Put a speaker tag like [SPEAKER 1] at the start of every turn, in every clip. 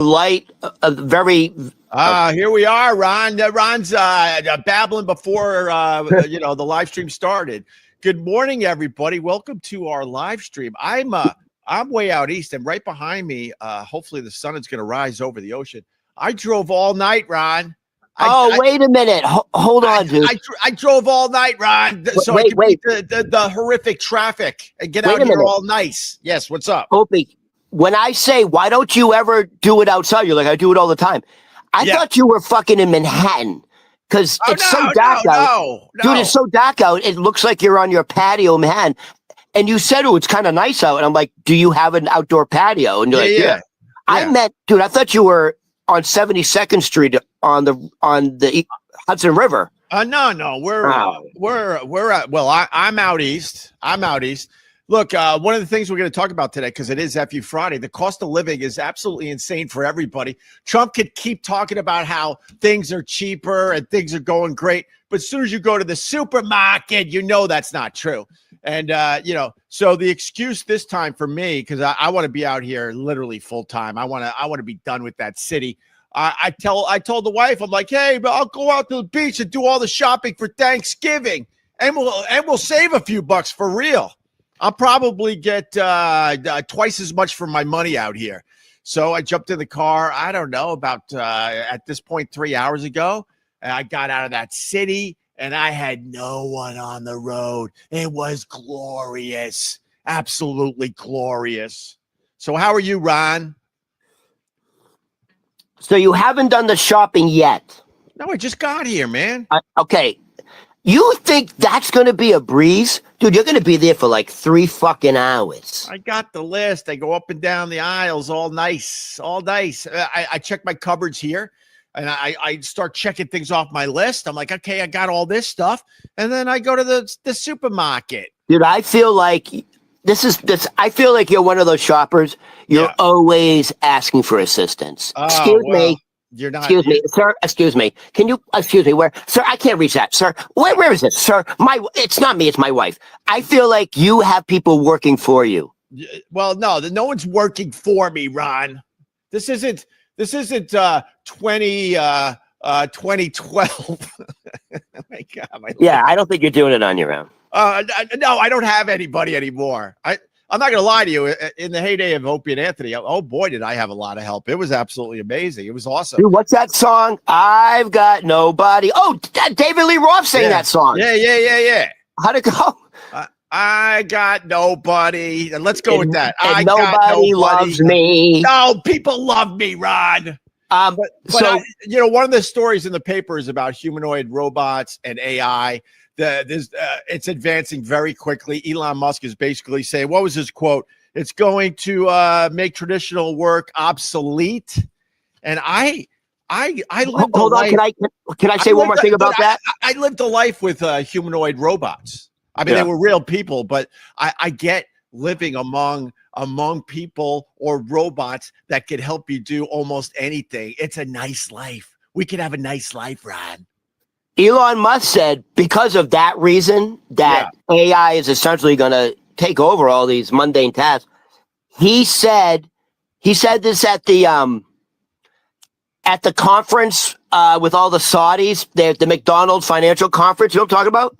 [SPEAKER 1] light, very.
[SPEAKER 2] Here we are, Ron. Ron's babbling before the live stream started. Good morning, everybody. Welcome to our live stream. I'm way out east, and right behind me, hopefully the sun is going to rise over the ocean. I drove all night, Ron.
[SPEAKER 1] Wait a minute. Hold on, dude.
[SPEAKER 2] I drove all night, Ron, so I could beat the horrific traffic and get out here all nice. Yes, what's up?
[SPEAKER 1] Opie, when I say, why don't you ever do it outside? You're like, I do it all the time. I thought you were fucking in Manhattan because it's so dark out. Dude, it's so dark out. It looks like you're on your patio in Manhattan. And you said, it's kind of nice out. And I'm like, do you have an outdoor patio? And you're like, yeah. I meant, dude, I thought you were on 72nd Street on the Hudson River.
[SPEAKER 2] No, I'm out east. Look, one of the things we're going to talk about today, because it is FU Friday, the cost of living is absolutely insane for everybody. Trump could keep talking about how things are cheaper and things are going great, but as soon as you go to the supermarket, you know that's not true. And, so the excuse this time for me, because I want to be out here literally full time. I want to be done with that city. I told the wife, I'm like, hey, but I'll go out to the beach and do all the shopping for Thanksgiving, and we'll save a few bucks for real. I'll probably get twice as much for my money out here. So I jumped in the car, I don't know, about at this point 3 hours ago. And I got out of that city and I had no one on the road. It was glorious. Absolutely glorious. So how are you, Ron?
[SPEAKER 1] So you haven't done the shopping yet?
[SPEAKER 2] No, I just got here, man.
[SPEAKER 1] Okay. You think that's going to be a breeze? Dude, you're going to be there for like 3 fucking hours.
[SPEAKER 2] I got the list. I go up and down the aisles, all nice. I check my cupboards here, and I start checking things off my list. I'm like, okay, I got all this stuff. And then I go to the supermarket.
[SPEAKER 1] Dude, I feel like I feel like you're one of those shoppers. You're always asking for assistance. Excuse me.
[SPEAKER 2] You're not.
[SPEAKER 1] Excuse me, sir. Excuse me. Can you? Excuse me. Where, sir? I can't reach that, sir. Where is it, sir? It's not me. It's my wife. I feel like you have people working for you.
[SPEAKER 2] Well, no one's working for me, Ron. This isn't 2012. My God.
[SPEAKER 1] Yeah, I don't think you're doing it on your own.
[SPEAKER 2] No, I don't have anybody anymore. I'm not going to lie to you. In the heyday of Opie and Anthony, oh boy, did I have a lot of help. It was absolutely amazing. It was awesome.
[SPEAKER 1] Dude, what's that song? I've got nobody. Oh, David Lee Roth sang that song.
[SPEAKER 2] Yeah.
[SPEAKER 1] How'd it go?
[SPEAKER 2] I got nobody. Let's go with that.
[SPEAKER 1] And nobody loves me.
[SPEAKER 2] No, people love me, Ron. But one of the stories in the paper is about humanoid robots and AI. It's advancing very quickly. Elon Musk is basically saying, what was his quote? It's going to make traditional work obsolete. And I lived
[SPEAKER 1] hold on. Can I say one more thing about that?
[SPEAKER 2] I lived a life with humanoid robots. I mean, they were real people, but I get living among people or robots that could help you do almost anything. It's a nice life. We could have a nice life, Ron.
[SPEAKER 1] Elon Musk said because of that reason that AI is essentially going to take over all these mundane tasks. He said this at the conference with all the Saudis, the McDonald's financial conference. You know what I'm talking about?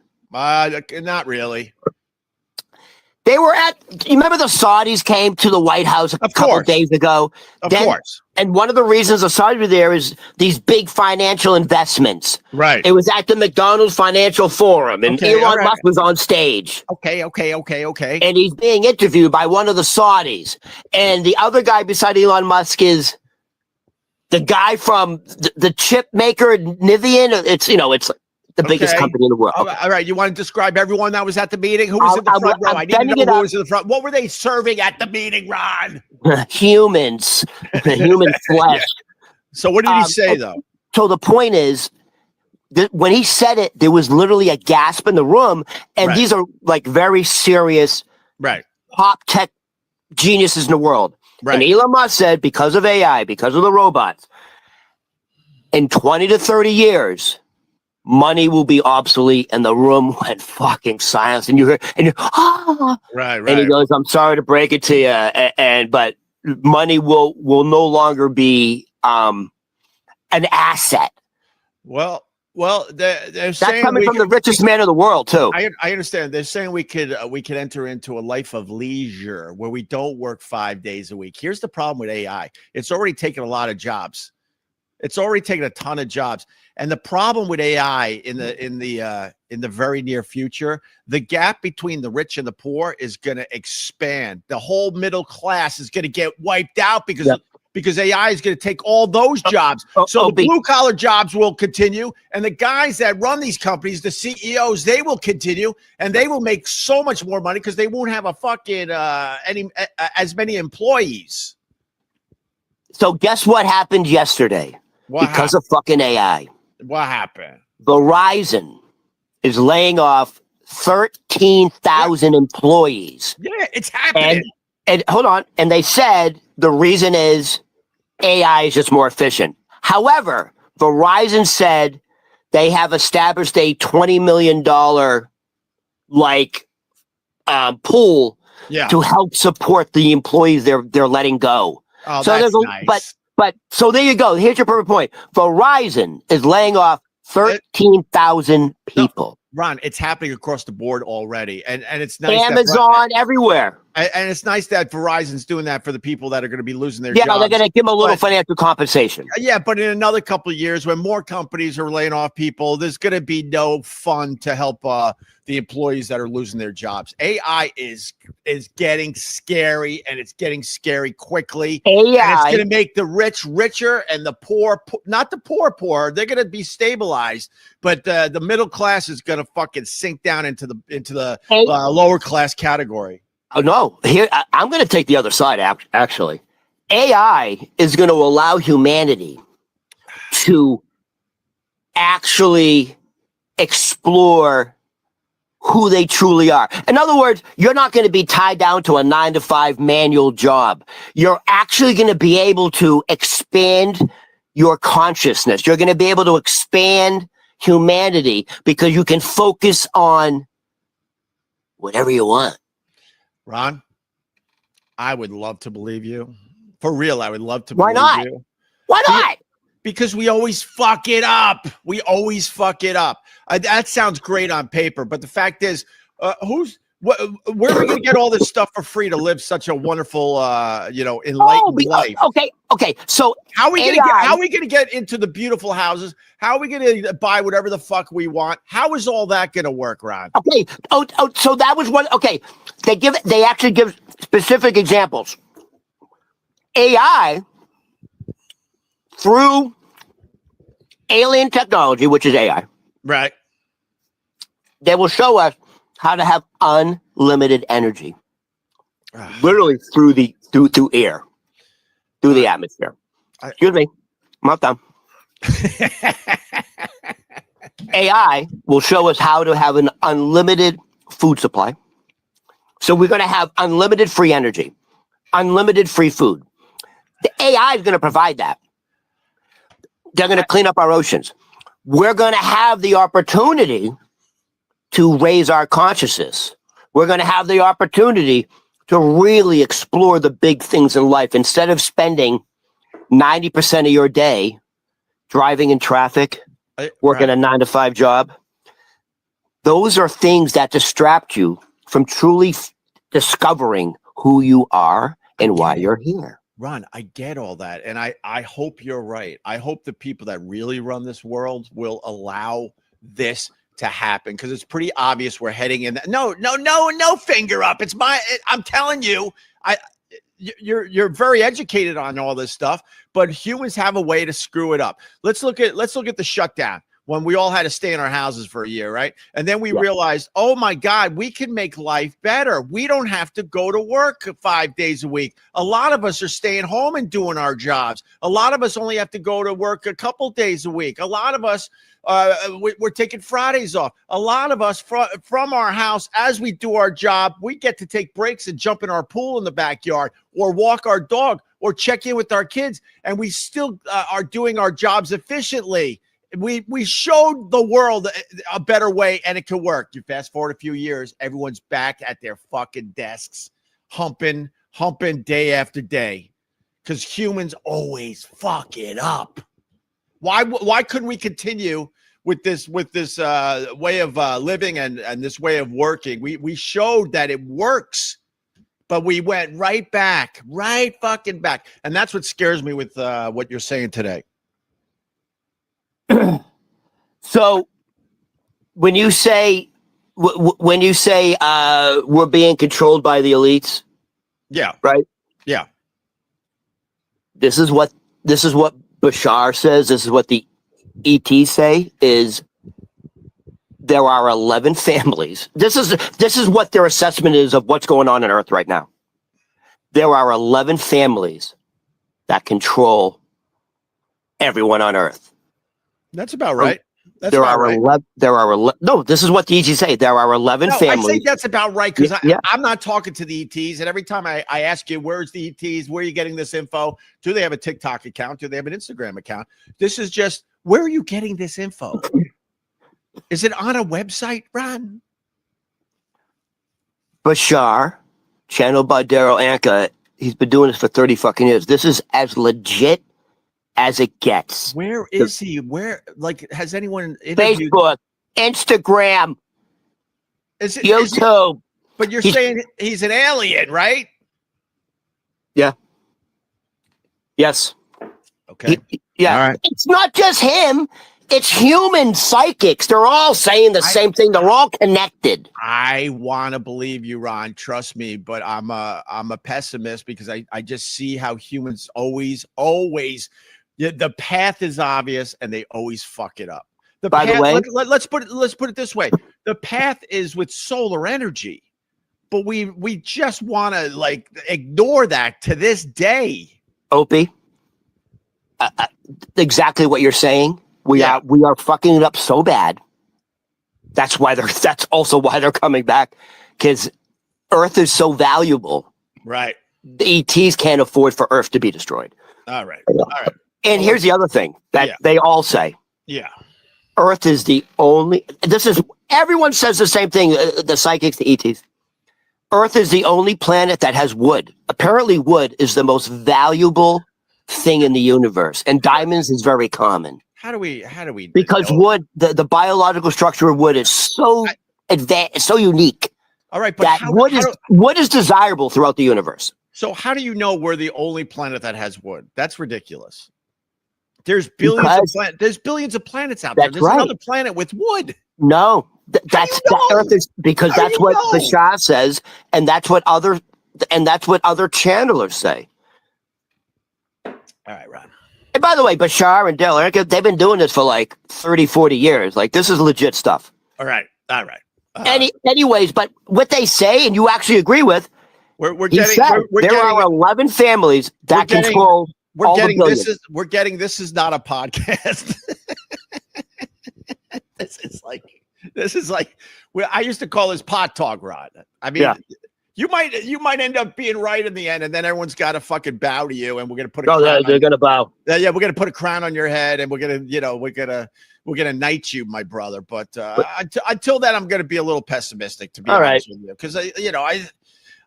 [SPEAKER 2] Not really.
[SPEAKER 1] They were you remember the Saudis came to the White House a couple of days ago?
[SPEAKER 2] Of course.
[SPEAKER 1] And one of the reasons the Saudis were there is these big financial investments.
[SPEAKER 2] Right.
[SPEAKER 1] It was at the McDonald's Financial Forum, and Elon Musk was on stage.
[SPEAKER 2] Okay.
[SPEAKER 1] And he's being interviewed by one of the Saudis. And the other guy beside Elon Musk is the guy from the chip maker, Nivian. It's the biggest company in the world.
[SPEAKER 2] All right. You want to describe everyone that was at the meeting? Who was in the front row? I need to know who was in the front. What were they serving at the meeting, Ron?
[SPEAKER 1] Humans. Human flesh.
[SPEAKER 2] So what did he say, though?
[SPEAKER 1] So the point is, when he said it, there was literally a gasp in the room. And these are like very serious top tech geniuses in the world. Right. And Elon Musk said, because of AI, because of the robots, in 20 to 30 years, money will be obsolete. And the room went fucking silence. And you heard, and he goes, I'm sorry to break it to you. But money will no longer be an asset.
[SPEAKER 2] Well, they're
[SPEAKER 1] That's
[SPEAKER 2] saying
[SPEAKER 1] coming from the richest man in the world too.
[SPEAKER 2] I understand. They're saying we could enter into a life of leisure where we don't work 5 days a week. Here's the problem with AI. It's already taken a lot of jobs. It's already taken a ton of jobs. And the problem with AI in the very near future, the gap between the rich and the poor is going to expand. The whole middle class is going to get wiped out because AI is going to take all those jobs. So the blue collar jobs will continue, and the guys that run these companies, the CEOs, they will continue, and they will make so much more money because they won't have a fucking as many employees.
[SPEAKER 1] So guess what happened yesterday? Because of fucking AI.
[SPEAKER 2] What happened?
[SPEAKER 1] Verizon is laying off 13,000 employees.
[SPEAKER 2] Yeah, it's happening.
[SPEAKER 1] And hold on. And they said the reason is AI is just more efficient. However, Verizon said they have established a $20 million pool to help support the employees they're letting go.
[SPEAKER 2] Oh, so that's nice.
[SPEAKER 1] But so there you go. Here's your perfect point. Verizon is laying off 13,000 people.
[SPEAKER 2] Ron, it's happening across the board already. And it's nice.
[SPEAKER 1] Amazon, everywhere.
[SPEAKER 2] And it's nice that Verizon's doing that for the people that are going to be losing their jobs.
[SPEAKER 1] Yeah, they're going to give them a little financial compensation.
[SPEAKER 2] Yeah, but in another couple of years, when more companies are laying off people, there's going to be no fund to help the employees that are losing their jobs. AI is getting scary, and it's getting scary quickly.
[SPEAKER 1] AI,
[SPEAKER 2] and it's going to make the rich richer and the poor, not the poor. They're going to be stabilized, but the middle class is going to fucking sink down into the lower class category.
[SPEAKER 1] Oh, no. Here, I'm going to take the other side, actually. AI is going to allow humanity to actually explore who they truly are. In other words, you're not going to be tied down to a 9-to-5 manual job. You're actually going to be able to expand your consciousness. You're going to be able to expand humanity because you can focus on whatever you want.
[SPEAKER 2] Ron, I would love to believe you. For real, I would love to believe you.
[SPEAKER 1] Why not?
[SPEAKER 2] Because we always fuck it up. We always fuck it up. That sounds great on paper, but the fact is, where are we going to get all this stuff for free to live such a wonderful, enlightened life?
[SPEAKER 1] Okay. So
[SPEAKER 2] how are we going to get into the beautiful houses? How are we going to buy whatever the fuck we want? How is all that going to work, Ron?
[SPEAKER 1] Okay. So that was one. Okay. They actually give specific examples. AI through alien technology, which is AI,
[SPEAKER 2] right?
[SPEAKER 1] They will show us how to have unlimited energy, literally through air, through the atmosphere. Excuse me, I'm not done. AI will show us how to have an unlimited food supply. So we're going to have unlimited free energy, unlimited free food. The AI is going to provide that. They're going to clean up our oceans. We're going to have the opportunity to raise our consciousness. We're going to have the opportunity to really explore the big things in life instead of spending 90% of your day driving in traffic, working a 9-to-5 job. Those are things that distract you from truly discovering who you are and why you're here.
[SPEAKER 2] Ron, I get all that. And I hope you're right. I hope the people that really run this world will allow this to happen, because it's pretty obvious we're heading in that. No finger up. I'm telling you, you're very educated on all this stuff, but humans have a way to screw it up. Let's look at the shutdown, when we all had to stay in our houses for a year, right? And then we realized, oh my God, we can make life better. We don't have to go to work 5 days a week. A lot of us are staying home and doing our jobs. A lot of us only have to go to work a couple days a week. A lot of us, we're taking Fridays off. A lot of us from our house, as we do our job, we get to take breaks and jump in our pool in the backyard, or walk our dog, or check in with our kids. And we still are doing our jobs efficiently. We showed the world a better way, and it can work. You fast forward a few years, everyone's back at their fucking desks, humping day after day. because humans always fuck it up. Why couldn't we continue with this way of living and this way of working? We showed that it works, but we went right fucking back. And that's what scares me with what you're saying today.
[SPEAKER 1] So when you say we're being controlled by the elites,
[SPEAKER 2] yeah,
[SPEAKER 1] right?
[SPEAKER 2] Yeah.
[SPEAKER 1] This is what Bashar says. This is what the ETs say. Is there are 11 families. This is what their assessment is of what's going on Earth right now. There are 11 families that control everyone on Earth.
[SPEAKER 2] That's about right. That's
[SPEAKER 1] there
[SPEAKER 2] about
[SPEAKER 1] are
[SPEAKER 2] right.
[SPEAKER 1] 11. There are no. This is what the ETs say. There are 11 families.
[SPEAKER 2] I say that's about right because
[SPEAKER 1] yeah.
[SPEAKER 2] I'm not talking to the ETs, and every time I ask you, where's the ETs? Where are you getting this info? Do they have a TikTok account? Do they have an Instagram account? This is just, where are you getting this info? Is it on a website, Ron?
[SPEAKER 1] Bashar, channeled by Daryl Anka, he's been doing this for 30 fucking years. This is as legit as it gets.
[SPEAKER 2] Where is he? Where, like, has anyone interviewed?
[SPEAKER 1] Facebook, Instagram, YouTube.
[SPEAKER 2] But you're saying he's an alien, right?
[SPEAKER 1] Yeah. Yes.
[SPEAKER 2] Okay.
[SPEAKER 1] Yeah.
[SPEAKER 2] All right.
[SPEAKER 1] It's not just him. It's human psychics. They're all saying the same thing. They're all connected.
[SPEAKER 2] I want to believe you, Ron. Trust me, but I'm a pessimist because I just see how humans always the path is obvious and they always fuck it up.
[SPEAKER 1] By the way,
[SPEAKER 2] let's put it this way: the path is with solar energy, but we just want to like ignore that to this day.
[SPEAKER 1] Opie, exactly what you're saying. We are fucking it up so bad. That's also why they're coming back, because Earth is so valuable.
[SPEAKER 2] Right.
[SPEAKER 1] The ETs can't afford for Earth to be destroyed.
[SPEAKER 2] All right.
[SPEAKER 1] And here's the other thing that they all say.
[SPEAKER 2] Yeah.
[SPEAKER 1] Earth is the only. Everyone says the same thing. The psychics, the ETs. Earth is the only planet that has wood. Apparently, wood is the most valuable thing in the universe, and diamonds is very common.
[SPEAKER 2] How do we?
[SPEAKER 1] Because wood, the biological structure of wood is so advanced, so unique.
[SPEAKER 2] All right, but
[SPEAKER 1] wood is desirable throughout the universe.
[SPEAKER 2] So how do you know we're the only planet that has wood? That's ridiculous. There's billions of planets out there. There's another planet with wood.
[SPEAKER 1] No, that Earth is, because that's what Bashar says, and that's what other channelers say.
[SPEAKER 2] All right, Ron.
[SPEAKER 1] And by the way, Bashar and Dale, they've been doing this for like 30, 40 years. Like, this is legit stuff.
[SPEAKER 2] All right.
[SPEAKER 1] Anyways, but what they say, and you actually agree with,
[SPEAKER 2] there are
[SPEAKER 1] 11 families that control all the billions.
[SPEAKER 2] We're getting this is not a podcast. This is like I used to call this pot talk, Rod. I mean, you might end up being right in the end, and then everyone's got to fucking bow to you, and we're gonna put
[SPEAKER 1] they're gonna bow.
[SPEAKER 2] Yeah, we're gonna put a crown on your head, and we're gonna knight you, my brother. But until then, I'm gonna be a little pessimistic, to be honest with you, because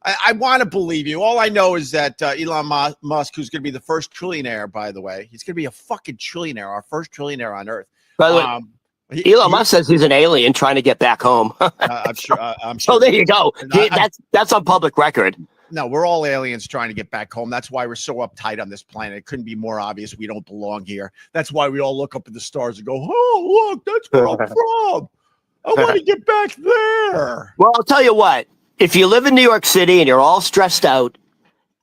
[SPEAKER 2] I want to believe you. All I know is that Elon Musk, who's going to be the first trillionaire, by the way, he's going to be a fucking trillionaire, our first trillionaire on Earth.
[SPEAKER 1] By the way, Elon Musk says he's an alien trying to get back home.
[SPEAKER 2] I'm sure.
[SPEAKER 1] Oh, there you go. That's on public record.
[SPEAKER 2] No, we're all aliens trying to get back home. That's why we're so uptight on this planet. It couldn't be more obvious we don't belong here. That's why we all look up at the stars and go, "Oh, look, that's where I'm from. I want to get back there."
[SPEAKER 1] Well, I'll tell you what. If you live in New York City and you're all stressed out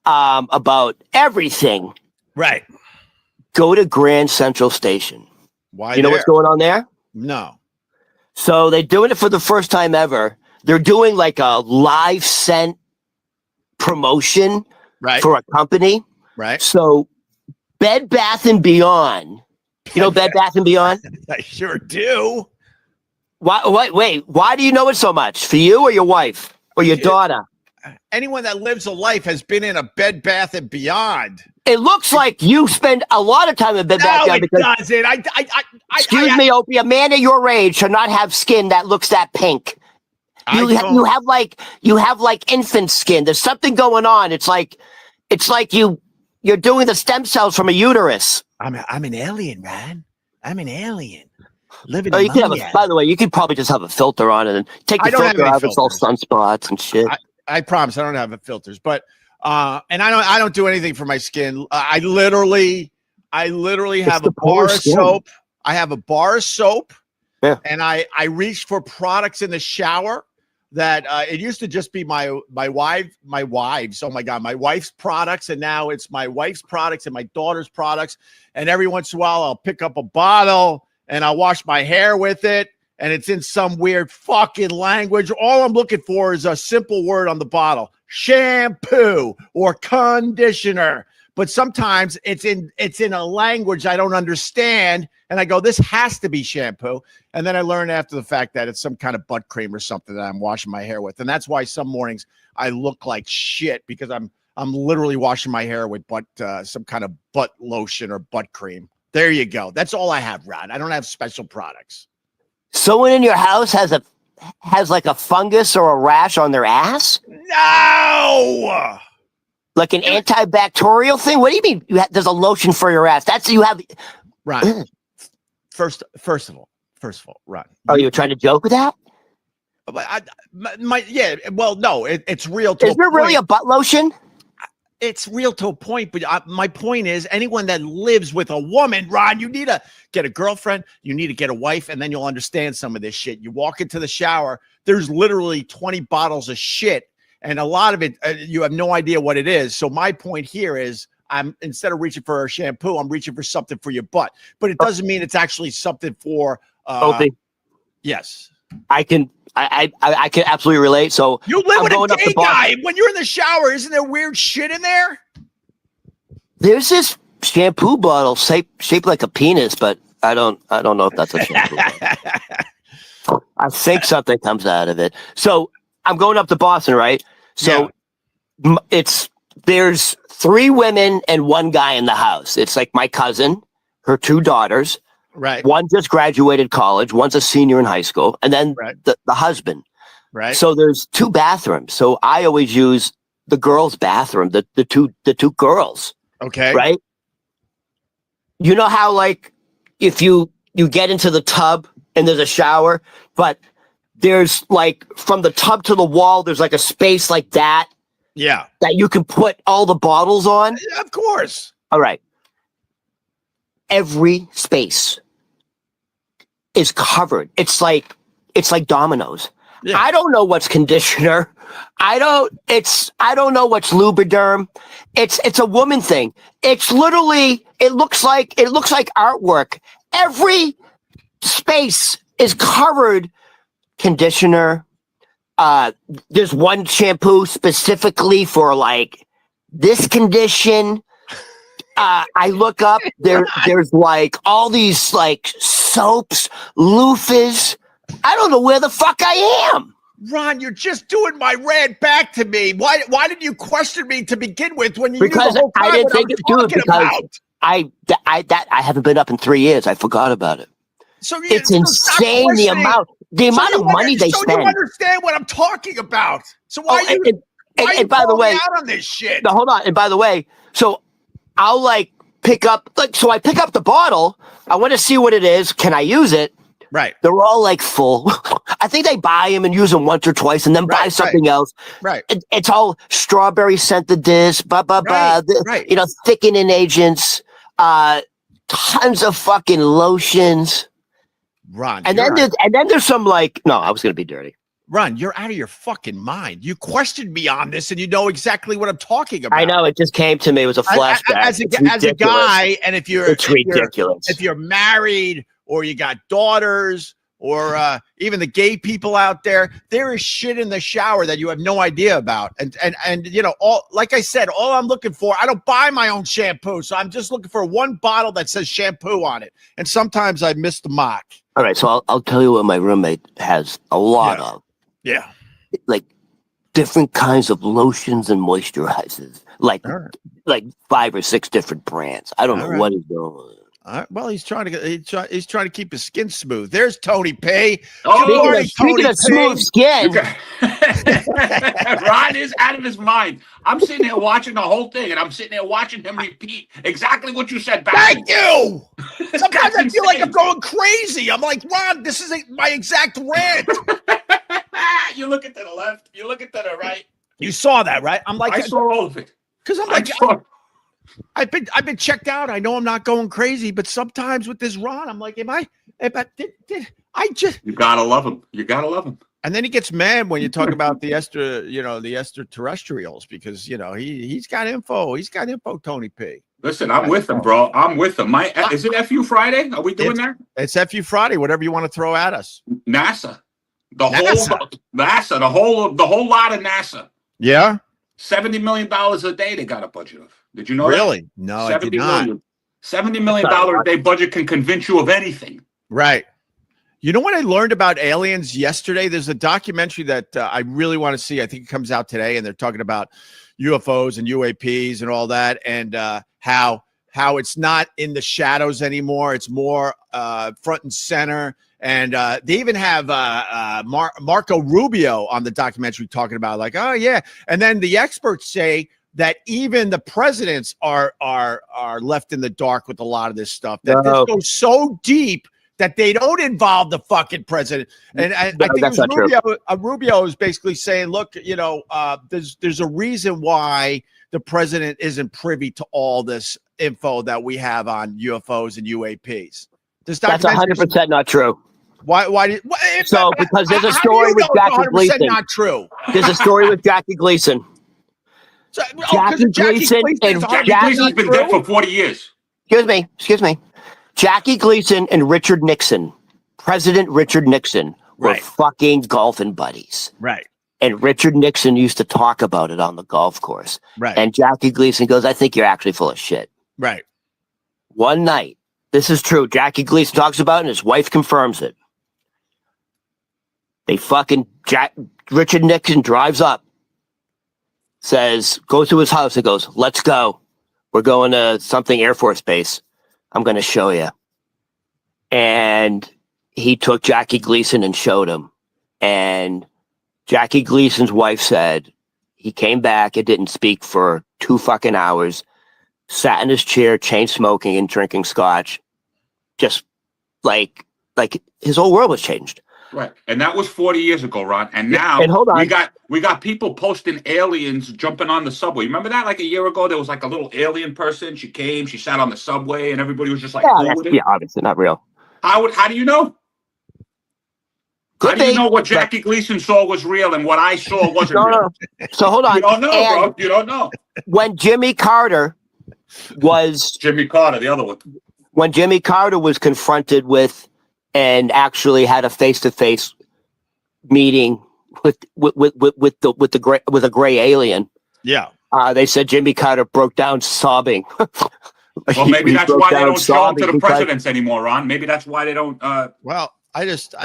[SPEAKER 1] about everything,
[SPEAKER 2] right?
[SPEAKER 1] Go to Grand Central Station.
[SPEAKER 2] Why?
[SPEAKER 1] You know what's going on there?
[SPEAKER 2] No.
[SPEAKER 1] So they're doing it for the first time ever. They're doing like a live sent promotion for a company.
[SPEAKER 2] Right.
[SPEAKER 1] So Bed Bath and Beyond. You know Bed Bath and Beyond?
[SPEAKER 2] I sure do.
[SPEAKER 1] Wait, why do you know it so much? For you or your wife? Or your daughter?
[SPEAKER 2] Anyone that lives a life has been in a Bed Bath and Beyond.
[SPEAKER 1] It looks like you spend a lot of time in Bed Bath and Beyond.
[SPEAKER 2] No, it doesn't.
[SPEAKER 1] Excuse me, Opie. A man of your age should not have skin that looks that pink. You have like infant skin. There's something going on. It's like you You're doing the stem cells from a uterus.
[SPEAKER 2] I'm an alien, man. I'm an alien. Living
[SPEAKER 1] you can have
[SPEAKER 2] among us.
[SPEAKER 1] by the way, you could probably just have a filter on it and take the filter out. It's all sunspots and shit.
[SPEAKER 2] I promise I don't have filters, but and I don't do anything for my skin. I literally have a bar of soap. I have a bar of soap, and I reach for products in the shower that it used to just be my wife's. Oh my God, my wife's products, and now it's my wife's products and my daughter's products. And every once in a while, I'll pick up a bottle and I'll wash my hair with it, and it's in some weird fucking language. All I'm looking for is a simple word on the bottle: shampoo or conditioner. But sometimes it's in a language I don't understand, and I go, this has to be shampoo. And then I learn after the fact that it's some kind of butt cream or something that I'm washing my hair with. And that's why some mornings I look like shit, because I'm literally washing my hair with some kind of butt lotion or butt cream. There you go. That's all I have, Rod. I don't have special products.
[SPEAKER 1] Someone in your house has like a fungus or a rash on their ass?
[SPEAKER 2] No!
[SPEAKER 1] Like an antibacterial thing? What do you mean? There's a lotion for your ass? That's you have.
[SPEAKER 2] Ron. First of all, Ron.
[SPEAKER 1] Oh, you were trying to joke with that?
[SPEAKER 2] Well, no, it's real.
[SPEAKER 1] Is there really a butt lotion?
[SPEAKER 2] It's real to a point, but my point is, anyone that lives with a woman, Ron, you need to get a girlfriend, you need to get a wife, and then you'll understand some of this shit. You walk into the shower, there's literally 20 bottles of shit, and a lot of it, you have no idea what it is. So my point here is, instead of reaching for a shampoo, I'm reaching for something for your butt, but it doesn't mean it's actually something for.
[SPEAKER 1] Opie.
[SPEAKER 2] Yes,
[SPEAKER 1] I can absolutely relate. So
[SPEAKER 2] you live with a gay guy. When you're in the shower, isn't there weird shit in there?
[SPEAKER 1] There's this shampoo bottle shaped like a penis, but I don't know if that's a shampoo bottle. I think something comes out of it. So I'm going up to Boston, right? So there's 3 women and 1 guy in the house. It's like my cousin, her 2 daughters.
[SPEAKER 2] Right.
[SPEAKER 1] One just graduated college, one's a senior in high school, and then the husband.
[SPEAKER 2] Right.
[SPEAKER 1] So there's 2 bathrooms. So I always use the girls' bathroom, the two girls.
[SPEAKER 2] Okay.
[SPEAKER 1] Right. You know how, like, if you get into the tub and there's a shower, but there's like from the tub to the wall, there's like a space like that.
[SPEAKER 2] Yeah.
[SPEAKER 1] That you can put all the bottles on.
[SPEAKER 2] Yeah, of course.
[SPEAKER 1] All right. Every space is covered. It's like dominoes. Yeah. I don't know what's conditioner. I don't know what's Lubriderm. It's a woman thing. It's literally, it looks like artwork. Every space is covered. Conditioner. There's one shampoo specifically for like this condition. I look up there's like all these like soaps, loofahs. I don't know where the fuck I am.
[SPEAKER 2] Ron, you're just doing my rant back to me. Why did you question me to begin with when you knew the whole time
[SPEAKER 1] I didn't think it was because I haven't been up in 3 years. I forgot about it. So it's insane the amount of money they spend.
[SPEAKER 2] You understand what I'm talking about. So why are you
[SPEAKER 1] by the way,
[SPEAKER 2] out on this shit?
[SPEAKER 1] No, hold on. And by the way, so I'll like pick up I pick up the bottle. I want to see what it is. Can I use it?
[SPEAKER 2] Right.
[SPEAKER 1] They're all like full. I think they buy them and use them once or twice and then buy something else.
[SPEAKER 2] Right.
[SPEAKER 1] It's all strawberry scented this, you know, thickening agents, tons of fucking lotions.
[SPEAKER 2] Ron,
[SPEAKER 1] and then there's some like, no, I was going to be dirty.
[SPEAKER 2] Ron, you're out of your fucking mind. You questioned me on this and you know exactly what I'm talking about.
[SPEAKER 1] I know. It just came to me. It was a flashback.
[SPEAKER 2] As a guy, and if you're
[SPEAKER 1] ridiculous.
[SPEAKER 2] If you're married or you got daughters or even the gay people out there, there is shit in the shower that you have no idea about. And you know, like I said, all I'm looking for, I don't buy my own shampoo. So I'm just looking for one bottle that says shampoo on it. And sometimes I miss the mark.
[SPEAKER 1] All right. So I'll tell you what my roommate has a lot of.
[SPEAKER 2] Yeah.
[SPEAKER 1] Like different kinds of lotions and moisturizers, like 5 or 6 different brands. I don't know what he's doing.
[SPEAKER 2] Well, he's trying to keep his skin smooth. There's Tony P.
[SPEAKER 1] Speaking of smooth skin,
[SPEAKER 3] Ron is out of his mind. I'm sitting here watching the whole thing, and I'm sitting there watching him repeat exactly what you said back.
[SPEAKER 2] Thank you. Sometimes I feel like I'm going crazy. I'm like, Ron, this is my exact rant.
[SPEAKER 3] You look at to the left. You look at to the right.
[SPEAKER 2] You saw that, right? I'm like,
[SPEAKER 3] I saw all of it.
[SPEAKER 2] Because I'm like, I've been checked out. I know I'm not going crazy, but sometimes with this Ron, I'm like, did I just?
[SPEAKER 3] You gotta love him. You gotta love him.
[SPEAKER 2] And then he gets mad when you talk about the extraterrestrials, because he's got info. He's got info, Tony P.
[SPEAKER 3] Listen, I'm with him, bro. I'm with him. Is it FU Friday? Are we doing that?
[SPEAKER 2] It's FU Friday. Whatever you want to throw at us.
[SPEAKER 3] NASA, the whole lot of NASA.
[SPEAKER 2] Yeah,
[SPEAKER 3] $70 million a day they got a budget of. Did you know that?
[SPEAKER 2] Really? No, I did not.
[SPEAKER 3] $70 million a day budget can convince you of anything.
[SPEAKER 2] Right. You know what I learned about aliens yesterday? There's a documentary that I really want to see. I think it comes out today, and they're talking about UFOs and UAPs and all that, and how it's not in the shadows anymore. It's more front and center. And they even have Marco Rubio on the documentary talking about, like, oh yeah. And then the experts say that even the presidents are left in the dark with a lot of this stuff. That this goes so deep that they don't involve the fucking president. And I think it was Rubio is basically saying, look, there's a reason why the president isn't privy to all this info that we have on UFOs and UAPs.
[SPEAKER 1] That's 100% not true.
[SPEAKER 2] Why
[SPEAKER 1] because there's a story with Jackie Gleason.
[SPEAKER 2] Not true.
[SPEAKER 1] There's a story with Jackie Gleason.
[SPEAKER 3] Jackie Gleason's been dead for 40 years.
[SPEAKER 1] Excuse me. Jackie Gleason and Richard Nixon, President Richard Nixon, were fucking golfing buddies.
[SPEAKER 2] Right.
[SPEAKER 1] And Richard Nixon used to talk about it on the golf course.
[SPEAKER 2] Right.
[SPEAKER 1] And Jackie Gleason goes, I think you're actually full of shit.
[SPEAKER 2] Right.
[SPEAKER 1] One night, this is true. Jackie Gleason talks about it and his wife confirms it. Richard Nixon drives up, goes to his house and goes, let's go. We're going to something Air Force Base. I'm going to show you. And he took Jackie Gleason and showed him. And Jackie Gleason's wife said he came back and didn't speak for 2 fucking hours, sat in his chair, chain smoking and drinking scotch. Just like his whole world was changed.
[SPEAKER 3] Right. And that was 40 years ago, Ron. And now
[SPEAKER 1] hold on.
[SPEAKER 3] we got people posting aliens jumping on the subway. Remember that? Like a year ago, there was like a little alien person. She came, she sat on the subway, and everybody was just like,
[SPEAKER 1] obviously not real.
[SPEAKER 3] How do you know? How do you know what Jackie Gleason saw was real and what I saw wasn't real?
[SPEAKER 1] No. So hold on.
[SPEAKER 3] You don't know, bro. You don't know.
[SPEAKER 1] When Jimmy Carter,
[SPEAKER 3] the other one.
[SPEAKER 1] When Jimmy Carter was confronted with and actually had a face-to-face meeting with a gray alien.
[SPEAKER 2] Yeah.
[SPEAKER 1] They said Jimmy Carter broke down sobbing.
[SPEAKER 3] Well, maybe that's why they don't show up to the presidents anymore, Ron. Maybe that's why they don't.
[SPEAKER 2] Well, I just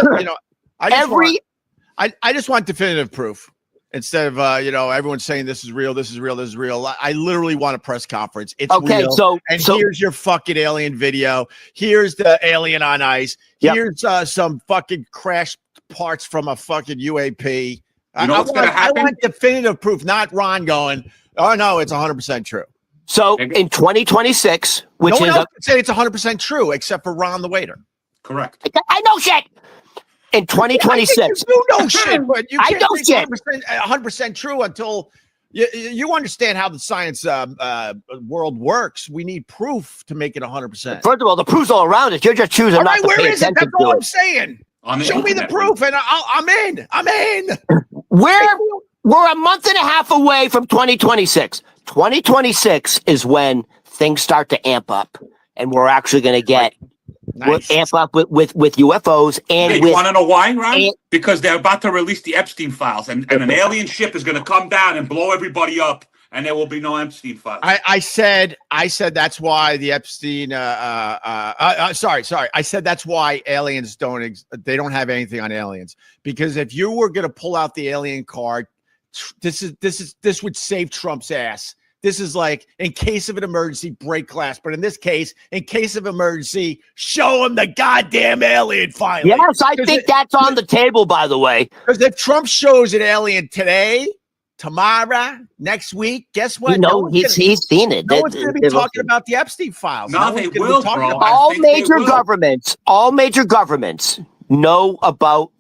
[SPEAKER 2] want definitive proof instead of everyone saying this is real, this is real, this is real. I literally want a press conference. It's real. So here's your fucking alien video. Here's the alien on ice. Here's some fucking crash parts from a fucking UAP.
[SPEAKER 3] You know what's going to happen?
[SPEAKER 2] I want definitive proof, not Ron going, oh no, it's 100% true.
[SPEAKER 1] So in 2026, which
[SPEAKER 2] no one
[SPEAKER 1] is
[SPEAKER 2] else can say it's 100% true except for Ron the waiter.
[SPEAKER 3] Correct.
[SPEAKER 1] I know shit. In 2026,
[SPEAKER 2] you know shit, but you can't
[SPEAKER 1] say
[SPEAKER 2] 100% true until you understand how the science world works. We need proof to make it 100%.
[SPEAKER 1] First of all, the proof's all around us. You're just choosing not to pay attention to it.
[SPEAKER 2] That's all I'm saying. Show me the proof, and I'm in. I'm in.
[SPEAKER 1] We're a month and a half away from 2026. 2026 is when things start to amp up, and we're actually going to get amp up with UFOs. And
[SPEAKER 3] you want to know why, Ron? Because they're about to release the Epstein files, and an alien ship is going to come down and blow everybody up, and there will be no Epstein files.
[SPEAKER 2] I said that's why the Epstein. Sorry. I said that's why aliens they don't have anything on aliens, because if you were going to pull out the alien card, this would save Trump's ass. This is like, in case of an emergency, break glass. But in this case, in case of emergency, show them the goddamn alien finally.
[SPEAKER 1] Yes, I think that's on the table, by the way.
[SPEAKER 2] Because if Trump shows an alien today, tomorrow, next week, guess what?
[SPEAKER 1] He's seen it.
[SPEAKER 2] No one's going to be talking about the Epstein files.
[SPEAKER 3] No, they will, bro.
[SPEAKER 1] All major governments know about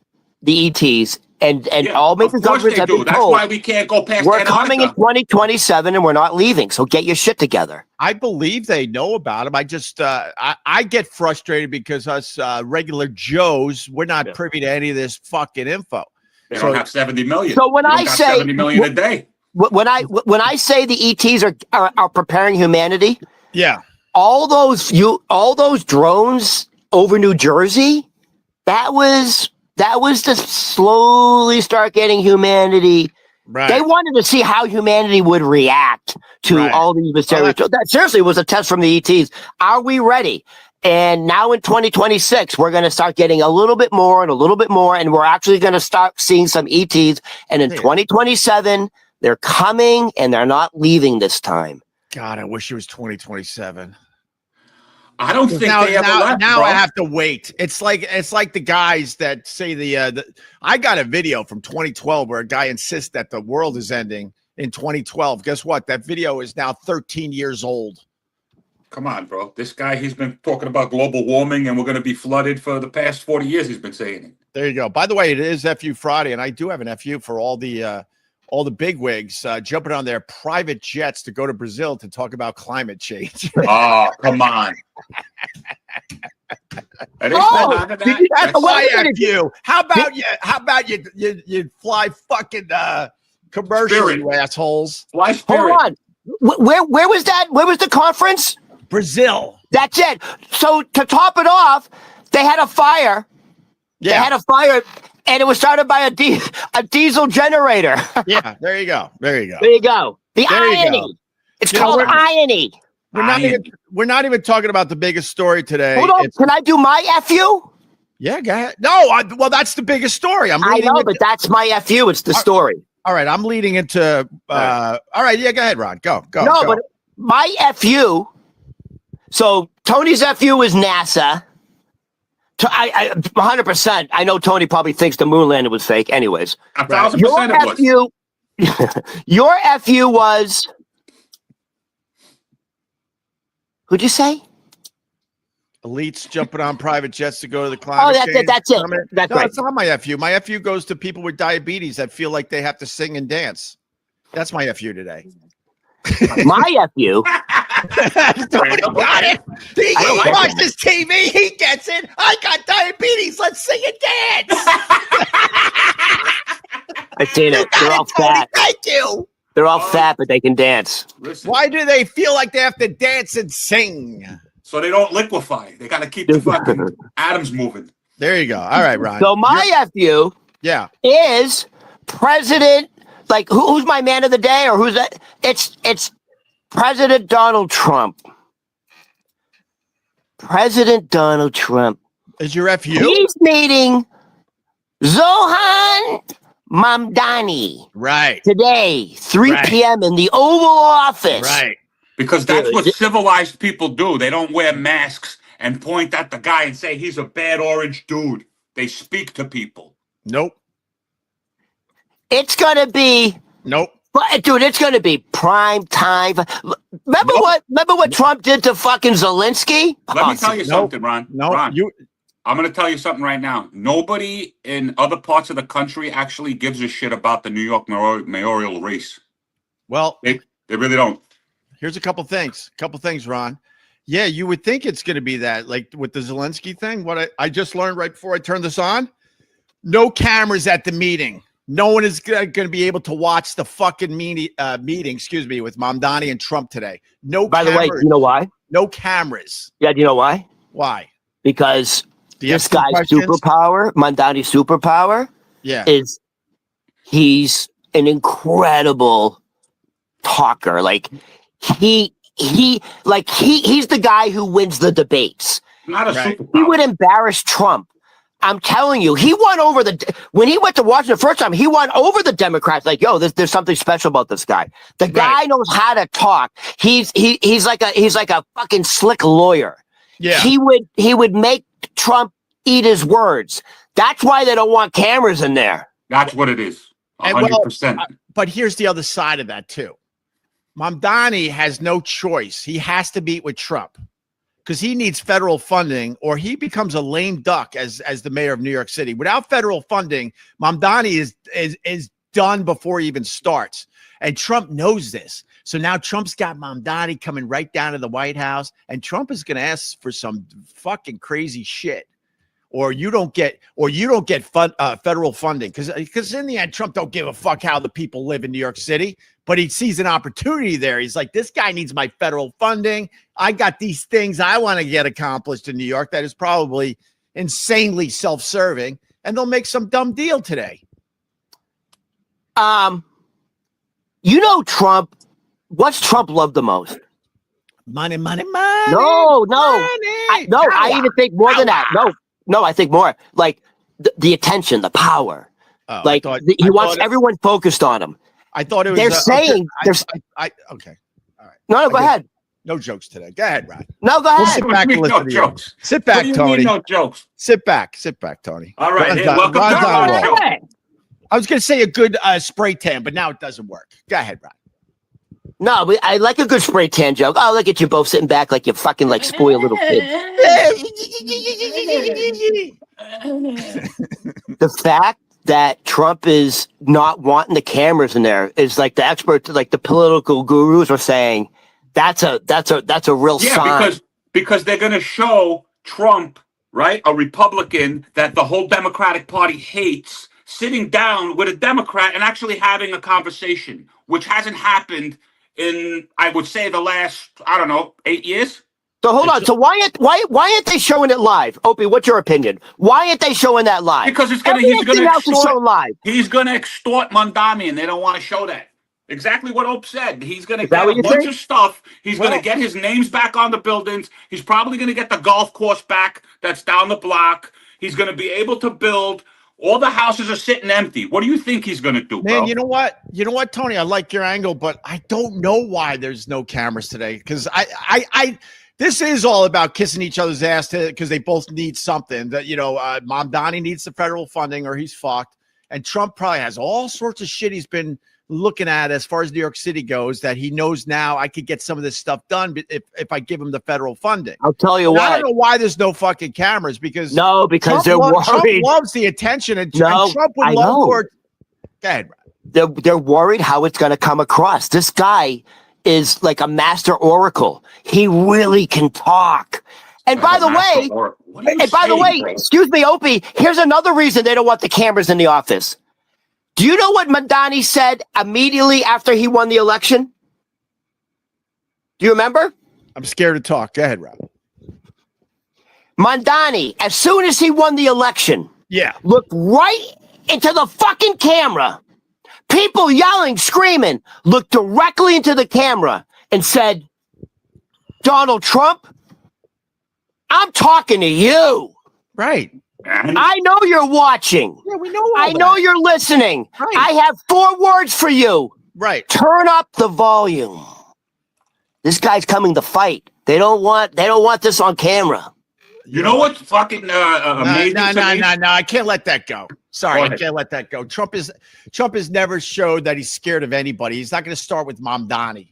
[SPEAKER 1] the ETs. And all major governments have been told.
[SPEAKER 3] That's why we can't go past.
[SPEAKER 1] We're coming in 2027, and we're not leaving. So get your shit together.
[SPEAKER 2] I believe they know about them. I just I get frustrated because us regular Joes, we're not privy to any of this fucking info.
[SPEAKER 3] They don't have 70 million.
[SPEAKER 1] So when I say
[SPEAKER 3] 70 million a day,
[SPEAKER 1] when I say the ETs are preparing humanity, all those drones over New Jersey, that was to slowly start getting humanity. Right. They wanted to see how humanity would react to all these mysterious. That seriously was a test from the ETs. Are we ready? And now in 2026, we're going to start getting a little bit more, and we're actually going to start seeing some ETs. And in 2027, they're coming, and they're not leaving this time.
[SPEAKER 2] God, I wish it was 2027.
[SPEAKER 3] I don't think they ever left.
[SPEAKER 2] Now
[SPEAKER 3] bro.
[SPEAKER 2] I have to wait. It's like the guys that say I got a video from 2012 where a guy insists that the world is ending in 2012. Guess what? That video is now 13 years old.
[SPEAKER 3] Come on, bro. This guy, he's been talking about global warming and we're going to be flooded for the past 40 years. He's been saying it.
[SPEAKER 2] There you go. By the way, it is FU Friday, and I do have an FU for all the bigwigs jumping on their private jets to go to Brazil to talk about climate change.
[SPEAKER 3] Oh, come on.
[SPEAKER 2] That's my FU. How about you fly fucking commercial, you assholes?
[SPEAKER 3] Fly Spirit.
[SPEAKER 1] Hold on. Where was that? Where was the conference?
[SPEAKER 2] Brazil.
[SPEAKER 1] That's it. So to top it off, they had a fire. Yeah. They had a fire, and it was started by a diesel generator.
[SPEAKER 2] Yeah, there you go.
[SPEAKER 1] There you go. The irony. It's called irony.
[SPEAKER 2] We're not even talking about the biggest story today.
[SPEAKER 1] Hold on. Can I do my FU?
[SPEAKER 2] Yeah, go ahead. No, well, that's the biggest story. I know,
[SPEAKER 1] but that's my FU. It's the story.
[SPEAKER 2] All right, I'm leading into. All right, yeah, go ahead, Ron. Go.
[SPEAKER 1] No, but my FU. So Tony's FU is NASA. I 100%. I know Tony probably thinks the moon landing was fake. Anyways,
[SPEAKER 3] 1,000% it
[SPEAKER 1] was. Your FU was. Who'd you say?
[SPEAKER 2] Elites jumping on private jets to go to the climate change.
[SPEAKER 1] Oh, that's it. That's right.
[SPEAKER 2] That's not my FU. My FU goes to people with diabetes that feel like they have to sing and dance. That's my FU today.
[SPEAKER 1] My FU.
[SPEAKER 2] Tony got it. He watches TV. He gets it. I got diabetes. Let's sing and dance.
[SPEAKER 1] I've seen it. They're all fat.
[SPEAKER 2] Thank you.
[SPEAKER 1] They're all fat, but they can dance.
[SPEAKER 3] Listen.
[SPEAKER 2] Why do they feel like they have to dance and sing?
[SPEAKER 3] So they don't liquefy. They got to keep the fucking atoms moving.
[SPEAKER 2] There you go. All right, Ron.
[SPEAKER 1] So my FU is President, like, who's my man of the day, or who's that? It's President Donald Trump. President Donald Trump.
[SPEAKER 2] Is your FU?
[SPEAKER 3] He's
[SPEAKER 1] meeting Zohan Mamdani.
[SPEAKER 2] Right.
[SPEAKER 1] Today, 3 p.m. in the Oval Office.
[SPEAKER 2] Right.
[SPEAKER 3] Because that's what civilized people do. They don't wear masks and point at the guy and say he's a bad orange dude. They speak to people.
[SPEAKER 2] Nope.
[SPEAKER 1] It's going to be...
[SPEAKER 2] Nope.
[SPEAKER 1] Dude, it's going to be prime time. Remember what Trump did to fucking Zelensky?
[SPEAKER 3] Let me tell you something, Ron.
[SPEAKER 2] Ron,
[SPEAKER 3] I'm going to tell you something right now. Nobody in other parts of the country actually gives a shit about the New York mayoral race.
[SPEAKER 2] Well,
[SPEAKER 3] they really don't.
[SPEAKER 2] Here's a couple things, Ron. Yeah, you would think it's going to be that, like with the Zelensky thing. What I just learned right before I turned this on, no cameras at the meeting. No one is going to be able to watch the fucking meeting, with Mamdani and Trump today. No.
[SPEAKER 1] By the way, you know why?
[SPEAKER 2] No cameras.
[SPEAKER 1] Yeah, do you know why?
[SPEAKER 2] Why?
[SPEAKER 1] Because this guy's superpower, Mamdani's superpower, is he's an incredible talker. Like he's the guy who wins the debates.
[SPEAKER 3] Not a superpower.
[SPEAKER 1] He would embarrass Trump I'm telling you, he won over when he went to Washington the first time, he won over the Democrats. Like, yo, there's something special about this guy. The guy knows how to talk. He's like a fucking slick lawyer.
[SPEAKER 2] Yeah.
[SPEAKER 1] He would make Trump eat his words. That's why they don't want cameras in there.
[SPEAKER 3] That's what it is. 100%.
[SPEAKER 2] But here's the other side of that too. Mamdani has no choice. He has to meet with Trump because he needs federal funding, or he becomes a lame duck as the mayor of New York City. Without federal funding, Mamdani is done before he even starts. And Trump knows this. So now Trump's got Mamdani coming right down to the White House, and Trump is going to ask for some fucking crazy shit. Or you don't get federal funding because in the end, Trump don't give a fuck how the people live in New York City, but he sees an opportunity there. He's like, this guy needs my federal funding. I got these things I want to get accomplished in New York that is probably insanely self-serving, and they'll make some dumb deal today.
[SPEAKER 1] You know, Trump. What's Trump love the most?
[SPEAKER 2] Money, money, money.
[SPEAKER 1] No.
[SPEAKER 2] Money.
[SPEAKER 1] I even think more than that. No, I think more like the attention, the power.
[SPEAKER 2] Oh,
[SPEAKER 1] He wants everyone focused on him.
[SPEAKER 2] I thought it was.
[SPEAKER 1] They're saying.
[SPEAKER 2] Okay. All right.
[SPEAKER 1] No, go ahead.
[SPEAKER 2] No jokes today. Go ahead, Rod.
[SPEAKER 1] No, go ahead.
[SPEAKER 2] We'll sit back and listen to you. Sit back, Tony.
[SPEAKER 3] No jokes.
[SPEAKER 2] Sit back, Tony.
[SPEAKER 3] All right. Hey, welcome to
[SPEAKER 1] the show.
[SPEAKER 2] I was going to say a good spray tan, but now it doesn't work. Go ahead, Rod.
[SPEAKER 1] No, but I like a good spray tan joke. Oh, look at you both sitting back like you fucking like spoiled little kids. The fact that Trump is not wanting the cameras in there is like the experts, like the political gurus are saying, that's a real sign.
[SPEAKER 3] Because they're going to show Trump, right, a Republican that the whole Democratic Party hates, sitting down with a Democrat and actually having a conversation, which hasn't happened in, I would say, the last, 8 years.
[SPEAKER 1] So hold on. So why aren't they showing it live? Opie, what's your opinion? Why aren't they showing that live?
[SPEAKER 3] Because he's going to extort. He's going to extort Mamdani, and they don't want to show that. Exactly what Opie said. He's going to get a bunch of stuff. He's going to get his names back on the buildings. He's probably going to get the golf course back that's down the block. He's going to be able to build. All the houses are sitting empty. What do you think he's going to do, bro?
[SPEAKER 2] Man, you know what, Tony? I like your angle, but I don't know why there's no cameras today. Because this is all about kissing each other's ass because they both need something. That Mamdani needs the federal funding or he's fucked, and Trump probably has all sorts of shit he's been looking at as far as New York City goes that he knows now I could get some of this stuff done if I give him the federal funding.
[SPEAKER 1] I'll tell you what.
[SPEAKER 2] I don't know why there's no fucking cameras because
[SPEAKER 1] Trump they're worried.
[SPEAKER 2] Trump loves the attention and Trump would love for it. Go ahead, Brad.
[SPEAKER 1] They're worried how it's going to come across. This guy is like a master oracle. He really can talk. And by the way, excuse me, Opie, here's another reason they don't want the cameras in the office. Do you know what Mamdani said immediately after he won the election? Do you remember?
[SPEAKER 2] I'm scared to talk. Go ahead, Rob.
[SPEAKER 1] Mamdani, as soon as he won the election, looked right into the fucking camera. People yelling, screaming, looked directly into the camera and said, Donald Trump, I'm talking to you.
[SPEAKER 2] Right.
[SPEAKER 1] I know you're watching.
[SPEAKER 2] Yeah, we know
[SPEAKER 1] I know you're listening.
[SPEAKER 2] Right.
[SPEAKER 1] I have 4 words for you.
[SPEAKER 2] Right.
[SPEAKER 1] Turn up the volume. This guy's coming to fight. They don't want this on camera.
[SPEAKER 3] You know what's fucking amazing?
[SPEAKER 2] No, I can't let that go. Sorry, I can't let that go. Trump has never showed that he's scared of anybody. He's not going to start with Mamdani.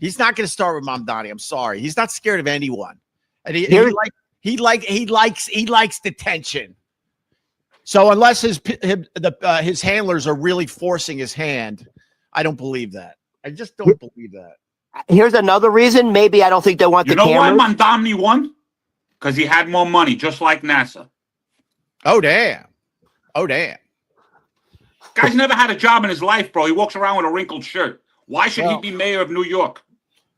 [SPEAKER 2] I'm sorry. He's not scared of anyone. And he likes the tension. So unless his handlers are really forcing his hand, I don't believe that. I just don't believe that.
[SPEAKER 1] Here's another reason. Maybe I don't think they want the cameras.
[SPEAKER 3] You know why Mamdani won? Because he had more money, just like NASA.
[SPEAKER 2] Oh damn!
[SPEAKER 3] Guy's never had a job in his life, bro. He walks around with a wrinkled shirt. Why should he be mayor of New York?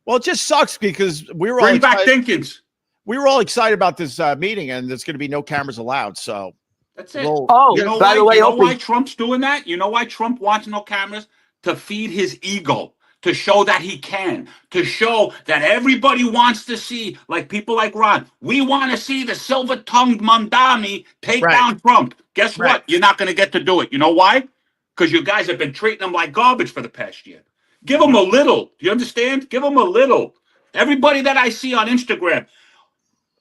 [SPEAKER 2] Well, it just sucks because we were
[SPEAKER 3] Bring back Dinkins.
[SPEAKER 2] We were all excited about this meeting, and there's going to be no cameras allowed. So
[SPEAKER 3] that's it.
[SPEAKER 1] By the way,
[SPEAKER 3] you know why Trump's doing that? You know why Trump wants no cameras? To feed his ego. to show that he can, to show that everybody wants to see, like people like Ron, we want to see the silver-tongued Mamdani take down Trump. Guess what? You're not going to get to do it. You know why? Because you guys have been treating him like garbage for the past year. Give him a little. Do you understand? Give him a little. Everybody that I see on Instagram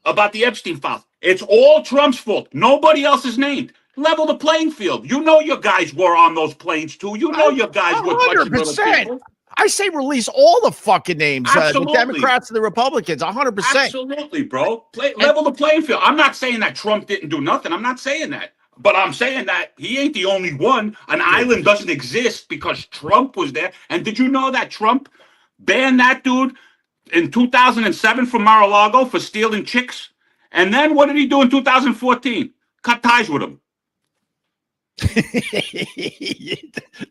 [SPEAKER 3] about the Epstein files, it's all Trump's fault. Nobody else is named. Level the playing field. You know your guys were on those planes too. You know your guys were touching little people.
[SPEAKER 2] I say release all the fucking names, the Democrats and the Republicans, 100%.
[SPEAKER 3] Absolutely, bro. Level the playing field. I'm not saying that Trump didn't do nothing. I'm not saying that. But I'm saying that he ain't the only one. An island doesn't exist because Trump was there. And did you know that Trump banned that dude in 2007 from Mar-a-Lago for stealing chicks? And then what did he do in 2014? Cut ties with him.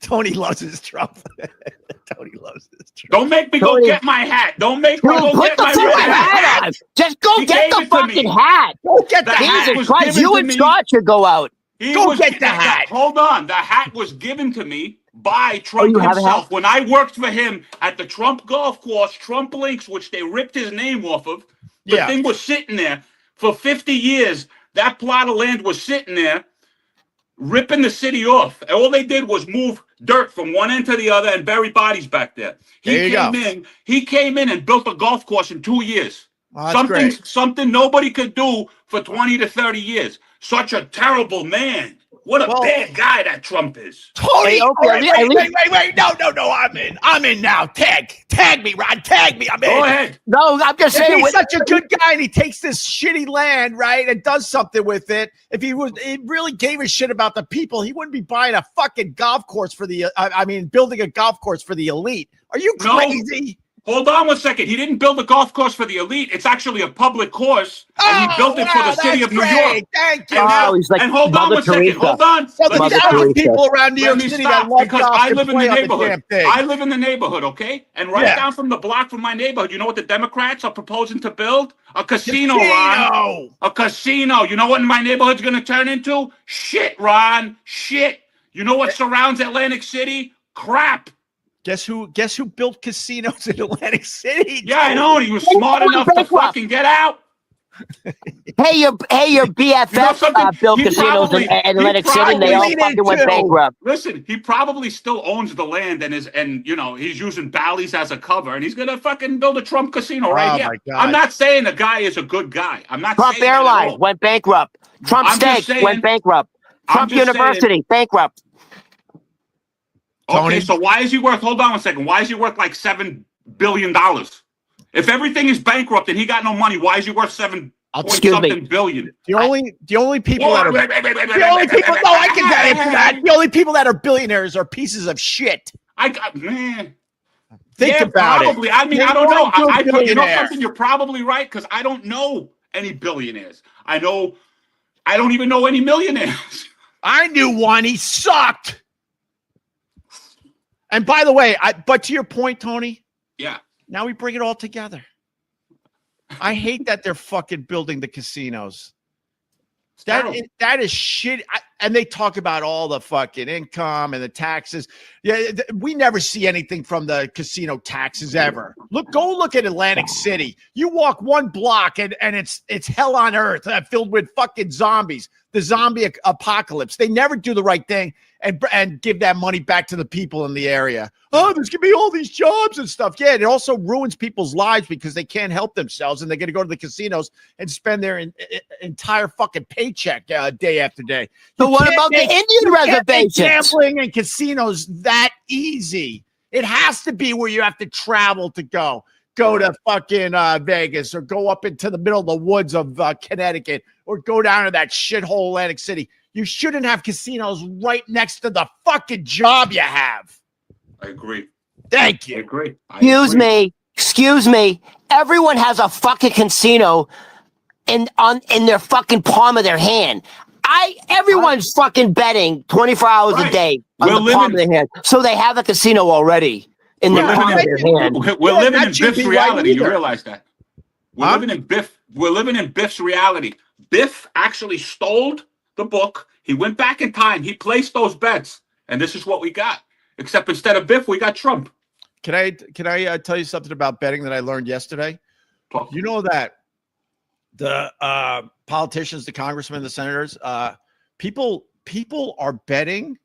[SPEAKER 2] Tony loves his Trump. Tony loves his Trump.
[SPEAKER 3] Don't make me go get my hat. Don't make me go get my
[SPEAKER 1] hat on. Just go get the fucking hat. Go get the hat. Jesus Christ, you and Scott should go out.
[SPEAKER 2] Go get the hat.
[SPEAKER 3] Hold on. The hat was given to me by Trump himself. When I worked for him at the Trump golf course, Trump Links, which they ripped his name off of, the thing was sitting there for 50 years. That plot of land was sitting there, ripping the city off. And all they did was move dirt from one end to the other and bury bodies back there. He came in and built a golf course in 2 years. Something nobody could do for 20 to 30 years. Such a terrible man. What a bad guy that Trump is.
[SPEAKER 2] Tony, wait. No. I'm in now. Tag me, Ron. Tag me. I'm in.
[SPEAKER 3] Go ahead.
[SPEAKER 1] No, I'm just saying.
[SPEAKER 2] He's such a good guy and he takes this shitty land, right, and does something with it. If he really gave a shit about the people, he wouldn't be buying a fucking golf course for the, building a golf course for the elite. Are you crazy?
[SPEAKER 3] Hold on 1 second. He didn't build a golf course for the elite. It's actually a public course, and he built it for the city of New York.
[SPEAKER 2] Thank you.
[SPEAKER 3] And hold on 1 second. Hold on.
[SPEAKER 2] There's people around New York City that love
[SPEAKER 3] because I live in the neighborhood. I live in the neighborhood, okay? And right down from the block from my neighborhood, you know what the Democrats are proposing to build? A casino, Ron. A casino. You know what my neighborhood's going to turn into? Shit, Ron. Shit. You know what surrounds Atlantic City? Crap.
[SPEAKER 2] Guess who built casinos in Atlantic City?
[SPEAKER 3] Yeah, I know. He was smart enough to fucking get out.
[SPEAKER 1] Hey, your BFF built casinos in Atlantic City, and they all fucking went bankrupt.
[SPEAKER 3] Listen, he probably still owns the land and he's using Bally's as a cover, and he's gonna fucking build a Trump casino right here. I'm not saying the guy is a good guy. I'm not.
[SPEAKER 1] Trump Airlines went bankrupt. Trump Steak went bankrupt. Trump University bankrupt.
[SPEAKER 3] Okay, so why is he worth? Hold on 1 second. Why is he worth like $7 billion? If everything is bankrupt and he got no money, why is he worth $7 billion?
[SPEAKER 2] The only people that are I can answer that. The only people that are billionaires are pieces of shit. Think about it.
[SPEAKER 3] I mean, I don't know. You know something? You're probably right because I don't know any billionaires. I don't even know any millionaires.
[SPEAKER 2] I knew one. He sucked. And by the way, but to your point, Tony.
[SPEAKER 3] Yeah.
[SPEAKER 2] Now we bring it all together. I hate that they're fucking building the casinos. That is shit. And they talk about all the fucking income and the taxes. Yeah, we never see anything from the casino taxes ever. Go look at Atlantic City. You walk one block and it's hell on earth, filled with fucking zombies. The zombie apocalypse. They never do the right thing and give that money back to the people in the area. Oh, there's gonna be all these jobs and stuff. Yeah, it also ruins people's lives because they can't help themselves and they're gonna go to the casinos and spend their entire fucking paycheck day after day.
[SPEAKER 1] So what about the Indian reservations?
[SPEAKER 2] Gambling and casinos that easy. It has to be where you have to travel to go. Go to fucking Vegas or go up into the middle of the woods of Connecticut or go down to that shithole Atlantic City. You shouldn't have casinos right next to the fucking job you have.
[SPEAKER 3] I agree.
[SPEAKER 2] Thank you.
[SPEAKER 3] I agree.
[SPEAKER 1] Excuse me. Everyone has a fucking casino in their fucking palm of their hand. Everyone's fucking betting 24 hours a day on the palm of their hand. So they have a casino already. We're
[SPEAKER 3] living in Biff's reality. You realize that? We're living in Biff's reality. Biff actually stole the book. He went back in time. He placed those bets, and this is what we got. Except instead of Biff, we got Trump.
[SPEAKER 2] Can I tell you something about betting that I learned yesterday? You know that the politicians, the congressmen, the senators, people are betting.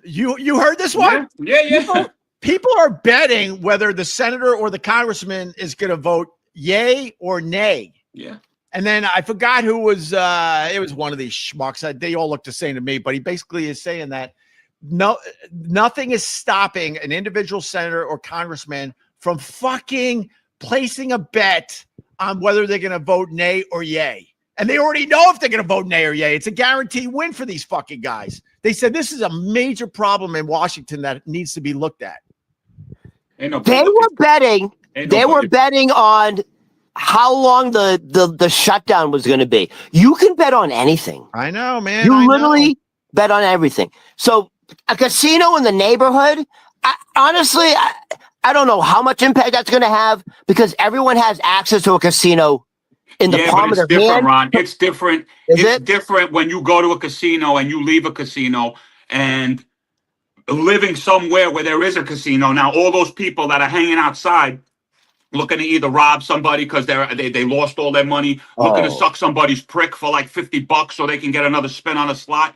[SPEAKER 2] You heard this one?
[SPEAKER 3] Yeah.
[SPEAKER 2] People are betting whether the senator or the congressman is going to vote yay or nay.
[SPEAKER 3] Yeah.
[SPEAKER 2] And then I forgot who was. It was one of these schmucks. They all look the same to me, but he basically is saying that nothing is stopping an individual senator or congressman from fucking placing a bet on whether they're going to vote nay or yay. And they already know if they're going to vote nay or yay. It's a guaranteed win for these fucking guys. They said this is a major problem in Washington that needs to be looked at.
[SPEAKER 1] They were betting. They were betting on how long the shutdown was going to be. You can bet on anything.
[SPEAKER 2] I know, man.
[SPEAKER 1] You literally bet on everything. So a casino in the neighborhood, honestly, I don't know how much impact that's going to have because everyone has access to a casino in the palm of their hand.
[SPEAKER 3] It's different, Ron. It's different.
[SPEAKER 1] It's
[SPEAKER 3] different when you go to a casino and you leave a casino and living somewhere where there is a casino. Now, all those people that are hanging outside looking to either rob somebody because they lost all their money, looking to suck somebody's prick for like $50 so they can get another spin on a slot.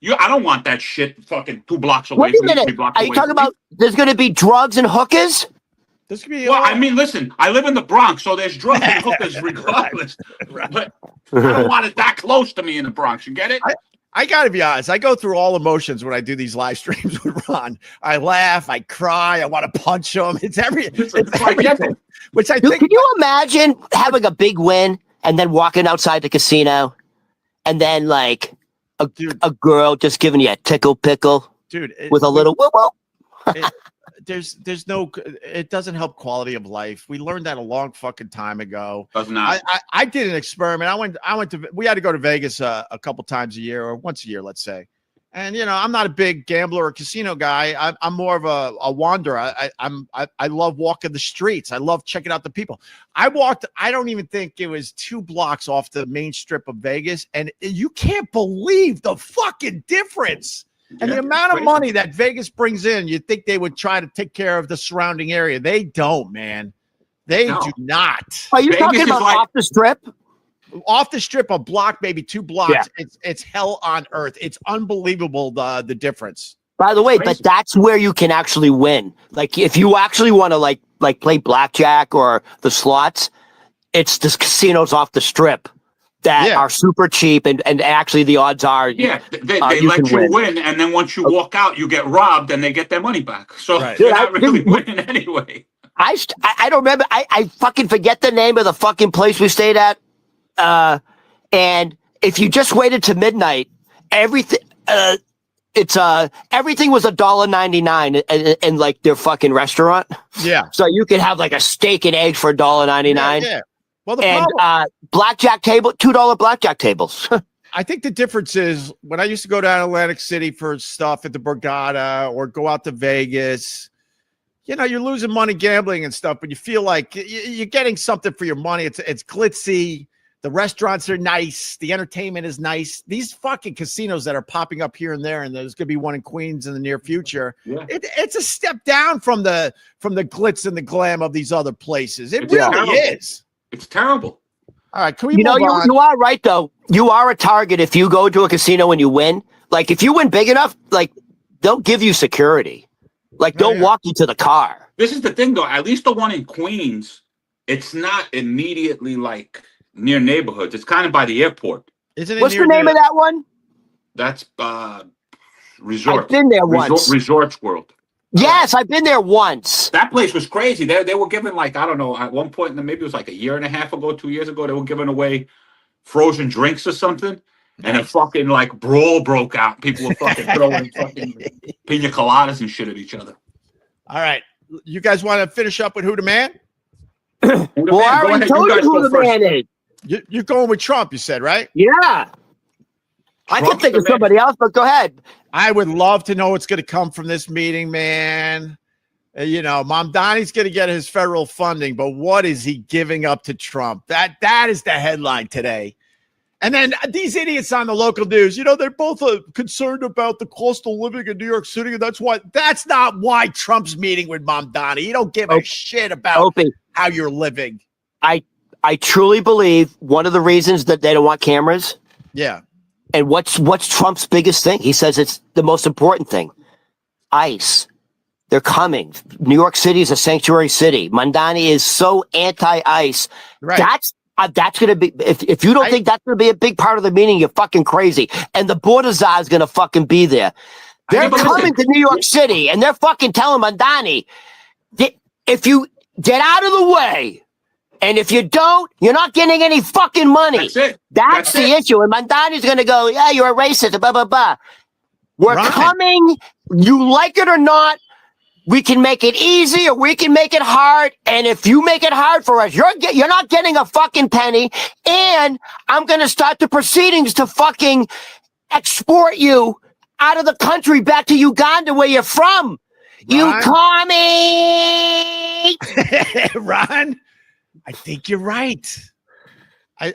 [SPEAKER 3] I don't want that shit fucking 2 blocks away.
[SPEAKER 1] Wait a minute. Are you talking about there's going to be drugs and hookers?
[SPEAKER 2] This could be.
[SPEAKER 3] Well, I mean, listen, I live in the Bronx, so there's drugs and hookers regardless. Right. But I don't want it that close to me in the Bronx. You get it?
[SPEAKER 2] I got to be honest. I go through all emotions when I do these live streams with Ron. I laugh, I cry, I want to punch him. It's everything. Which I think.
[SPEAKER 1] Can you imagine having a big win and then walking outside the casino and then like a girl just giving you a tickle pickle,
[SPEAKER 2] dude,
[SPEAKER 1] with a little whoop whoop?
[SPEAKER 2] There's no, it doesn't help quality of life. We learned that a long fucking time ago.
[SPEAKER 3] Does not.
[SPEAKER 2] I did an experiment. We had to go to Vegas a couple times a year or once a year, let's say. And, I'm not a big gambler or casino guy. I'm more of a wanderer. I love walking the streets. I love checking out the people. I don't even think it was 2 blocks off the main strip of Vegas. And you can't believe the fucking difference. And the amount of money that Vegas brings in, you'd think they would try to take care of the surrounding area. They don't, man. They do not.
[SPEAKER 1] Are you talking about off the strip?
[SPEAKER 2] Off the strip, a block, maybe 2 blocks. Yeah. It's hell on earth. It's unbelievable the difference.
[SPEAKER 1] By the way, but that's where you can actually win. Like if you actually want to like play blackjack or the slots, it's the casinos off the strip that are super cheap and actually the odds are
[SPEAKER 3] they let you win, and then once you walk out you get robbed and they get their money back, so you're not really winning anyway.
[SPEAKER 1] I don't remember. I fucking forget the name of the fucking place we stayed at, and if you just waited to midnight, everything everything was $1.99 in like their fucking restaurant. So you could have like a steak and eggs for $1.99.
[SPEAKER 2] Yeah. Well,
[SPEAKER 1] blackjack table, $2 blackjack tables.
[SPEAKER 2] I think the difference is when I used to go down to Atlantic City for stuff at the Borgata or go out to Vegas, you're losing money gambling and stuff, but you feel like you're getting something for your money. It's glitzy. The restaurants are nice. The entertainment is nice. These fucking casinos that are popping up here and there, and there's going to be one in Queens in the near future. Yeah. It's a step down from the glitz and the glam of these other places. It really is.
[SPEAKER 3] It's terrible.
[SPEAKER 2] All right, can we move on?
[SPEAKER 1] You are right, though. You are a target if you go to a casino and you win. Like, if you win big enough, like, they'll give you security. Like, they'll walk you to the car.
[SPEAKER 3] This is the thing, though. At least the one in Queens, it's not immediately, like, near neighborhoods. It's kind of by the airport.
[SPEAKER 2] Isn't it?
[SPEAKER 1] What's the name of that one?
[SPEAKER 3] That's Resort.
[SPEAKER 1] I've been there once.
[SPEAKER 3] Resorts World.
[SPEAKER 1] Yes, I've been there once.
[SPEAKER 3] That place was crazy. They were giving, like, I don't know, at one point, maybe it was like a year and a half ago, 2 years ago, they were giving away frozen drinks or something. And a fucking, like, brawl broke out. People were fucking throwing fucking pina coladas and shit at each other.
[SPEAKER 2] All right. You guys want to finish up with Who the Man?
[SPEAKER 1] Well, I already told you who the man is.
[SPEAKER 2] You're going with Trump, you said, right?
[SPEAKER 1] Yeah. I could think of somebody else, but go ahead.
[SPEAKER 2] I would love to know what's going to come from this meeting, man. Mamdani's going to get his federal funding, but what is he giving up to Trump? That is the headline today. And then these idiots on the local news, they're both concerned about the cost of living in New York City. And that's not why Trump's meeting with Mamdani. You don't give a shit about
[SPEAKER 1] Opie,
[SPEAKER 2] how you're living.
[SPEAKER 1] I truly believe one of the reasons that they don't want cameras.
[SPEAKER 2] Yeah.
[SPEAKER 1] And what's Trump's biggest thing? He says it's the most important thing. ICE. They're coming. New York City is a sanctuary city. Mamdani is so anti-ICE.
[SPEAKER 2] Right.
[SPEAKER 1] That's going to be, if you don't think that's going to be a big part of the meeting, you're fucking crazy. And the border czar is going to fucking be there. They're coming to New York City and they're fucking telling Mamdani, if you get out of the way, and if you don't, you're not getting any fucking money.
[SPEAKER 3] That's it.
[SPEAKER 1] That's the issue. And Mamdani's going to go, yeah, you're a racist, blah, blah, blah. We're coming, you like it or not. We can make it easy or we can make it hard. And if you make it hard for us, you're not getting a fucking penny. And I'm going to start the proceedings to fucking export you out of the country back to Uganda where you're from. You commie!
[SPEAKER 2] Ron, I think you're right. I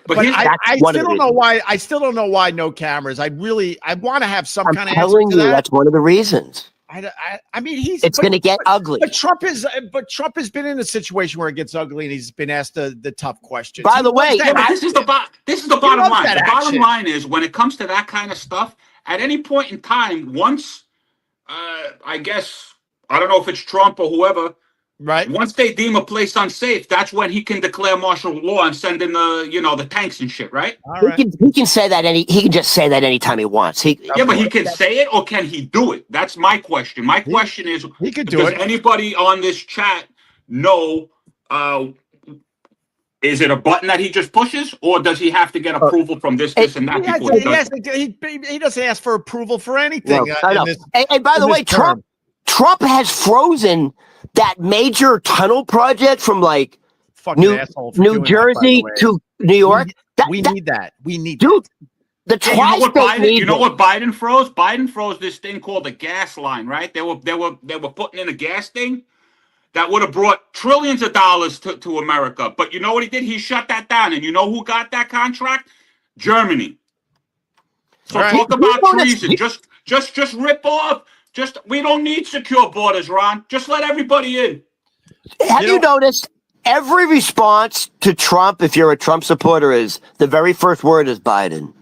[SPEAKER 2] still don't know why. I still don't know why no cameras. I want to have some kind of.
[SPEAKER 1] I'm telling you, that's one of the reasons.
[SPEAKER 2] I mean, it's
[SPEAKER 1] going to get ugly.
[SPEAKER 2] But Trump has been in a situation where it gets ugly, and he's been asked the tough questions.
[SPEAKER 1] By the way,
[SPEAKER 3] this is the bottom line. The bottom line is when it comes to that kind of stuff, at any point in time, once, I guess, I don't know if it's Trump or whoever, right? Once they deem a place unsafe, that's when he can declare martial law and send in the tanks and shit, right?
[SPEAKER 1] He can say that he can just say that anytime he wants.
[SPEAKER 3] But he can say it, or can he do it? That's my question. My question is,
[SPEAKER 2] he could do it.
[SPEAKER 3] Does anybody on this chat know? Is it a button that he just pushes, or does he have to get approval from this and that?
[SPEAKER 2] He doesn't ask for approval for anything.
[SPEAKER 1] And by the way, Trump has frozen that major tunnel project from like New Jersey to New York.
[SPEAKER 2] We need that. We need
[SPEAKER 1] dude. The tri-state
[SPEAKER 3] you know what Biden froze? Biden froze this thing called the gas line, right? They were putting in a gas thing that would have brought trillions of dollars to America. But you know what he did? He shut that down. And you know who got that contract? Germany. So talk about treason. Just rip off. We don't need secure borders, Ron. Just let everybody in.
[SPEAKER 1] Have you noticed every response to Trump, if you're a Trump supporter, is the very first word is Biden.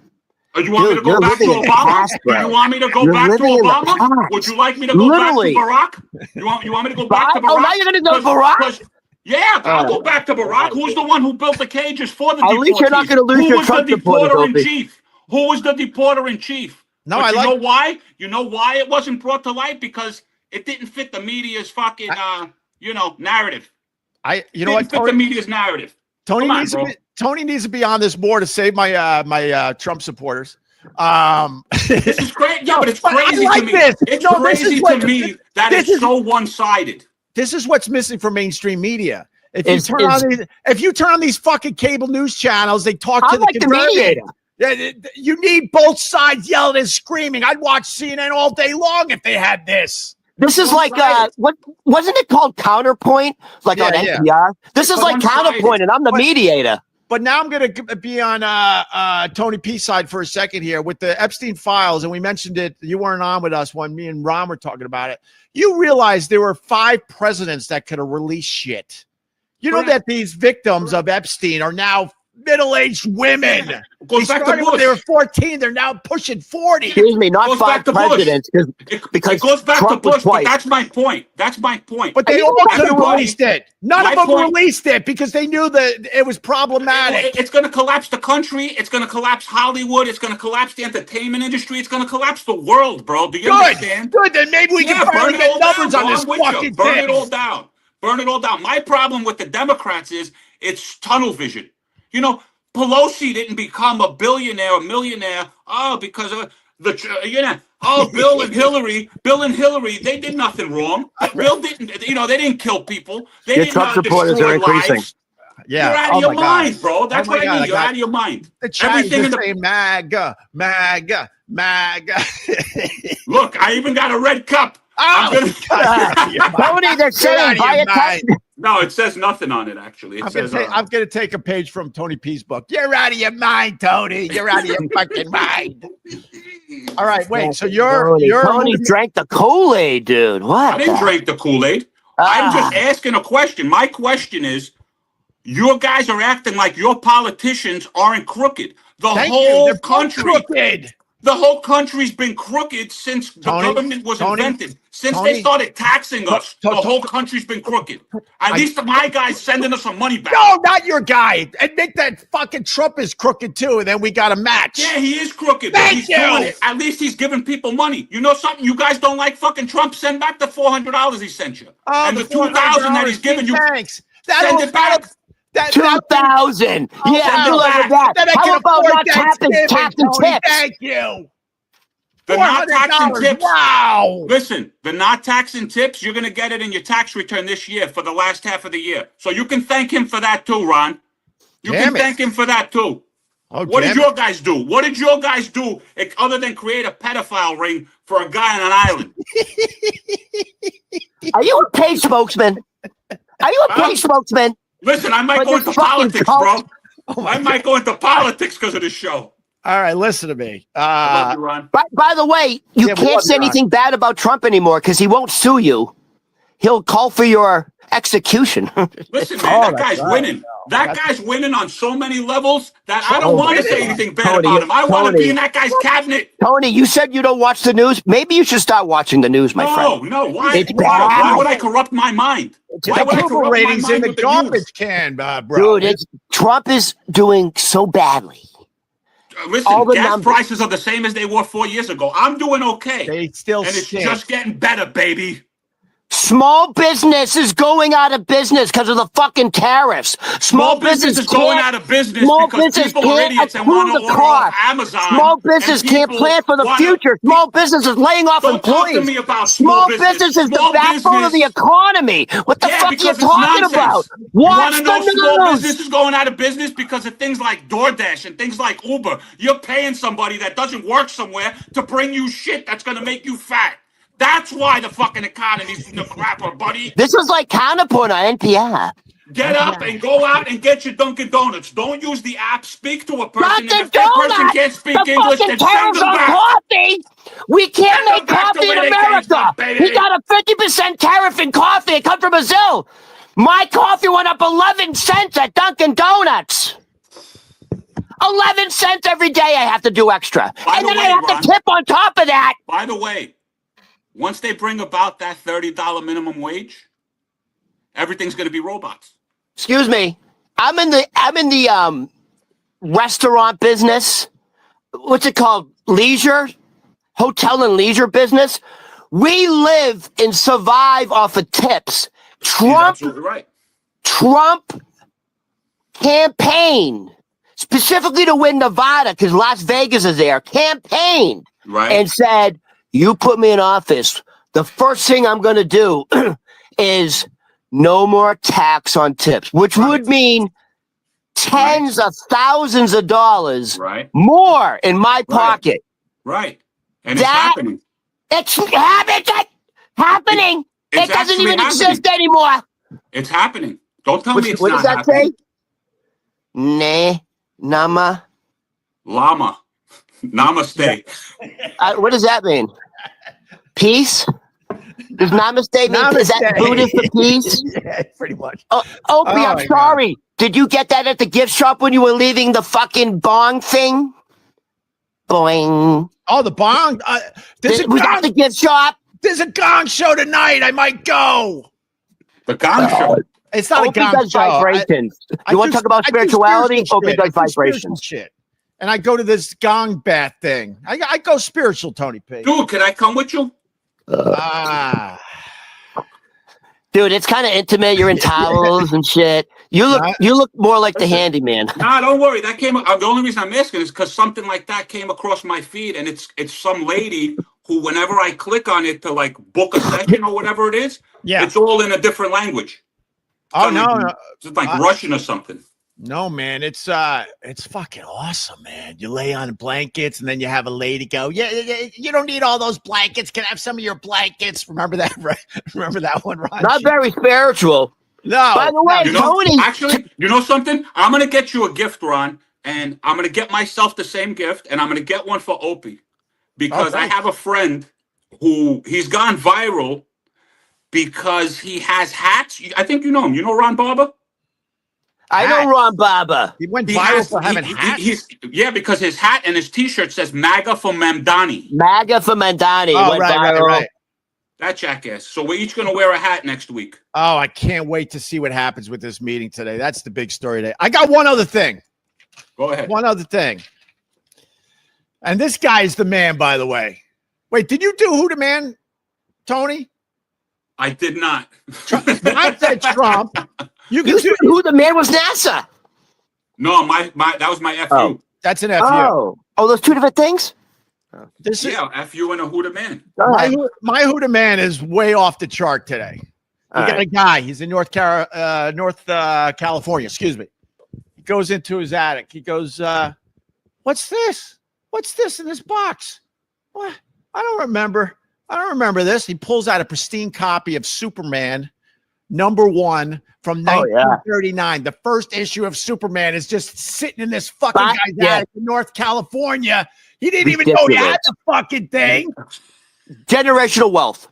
[SPEAKER 3] You want me to go back to Obama? You want me to go back to Obama? Would you like me to go back to Barack? You want me to go back to Barack?
[SPEAKER 1] Oh, now you're going to go Barack?
[SPEAKER 3] Yeah, I'll go back to Barack. Who's the one who built the cages for the deportees?
[SPEAKER 1] At least you're not going to lose your Trump supporters.
[SPEAKER 3] Who was the deporter in chief?
[SPEAKER 2] No,
[SPEAKER 3] you know why? You know why it wasn't brought to light? Because it didn't fit the media's fucking narrative.
[SPEAKER 2] Fit
[SPEAKER 3] the media's narrative.
[SPEAKER 2] Tony needs to be on this more to save my Trump supporters.
[SPEAKER 3] This is great. Yeah, but it's crazy to me. It's crazy to me that it's so one-sided.
[SPEAKER 2] This is what's missing from mainstream media. If you turn on these fucking cable news channels, they talk to the mediator. You need both sides yelling and screaming. I'd watch CNN all day long if they had this.
[SPEAKER 1] This is like what wasn't it called Counterpoint? Like on NPR. Yeah. This is like Counterpoint, and I'm the mediator.
[SPEAKER 2] But now I'm going to be on Tony P's side for a second here with the Epstein files, and we mentioned it. You weren't on with us when me and Ron were talking about it. You realize there were 5 presidents that could have released shit. You know that these victims of Epstein are now middle-aged women. They started when they were 14. They're now pushing 40.
[SPEAKER 1] Excuse me, not 5 presidents. Because
[SPEAKER 3] it goes back
[SPEAKER 1] Trump
[SPEAKER 3] to Bush, but that's my point. That's my point.
[SPEAKER 2] But they all could have released it. None of them released it because they knew that it was problematic.
[SPEAKER 3] It's going to collapse the country. It's going to collapse Hollywood. It's going to collapse the entertainment industry. It's going to collapse the world, bro. Do you understand?
[SPEAKER 2] Good. Then maybe we can finally get numbers on this fucking thing.
[SPEAKER 3] Burn it all down. Burn it all down. My problem with the Democrats is it's tunnel vision. You know, Pelosi didn't become a billionaire or millionaire because of Bill and Hillary, they did nothing wrong. Bill didn't, they didn't kill people. They didn't
[SPEAKER 1] Trump supporters are increasing.
[SPEAKER 3] Lives. Yeah. You're out of your mind, bro. That's what I mean. You're out of your mind.
[SPEAKER 2] The chat is just saying MAGA.
[SPEAKER 3] Look, I even got a red cup.
[SPEAKER 1] Tony, they're saying buy a
[SPEAKER 3] No, it says nothing on it, actually.
[SPEAKER 2] I'm going to take a page from Tony P's book. You're out of your mind, Tony. You're out of your fucking mind. All right, wait. So
[SPEAKER 1] Tony drank the Kool-Aid, dude. What?
[SPEAKER 3] I didn't drink the Kool-Aid. I'm just asking a question. My question is, your guys are acting like your politicians aren't crooked. The whole country's been crooked since the government was invented. Since they started taxing us, the whole country's been crooked. At least my guy's sending us some money back.
[SPEAKER 2] No, not your guy. Admit that fucking Trump is crooked too, and then we got a match.
[SPEAKER 3] Yeah, he is crooked. He's doing it. At least he's giving people money. You know something? You guys don't like fucking Trump? Send back the $400 he sent you.
[SPEAKER 2] Oh,
[SPEAKER 3] and the $2,000 that he's giving you.
[SPEAKER 2] Thanks.
[SPEAKER 3] Send it back.
[SPEAKER 1] 2,000. Yeah,
[SPEAKER 3] look
[SPEAKER 1] at that. How about not taxing tips?
[SPEAKER 2] Thank you.
[SPEAKER 3] The not taxing tips.
[SPEAKER 2] Wow.
[SPEAKER 3] Listen, the not taxing tips, you're going to get it in your tax return this year for the last half of the year. So you can thank him for that too, Ron. You can thank him for that too.
[SPEAKER 2] Oh,
[SPEAKER 3] what did your guys do? What did your guys do other than create a pedophile ring for a guy on an island?
[SPEAKER 1] Are you a paid spokesman? Are you a paid spokesman?
[SPEAKER 3] Listen, I might go into politics, bro. I might go into politics because of this show.
[SPEAKER 2] All right, listen to me.
[SPEAKER 3] I love you, Ron.
[SPEAKER 1] By the way, you can't say anything bad about Trump anymore because he won't sue you. He'll call for your execution.
[SPEAKER 3] Listen, man, that guy's winning. That guy's winning on so many levels that I don't want to say anything bad about him. I want to be in that guy's cabinet.
[SPEAKER 1] Tony, you said you don't watch the news. Maybe you should start watching the news, my friend.
[SPEAKER 3] No. Why would I corrupt my mind? Why would I corrupt my
[SPEAKER 2] ratings in
[SPEAKER 3] mind
[SPEAKER 2] the garbage can, bro?
[SPEAKER 1] Dude, Trump is doing so badly.
[SPEAKER 3] Listen, gas prices are the same as they were 4 years ago. I'm doing okay.
[SPEAKER 2] They still
[SPEAKER 3] and it's just getting better, baby.
[SPEAKER 1] Small business is going out of business because of the fucking tariffs.
[SPEAKER 3] Small business is going out of business because people are idiots and want to order off Amazon.
[SPEAKER 1] Small business can't plan for the future. Small business is laying off employees.
[SPEAKER 3] Talk to me about
[SPEAKER 1] small business is the backbone of the economy. What the fuck are you talking about? Watch the news.
[SPEAKER 3] Small business is going out of business because of things like DoorDash and things like Uber. You're paying somebody that doesn't work somewhere to bring you shit that's going to make you fat. That's why the fucking economy's in the crapper, buddy.
[SPEAKER 1] This is like counterpoint on NPR.
[SPEAKER 3] Get up and go out and get your Dunkin' Donuts. Don't use the app. Speak to a person. And if that person can't speak English, then send them back.
[SPEAKER 1] Coffee. We can't make coffee in America. We got a 50% tariff in coffee. It comes from Brazil. My coffee went up 11 cents at Dunkin' Donuts. 11 cents every day I have to do extra. And then I have to tip on top of that.
[SPEAKER 3] By the way, once they bring about that $30 minimum wage, everything's going to be robots.
[SPEAKER 1] Excuse me. I'm in the restaurant business. What's it called? Leisure, hotel and leisure business. We live and survive off of tips. Trump campaign specifically to win Nevada because Las Vegas is there. Campaigned and said, "You put me in office. The first thing I'm going to do is no more tax on tips," which would mean tens of thousands of dollars more in my pocket.
[SPEAKER 3] Right. And it's happening.
[SPEAKER 1] It's happening. It doesn't even exist anymore.
[SPEAKER 3] It's happening. Don't tell me it's not happening.
[SPEAKER 1] What does that say? Nama.
[SPEAKER 3] Llama. Namaste.
[SPEAKER 1] What does that mean? Peace? Does namaste mean, is that Buddhist for peace?
[SPEAKER 2] Yeah, pretty much.
[SPEAKER 1] Opie, I'm sorry. God. Did you get that at the gift shop when you were leaving the fucking bong thing? Boing.
[SPEAKER 2] Oh, the bong?
[SPEAKER 1] We got the gift shop.
[SPEAKER 2] There's a gong show tonight. I might go.
[SPEAKER 3] The gong show?
[SPEAKER 2] It's not
[SPEAKER 1] Opie
[SPEAKER 2] a gong
[SPEAKER 1] does
[SPEAKER 2] show.
[SPEAKER 1] Vibrations. You want to talk about spirituality? Opie does vibrations.
[SPEAKER 2] Shit. And I go to this gong bath thing. I go spiritual, Tony P.
[SPEAKER 3] Dude, can I come with you?
[SPEAKER 1] Dude, it's kind of intimate. You're in towels and shit. You look more like the handyman.
[SPEAKER 3] Nah, don't worry. That came. The only reason I'm asking is because something like that came across my feed, and it's some lady who, whenever I click on it to like book a session or whatever it is, it's all in a different language.
[SPEAKER 2] Oh no,
[SPEAKER 3] it's like Russian or something.
[SPEAKER 2] No, man, it's fucking awesome, man. You lay on blankets, and then you have a lady go, yeah, you don't need all those blankets. Can I have some of your blankets? Remember that, right? Remember that one, Ron?
[SPEAKER 1] Not very spiritual.
[SPEAKER 2] No.
[SPEAKER 1] By the way, Tony.
[SPEAKER 3] Actually, you know something? I'm going to get you a gift, Ron, and I'm going to get myself the same gift, and I'm going to get one for Opie. Because I have a friend who he's gone viral because he has hats. I think you know him. You know Ron Barber?
[SPEAKER 1] I know Ron Barber.
[SPEAKER 2] He went viral for having hats?
[SPEAKER 3] Because his hat and his T-shirt says MAGA for Mamdani.
[SPEAKER 1] MAGA for Mamdani.
[SPEAKER 2] Oh, right.
[SPEAKER 3] That jackass. So we're each going to wear a hat next week.
[SPEAKER 2] Oh, I can't wait to see what happens with this meeting today. That's the big story today. I got one other thing.
[SPEAKER 3] Go ahead.
[SPEAKER 2] One other thing. And this guy is the man, by the way. Wait, did you do Who the Man, Tony?
[SPEAKER 3] I did not.
[SPEAKER 2] I said Trump.
[SPEAKER 1] You do Who the Man was NASA.
[SPEAKER 3] No, that was my FU.
[SPEAKER 2] Oh, that's an FU.
[SPEAKER 1] Oh, those two different things?
[SPEAKER 3] FU and a Who the Man.
[SPEAKER 2] My Who the Man is way off the chart today. You got a guy. He's in North California. Excuse me. He goes into his attic. He goes, "What's this? What's this in this box? What? I don't remember this." He pulls out a pristine copy of Superman #1 from 1939. The first issue of Superman is just sitting in this fucking guy's attic in North California. He didn't even know he had the fucking thing.
[SPEAKER 1] Generational wealth.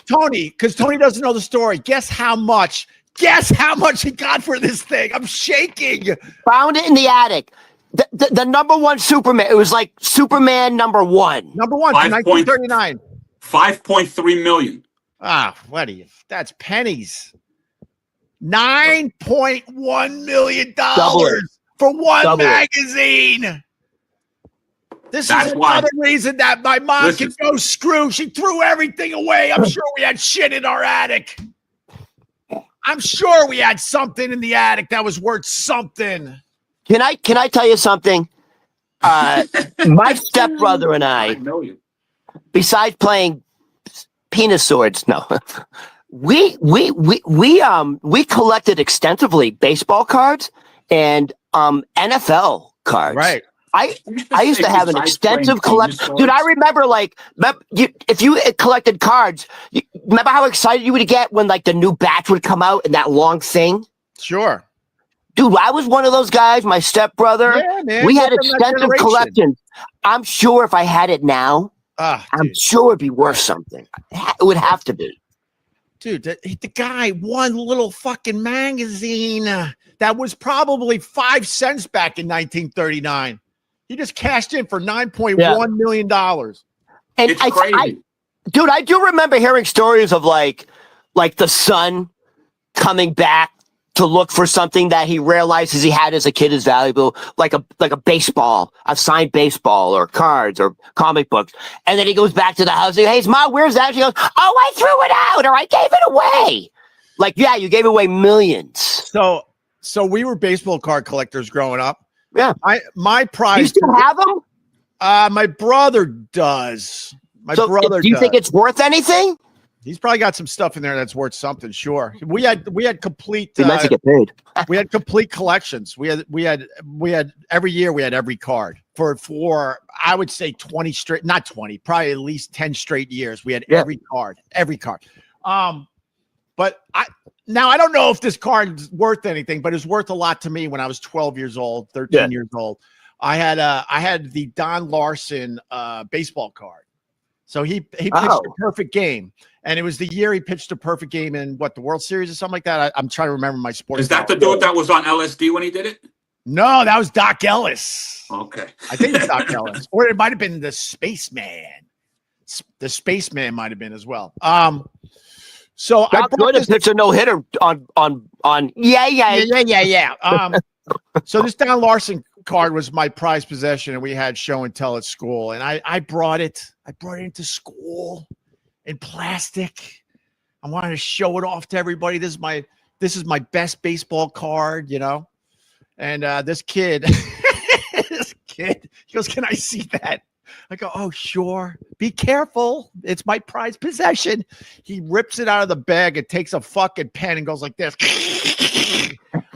[SPEAKER 2] Tony, because Tony doesn't know the story. Guess how much he got for this thing? I'm shaking.
[SPEAKER 1] Found it in the attic. The #1 Superman. It was like Superman #1.
[SPEAKER 2] #1 from 1939.
[SPEAKER 3] 5.3 million.
[SPEAKER 2] What are you? That's pennies. $9.1 million for one magazine. This is another reason that my mom can go screw. She threw everything away. I'm sure we had shit in our attic. I'm sure we had something in the attic that was worth something.
[SPEAKER 1] Can I tell you something? My stepbrother and I besides playing penis swords, we collected extensively baseball cards and NFL cards.
[SPEAKER 2] Right.
[SPEAKER 1] I used to have an extensive collection. Dude, I remember if you collected cards, remember how excited you would get when like the new batch would come out and that long thing?
[SPEAKER 2] Sure.
[SPEAKER 1] Dude, I was one of those guys, my stepbrother. Yeah, we had extensive collections. I'm sure if I had it now, I'm sure it'd be worth something. It would have to be.
[SPEAKER 2] Dude, the guy, one little fucking magazine that was probably 5 cents back in 1939. He just cashed in for $9.1 million.
[SPEAKER 1] And
[SPEAKER 3] it's crazy.
[SPEAKER 1] Dude, I do remember hearing stories of like the son coming back to look for something that he realizes he had as a kid is valuable, like a baseball, a signed baseball or cards or comic books. And then he goes back to the house and hey, Mom, where's that? She goes, oh, I threw it out or I gave it away. Like, yeah, you gave away millions.
[SPEAKER 2] So we were baseball card collectors growing up.
[SPEAKER 1] Yeah.
[SPEAKER 2] My prize.
[SPEAKER 1] You still have them?
[SPEAKER 2] My brother does. Do you
[SPEAKER 1] think it's worth anything?
[SPEAKER 2] He's probably got some stuff in there that's worth something. Sure. We had complete.
[SPEAKER 1] He meant to get paid.
[SPEAKER 2] We had complete collections. We had every year we had every card for I would say 20 straight, not 20, probably at least 10 straight years. We had every card. But I don't know if this card is worth anything, but it's worth a lot to me when I was 12 years old, 13 years old. I had the Don Larson baseball card. So he pitched a perfect game. And it was the year he pitched a perfect game in the World Series or something like that. I'm trying to remember my sports.
[SPEAKER 3] Is that the dude that was on LSD when he did it?
[SPEAKER 2] No, that was Doc Ellis.
[SPEAKER 3] Okay.
[SPEAKER 2] I think it's Doc Ellis. Or it might have been the Spaceman. The Spaceman might have been as well. So
[SPEAKER 1] I brought this pitch a no-hitter on
[SPEAKER 2] so this Don Larson card was my prized possession, and we had show and tell at school. And I brought it into school in plastic. I wanted to show it off to everybody. This is my best baseball card, And this kid, he goes, "Can I see that?" I go, "Oh, sure. Be careful. It's my prized possession." He rips it out of the bag and takes a fucking pen and goes like this.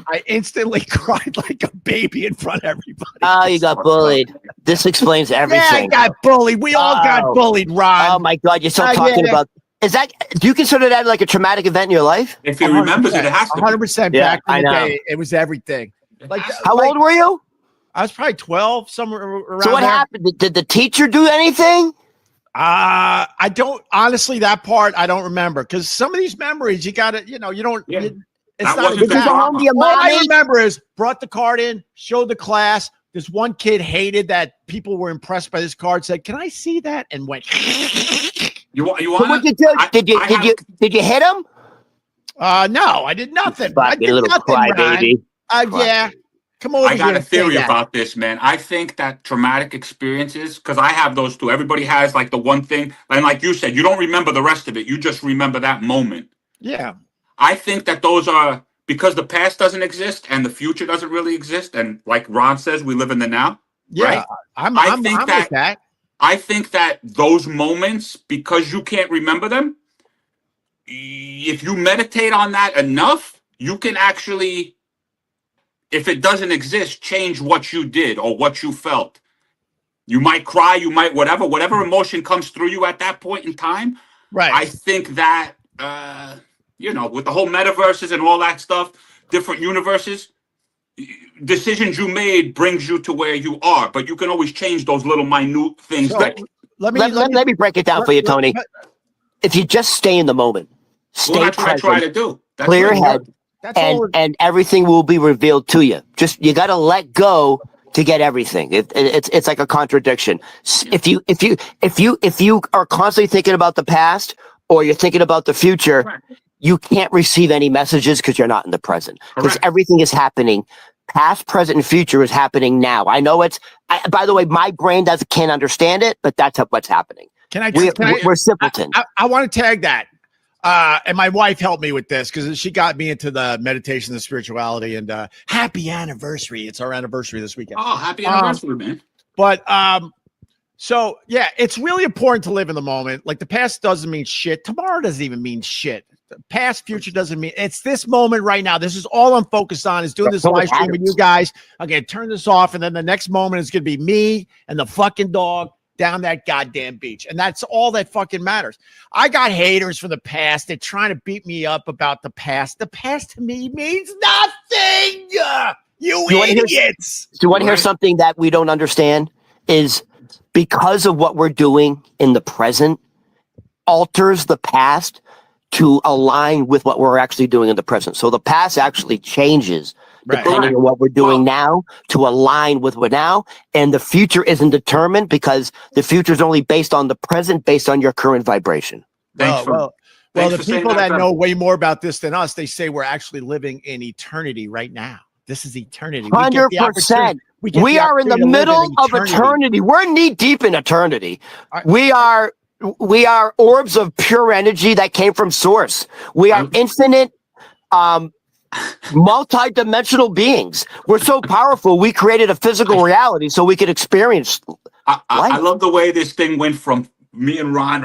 [SPEAKER 2] I instantly cried like a baby in front of everybody.
[SPEAKER 1] Oh, you got bullied. This explains everything.
[SPEAKER 2] Yeah, I got bullied. We all got bullied, Ron.
[SPEAKER 1] Oh my God, you're still talking about Is that, do you consider that like a traumatic event in your life?
[SPEAKER 3] If he remembers it, it has to
[SPEAKER 2] 100%. Back in the day, it was everything. Like,
[SPEAKER 1] how old were you?
[SPEAKER 2] I was probably 12, somewhere around.
[SPEAKER 1] So what happened? Did the teacher do anything?
[SPEAKER 2] I don't, honestly, that part I don't remember, because some of these memories you gotta, you don't.
[SPEAKER 3] Yeah.
[SPEAKER 2] It's
[SPEAKER 3] That
[SPEAKER 2] not
[SPEAKER 3] wasn't
[SPEAKER 2] bad.
[SPEAKER 1] home,
[SPEAKER 2] All I remember is brought the card in, showed the class. This one kid hated that people were impressed by this card. Said, "Can I see that?" And went.
[SPEAKER 3] You want?
[SPEAKER 1] So what did you do? Did you hit him?
[SPEAKER 2] No, I did nothing.
[SPEAKER 1] I did
[SPEAKER 2] little
[SPEAKER 1] crybaby.
[SPEAKER 2] Yeah. Come over.
[SPEAKER 3] I got a theory about this, man. I think that traumatic experiences, because I have those too. Everybody has like the one thing, and like you said, you don't remember the rest of it. You just remember that moment.
[SPEAKER 2] Yeah.
[SPEAKER 3] I think that those are because the past doesn't exist and the future doesn't really exist, and like Ron says, we live in the now.
[SPEAKER 2] Yeah,
[SPEAKER 3] right?
[SPEAKER 2] I'm with that.
[SPEAKER 3] I think that those moments, because you can't remember them, if you meditate on that enough, you can actually, if it doesn't exist, change what you did or what you felt. You might cry, you might whatever emotion comes through you at that point in time.
[SPEAKER 2] Right.
[SPEAKER 3] I think that, with the whole metaverses and all that stuff, different universes, decisions you made brings you to where you are, but you can always change those little minute things.
[SPEAKER 2] So,
[SPEAKER 1] let me break it down for you, Tony. If you just stay in the moment,
[SPEAKER 3] that's what I try to do. That's
[SPEAKER 1] clear your head, and everything will be revealed to you. Just you got to let go to get everything. It's like a contradiction. If you are constantly thinking about the past or you're thinking about the future, correct, you can't receive any messages because you're not in the present. Because everything is happening. Past, present, and future is happening now. I know by the way, my brain can't understand it, but that's what's happening. We're simpletons.
[SPEAKER 2] I want to tag that. And my wife helped me with this because she got me into the meditation and spirituality, and happy anniversary. It's our anniversary this weekend.
[SPEAKER 3] Oh, happy anniversary, man.
[SPEAKER 2] But so yeah, it's really important to live in the moment. Like the past doesn't mean shit. Tomorrow doesn't even mean shit. The past, future doesn't mean. It's this moment right now. This is all I'm focused on, is doing this live stream with you guys. Okay, turn this off, and then the next moment is gonna be me and the fucking dog down that goddamn beach. And that's all that fucking matters. I got haters from the past. They're trying to beat me up about the past. The past to me means nothing. You idiots.
[SPEAKER 1] Do you want to hear something that we don't understand? Is because of what we're doing in the present alters the past to align with what we're actually doing in the present. So the past actually changes depending on what we're doing now to align with what now. And the future isn't determined because the future is only based on the present, based on your current vibration.
[SPEAKER 2] Well, the people that know way more about this than us, they say we're actually living in eternity right now. This is eternity.
[SPEAKER 1] 100%. We are in the middle of eternity. We're knee deep in eternity. We are orbs of pure energy that came from source. We are infinite, multi-dimensional beings. We're so powerful. We created a physical reality so we could experience.
[SPEAKER 3] I love the way this thing went from me and Ron.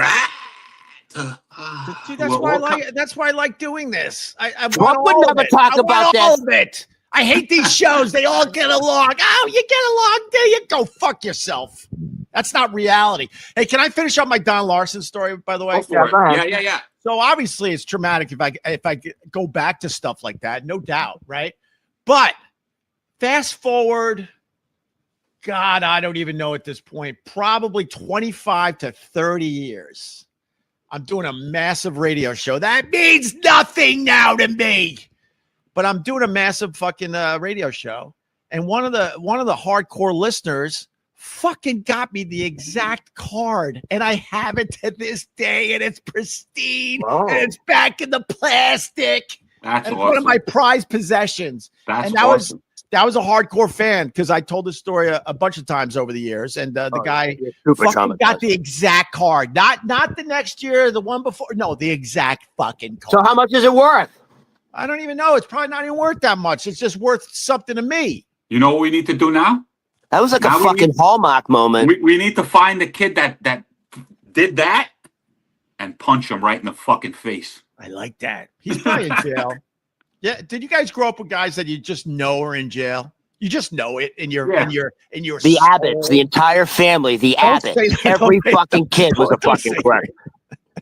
[SPEAKER 2] Dude, that's why I like doing this.
[SPEAKER 1] Trump would never talk about that.
[SPEAKER 2] I hate these shows. They all get along. Oh, you get along? There you go. Fuck yourself. That's not reality. Hey, can I finish up my Don Larson story, by the way?
[SPEAKER 3] Yeah.
[SPEAKER 2] So obviously it's traumatic if I go back to stuff like that, no doubt, right? But fast forward, God, I don't even know at this point, probably 25 to 30 years. I'm doing a massive radio show. That means nothing now to me. But I'm doing a massive fucking radio show. And one of the hardcore listeners fucking got me the exact card, and I have it to this day, and it's pristine, and it's back in the plastic.
[SPEAKER 3] That's awesome.
[SPEAKER 2] One of my prized possessions. That was a hardcore fan because I told this story a bunch of times over the years, and the guy fucking got the exact card, not the next year, the one before, no, the exact fucking card.
[SPEAKER 1] So how much is it worth?
[SPEAKER 2] I don't even know. It's probably not even worth that much. It's just worth something to me.
[SPEAKER 3] You know what we need to do now?
[SPEAKER 1] That was like a fucking Hallmark moment.
[SPEAKER 3] We need to find the kid that did that and punch him right in the fucking face.
[SPEAKER 2] I like that. He's probably in jail. Yeah. Did you guys grow up with guys that you just know are in jail? You just know it in your
[SPEAKER 1] the Abbotts, the entire family, the Abbotts. Every fucking kid was a fucking crack.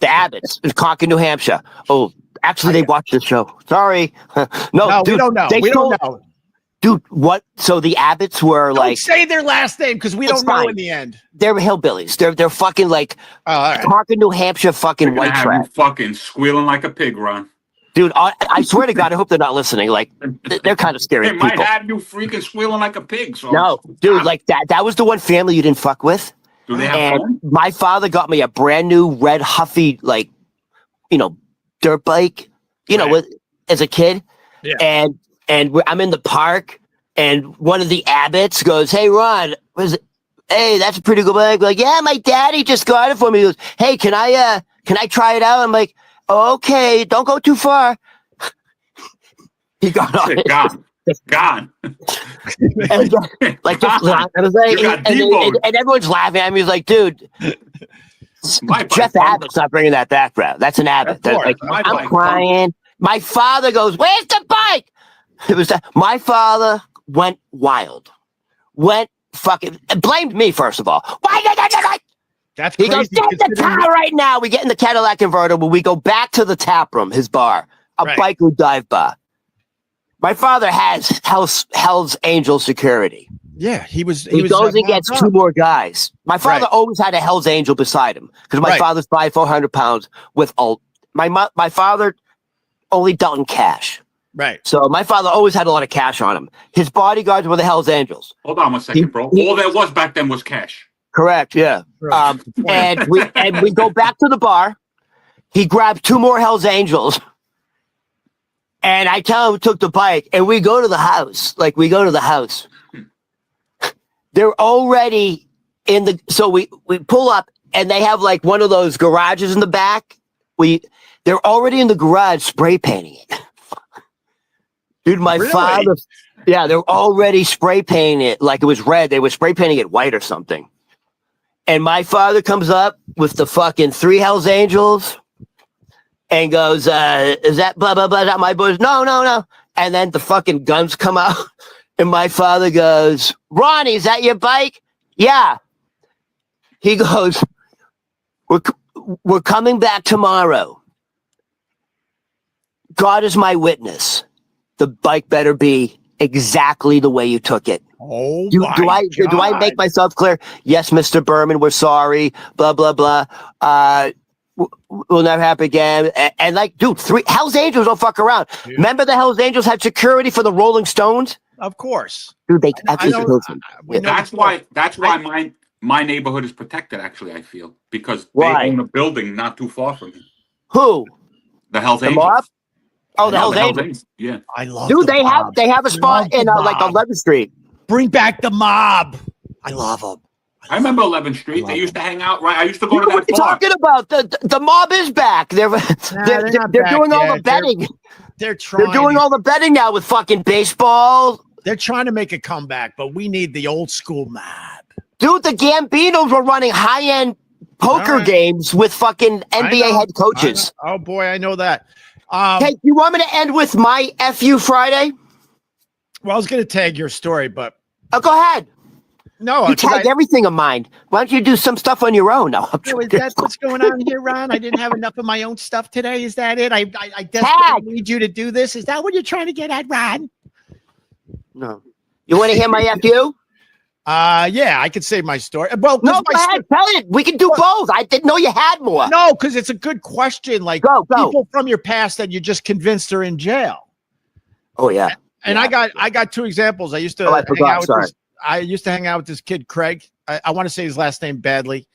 [SPEAKER 1] The Abbotts in Concord, New Hampshire. Oh, actually, they watched the show. Sorry. No, dude,
[SPEAKER 2] we don't know. We don't know.
[SPEAKER 1] Dude, what? So the Abbotts were
[SPEAKER 2] don't say their last name because we don't know in the end.
[SPEAKER 1] They're hillbillies. They're fucking like Concord, New Hampshire fucking white trash.
[SPEAKER 3] You fucking squealing like a pig, Ron.
[SPEAKER 1] Dude, I swear to God, I hope they're not listening. Like, they're kind of scary.
[SPEAKER 3] They might have you freaking squealing like a pig. So
[SPEAKER 1] no, dude, like that was the one family you didn't fuck with.
[SPEAKER 3] Do they have fun?
[SPEAKER 1] My father got me a brand new red Huffy, like, dirt bike, as a kid. Yeah. And I'm in the park, and one of the Abbotts goes, "Hey, Ron, hey, that's a pretty good bike." Like, yeah, my daddy just got it for me. He goes, "Hey, can I try it out?" I'm like, "Okay, don't go too far." He got on it.
[SPEAKER 3] Gone.
[SPEAKER 1] And, like, and everyone's laughing at me. He's like, "Dude, Jeff Abbott's not bringing that back, bro. That's an Abbott." Like, I'm crying. My father goes, "Where's the bike?" It was that my father went wild, went fucking blamed me first of all. Why did I?
[SPEAKER 2] That's
[SPEAKER 1] he
[SPEAKER 2] crazy.
[SPEAKER 1] Goes, "Get the car right now." We get in the Cadillac convertible. We go back to the tap room, his bar, a biker dive bar. My father has Hell's Angel security.
[SPEAKER 2] Yeah, he goes
[SPEAKER 1] and gets 2 more guys. My father always had a Hell's Angel beside him because my father's 400 pounds with my father only dealt in cash.
[SPEAKER 2] Right.
[SPEAKER 1] So my father always had a lot of cash on him. His bodyguards were the Hell's Angels.
[SPEAKER 3] Hold on 1 second, bro. All there was back then was cash.
[SPEAKER 1] Correct. Yeah. And we go back to the bar. He grabbed 2 more Hell's Angels. And I tell him we took the bike, and we go to the house. Like, we go to the house. They're already in the. So we pull up, and they have like one of those garages in the back. They're already in the garage spray painting it. Dude, my father. Yeah, they're already spray painting it like it was red. They were spray painting it white or something. And my father comes up with the fucking 3 Hell's Angels. And goes, "Is that blah, blah, blah, is that my boys?" No. And then the fucking guns come out. And my father goes, "Ronnie, is that your bike?" "Yeah." He goes, we're coming back tomorrow. God is my witness. The bike better be exactly the way you took it."
[SPEAKER 2] Oh,
[SPEAKER 1] do I make myself clear? "Yes, Mr. Berman, we're sorry. Blah, blah, blah. We'll never happen again." And like, dude, 3 Hell's Angels don't fuck around. Dude. Remember the Hell's Angels had security for the Rolling Stones?
[SPEAKER 2] Of course.
[SPEAKER 1] Dude, they actually killed them.
[SPEAKER 3] That's why my neighborhood is protected, actually, I feel. Because they own a building not too far from me.
[SPEAKER 1] Who?
[SPEAKER 3] The Hell's Angels.
[SPEAKER 1] Mob? Oh, the Hell's Angels.
[SPEAKER 3] Yeah.
[SPEAKER 2] I love
[SPEAKER 1] Dude, they have a spot in like 11th Street.
[SPEAKER 2] Bring back the mob. I love them.
[SPEAKER 3] I remember 11th Street. They used to hang out, right? I used to go to that
[SPEAKER 1] bar. What are you talking about? The mob is back. They're doing all the betting.
[SPEAKER 2] They're trying.
[SPEAKER 1] They're doing all the betting now with fucking baseball.
[SPEAKER 2] They're trying to make a comeback, but we need the old school mob.
[SPEAKER 1] Dude, the Gambinos were running high-end poker games with fucking NBA head coaches.
[SPEAKER 2] Oh, boy, I know that.
[SPEAKER 1] Hey, you want me to end with my FU Friday?
[SPEAKER 2] Well, I was going to tag your story, but...
[SPEAKER 1] Oh, go ahead.
[SPEAKER 2] No,
[SPEAKER 1] you tag everything of mine. Why don't you do some stuff on your own? No,
[SPEAKER 2] is that what's going on here, Ron? I didn't have enough of my own stuff today. Is that it? I desperately need you to do this. Is that what you're trying to get at, Ron?
[SPEAKER 1] No. You want to hear my FU?
[SPEAKER 2] Yeah, I could say my story. Well,
[SPEAKER 1] no, go ahead. Tell it. We can do both. I didn't know you had more.
[SPEAKER 2] No, because it's a good question. Like people from your past that you just convinced are in jail.
[SPEAKER 1] Oh yeah.
[SPEAKER 2] And I got 2 examples. I used to hang out with this kid, Craig. I want to say his last name badly.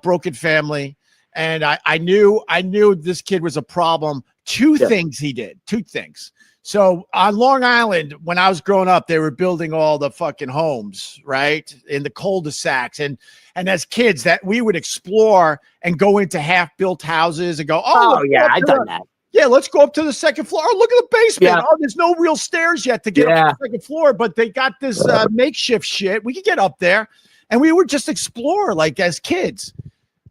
[SPEAKER 2] Broken family. And I knew this kid was a problem. 2 things he did. 2 things. So on Long Island, when I was growing up, they were building all the fucking homes, right? In the cul-de-sacs. And as kids that we would explore and go into half-built houses and go,
[SPEAKER 1] oh yeah, I've done that.
[SPEAKER 2] Yeah, let's go up to the 2nd floor. Oh, look at the basement. Yeah. Oh, there's no real stairs yet to get up to the 2nd floor, but they got this makeshift shit. We could get up there, and we would just explore like as kids.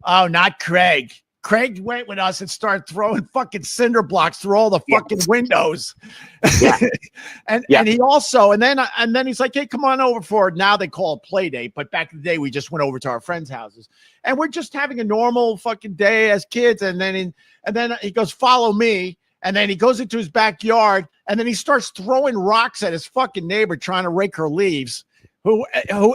[SPEAKER 2] Oh, not Craig. Craig went with us and started throwing fucking cinder blocks through all the fucking windows.
[SPEAKER 1] Yeah.
[SPEAKER 2] and he also, and then he's like, hey, come on over for, now they call it play date, but back in the day, we just went over to our friends' houses and we're just having a normal fucking day as kids. And then he goes, follow me. And then he goes into his backyard and then he starts throwing rocks at his fucking neighbor, trying to rake her leaves, who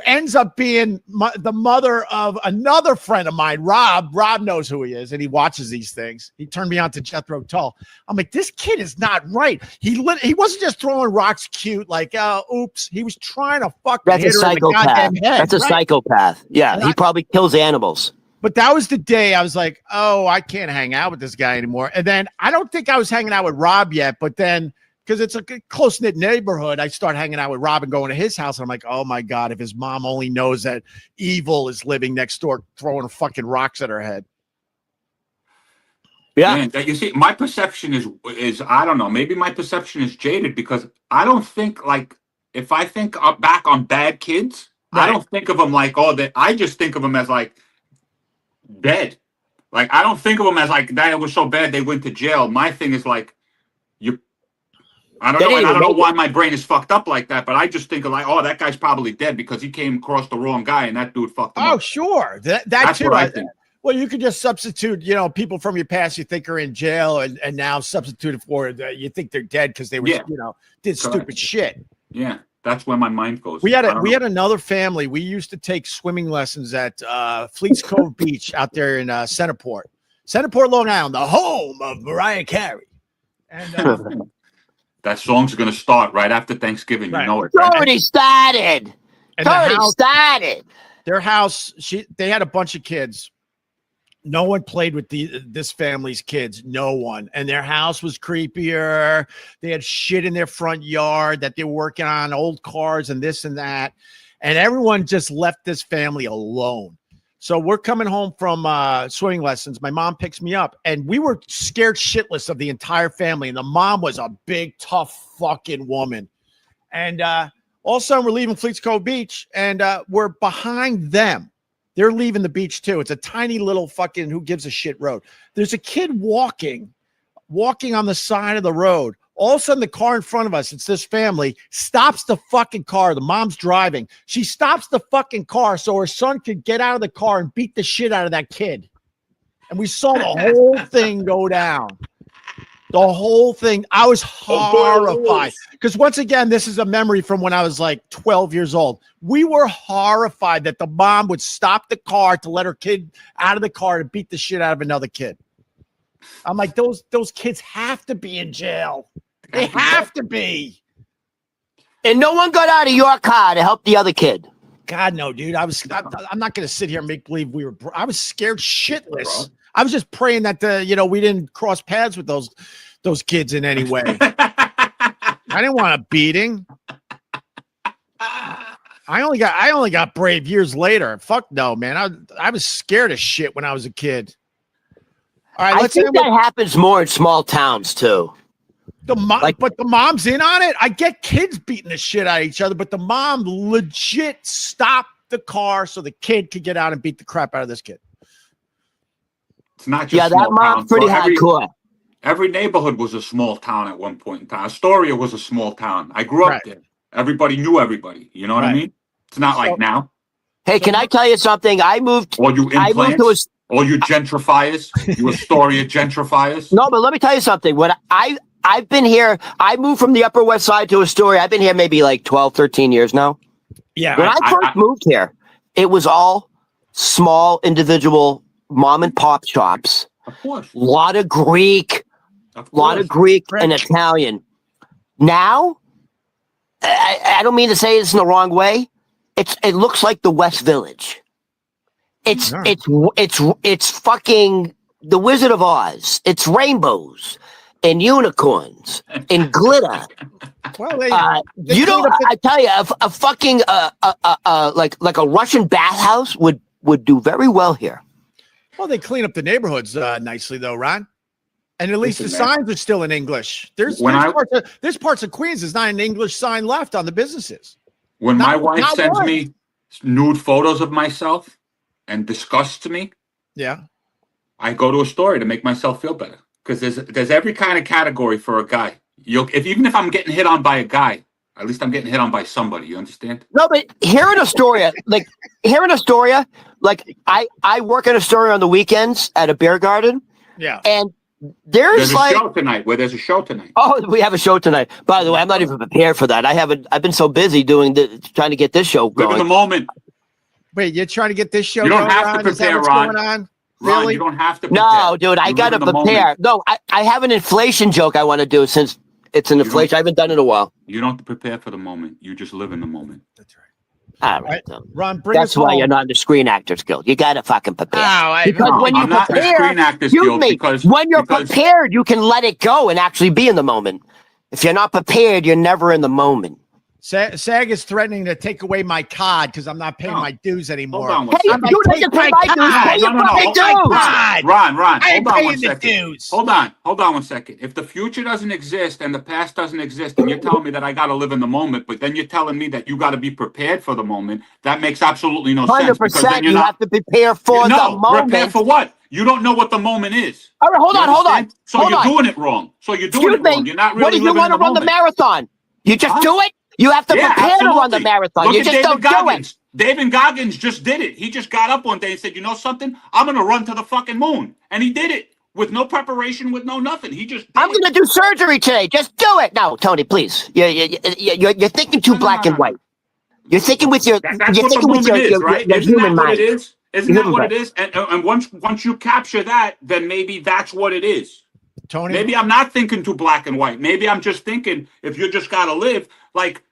[SPEAKER 2] ends up being the mother of another friend of mine, Rob. Rob knows who he is, and he watches these things. He turned me on to Jethro Tull. I'm like, this kid is not right. He wasn't just throwing rocks cute, like, oops. He was trying to fucking hit her in the goddamn head.
[SPEAKER 1] That's a psychopath. Yeah, he probably kills animals.
[SPEAKER 2] But that was the day I was like, oh, I can't hang out with this guy anymore. And then I don't think I was hanging out with Rob yet, but then because it's a close-knit neighborhood, I start hanging out with Rob and going to his house. And I'm like, oh, my God, if his mom only knows that evil is living next door, throwing fucking rocks at her head.
[SPEAKER 1] Yeah.
[SPEAKER 3] Man, you see, my perception is I don't know, maybe my perception is jaded because I don't think, like, if I think back on bad kids, right. I don't think of them like, I just think of them as, like, dead. Like, I don't think of them as, like, that was so bad they went to jail. My thing is, like, I don't know. And I don't know why my brain is fucked up like that, but I just think of like, oh, that guy's probably dead because he came across the wrong guy and that dude fucked him up.
[SPEAKER 2] Oh, sure. That's too.
[SPEAKER 3] What I think.
[SPEAKER 2] Well, you could just substitute, people from your past you think are in jail and now substitute it for you think they're dead because they were, did stupid shit.
[SPEAKER 3] Yeah. That's where my mind goes.
[SPEAKER 2] We had another family. We used to take swimming lessons at Fleets Cove Beach out there in Centerport, Long Island, the home of Mariah Carey. And
[SPEAKER 3] that song's going to start right after Thanksgiving. Right. You know it.
[SPEAKER 1] Right? It's already started.
[SPEAKER 2] Their house, they had a bunch of kids. No one played with this family's kids. No one. And their house was creepier. They had shit in their front yard that they were working on, old cars and this and that. And everyone just left this family alone. So we're coming home from swimming lessons. My mom picks me up, and we were scared shitless of the entire family. And the mom was a big, tough fucking woman. And all of a sudden, we're leaving Fleets Cove Beach, and we're behind them. They're leaving the beach, too. It's a tiny little fucking who gives a shit road. There's a kid walking on the side of the road. All of a sudden, the car in front of us, it's this family, stops the fucking car. The mom's driving. She stops the fucking car so her son could get out of the car and beat the shit out of that kid. And we saw the whole thing go down. The whole thing. I was horrified. Because once again, this is a memory from when I was like 12 years old. We were horrified that the mom would stop the car to let her kid out of the car and beat the shit out of another kid. I'm like, those kids have to be in jail. They have to be.
[SPEAKER 1] And no one got out of your car to help the other kid.
[SPEAKER 2] God, no, dude. I'm not going to sit here and make believe I was scared shitless. I was just praying that we didn't cross paths with those kids in any way. I didn't want a beating. I only got brave years later. Fuck no, man. I was scared as shit when I was a kid. All right,
[SPEAKER 1] I think that happens more in small towns too.
[SPEAKER 2] But the mom's in on it. I get kids beating the shit out of each other, but the mom legit stopped the car so the kid could get out and beat the crap out of this kid.
[SPEAKER 3] It's not just
[SPEAKER 1] that mom's pretty hardcore.
[SPEAKER 3] Every neighborhood was a small town at one point in time. Astoria was a small town. I grew up there. Everybody knew everybody. You know what I mean? It's not like now.
[SPEAKER 1] Hey, can I tell you something?
[SPEAKER 3] Or you implants? Or you gentrifiers? You Astoria gentrifiers?
[SPEAKER 1] No, but let me tell you something. When I've been here, I moved from the Upper West Side to Astoria. I've been here maybe like 12, 13 years now.
[SPEAKER 2] Yeah.
[SPEAKER 1] When I first moved here, it was all small individual mom and pop shops.
[SPEAKER 3] Of course.
[SPEAKER 1] A lot of Greek and Italian. Now, I don't mean to say this in the wrong way. It looks like the West Village. It's fucking the Wizard of Oz. It's rainbows and unicorns and glitter.
[SPEAKER 2] Well,
[SPEAKER 1] I tell you, a fucking like a Russian bathhouse would do very well here.
[SPEAKER 2] Well, they clean up the neighborhoods nicely, though, Ron. And at least the signs are still in English. There's parts of Queens. There's not an English sign left on the businesses.
[SPEAKER 3] When my wife sends me nude photos of myself and disgusts me,
[SPEAKER 2] yeah,
[SPEAKER 3] I go to a story to make myself feel better because there's every kind of category for a guy. Even if I'm getting hit on by a guy, at least I'm getting hit on by somebody. You understand?
[SPEAKER 1] No, but hearing Astoria, like I work at Astoria on the weekends at a beer garden.
[SPEAKER 2] Yeah.
[SPEAKER 1] And there's
[SPEAKER 3] a show tonight. There's a show tonight.
[SPEAKER 1] Oh, we have a show tonight. By the way, I'm not even prepared for that. I've been so busy trying to get this show going.
[SPEAKER 3] Live in the moment.
[SPEAKER 2] Wait, you're trying to get this show
[SPEAKER 3] going? You don't
[SPEAKER 2] going,
[SPEAKER 3] have to prepare, Ron.
[SPEAKER 2] Going on?
[SPEAKER 3] Ron,
[SPEAKER 2] really?
[SPEAKER 3] You don't have to prepare.
[SPEAKER 1] No, dude, I got to prepare. No, I have an inflation joke I want to do since it's an inflation. I haven't done it in a while.
[SPEAKER 3] You don't have to prepare for the moment. You just live in the moment.
[SPEAKER 2] That's right.
[SPEAKER 1] All right,
[SPEAKER 2] Ron, bring
[SPEAKER 1] that's why you're not in the Screen Actors Guild. You got to fucking prepare.
[SPEAKER 3] Because when you prepare,
[SPEAKER 1] when you're prepared, you can let it go and actually be in the moment. If you're not prepared, you're never in the moment.
[SPEAKER 2] SAG is threatening to take away my cod because I'm not paying my dues anymore.
[SPEAKER 3] Hold on one second. Ron, hold on one second. If the future doesn't exist and the past doesn't exist, and you're telling me that I got to live in the moment, but then you're telling me that you got to be prepared for the moment, that makes absolutely no sense.
[SPEAKER 1] 100%. You have to prepare for the moment.
[SPEAKER 3] Prepare for what? You don't know what the moment is.
[SPEAKER 1] All right, hold on.
[SPEAKER 3] So you're doing it wrong. You're not really.
[SPEAKER 1] What do you want to run the marathon? You just do it? You have to prepare to run the marathon. You just don't do it.
[SPEAKER 3] David Goggins just did it. He just got up one day and said, you know something? I'm going to run to the fucking moon. And he did it with no preparation, with no nothing. He just
[SPEAKER 1] I'm going to do surgery today. Just do it. No, Tony, please. You're thinking too black and white. You're thinking with your
[SPEAKER 3] That's what the moment is, right? Isn't that what it is? Isn't that what it is? And once you capture that, then maybe that's what it is.
[SPEAKER 2] Tony,
[SPEAKER 3] maybe I'm not thinking too black and white. Maybe I'm just thinking if you just got to live like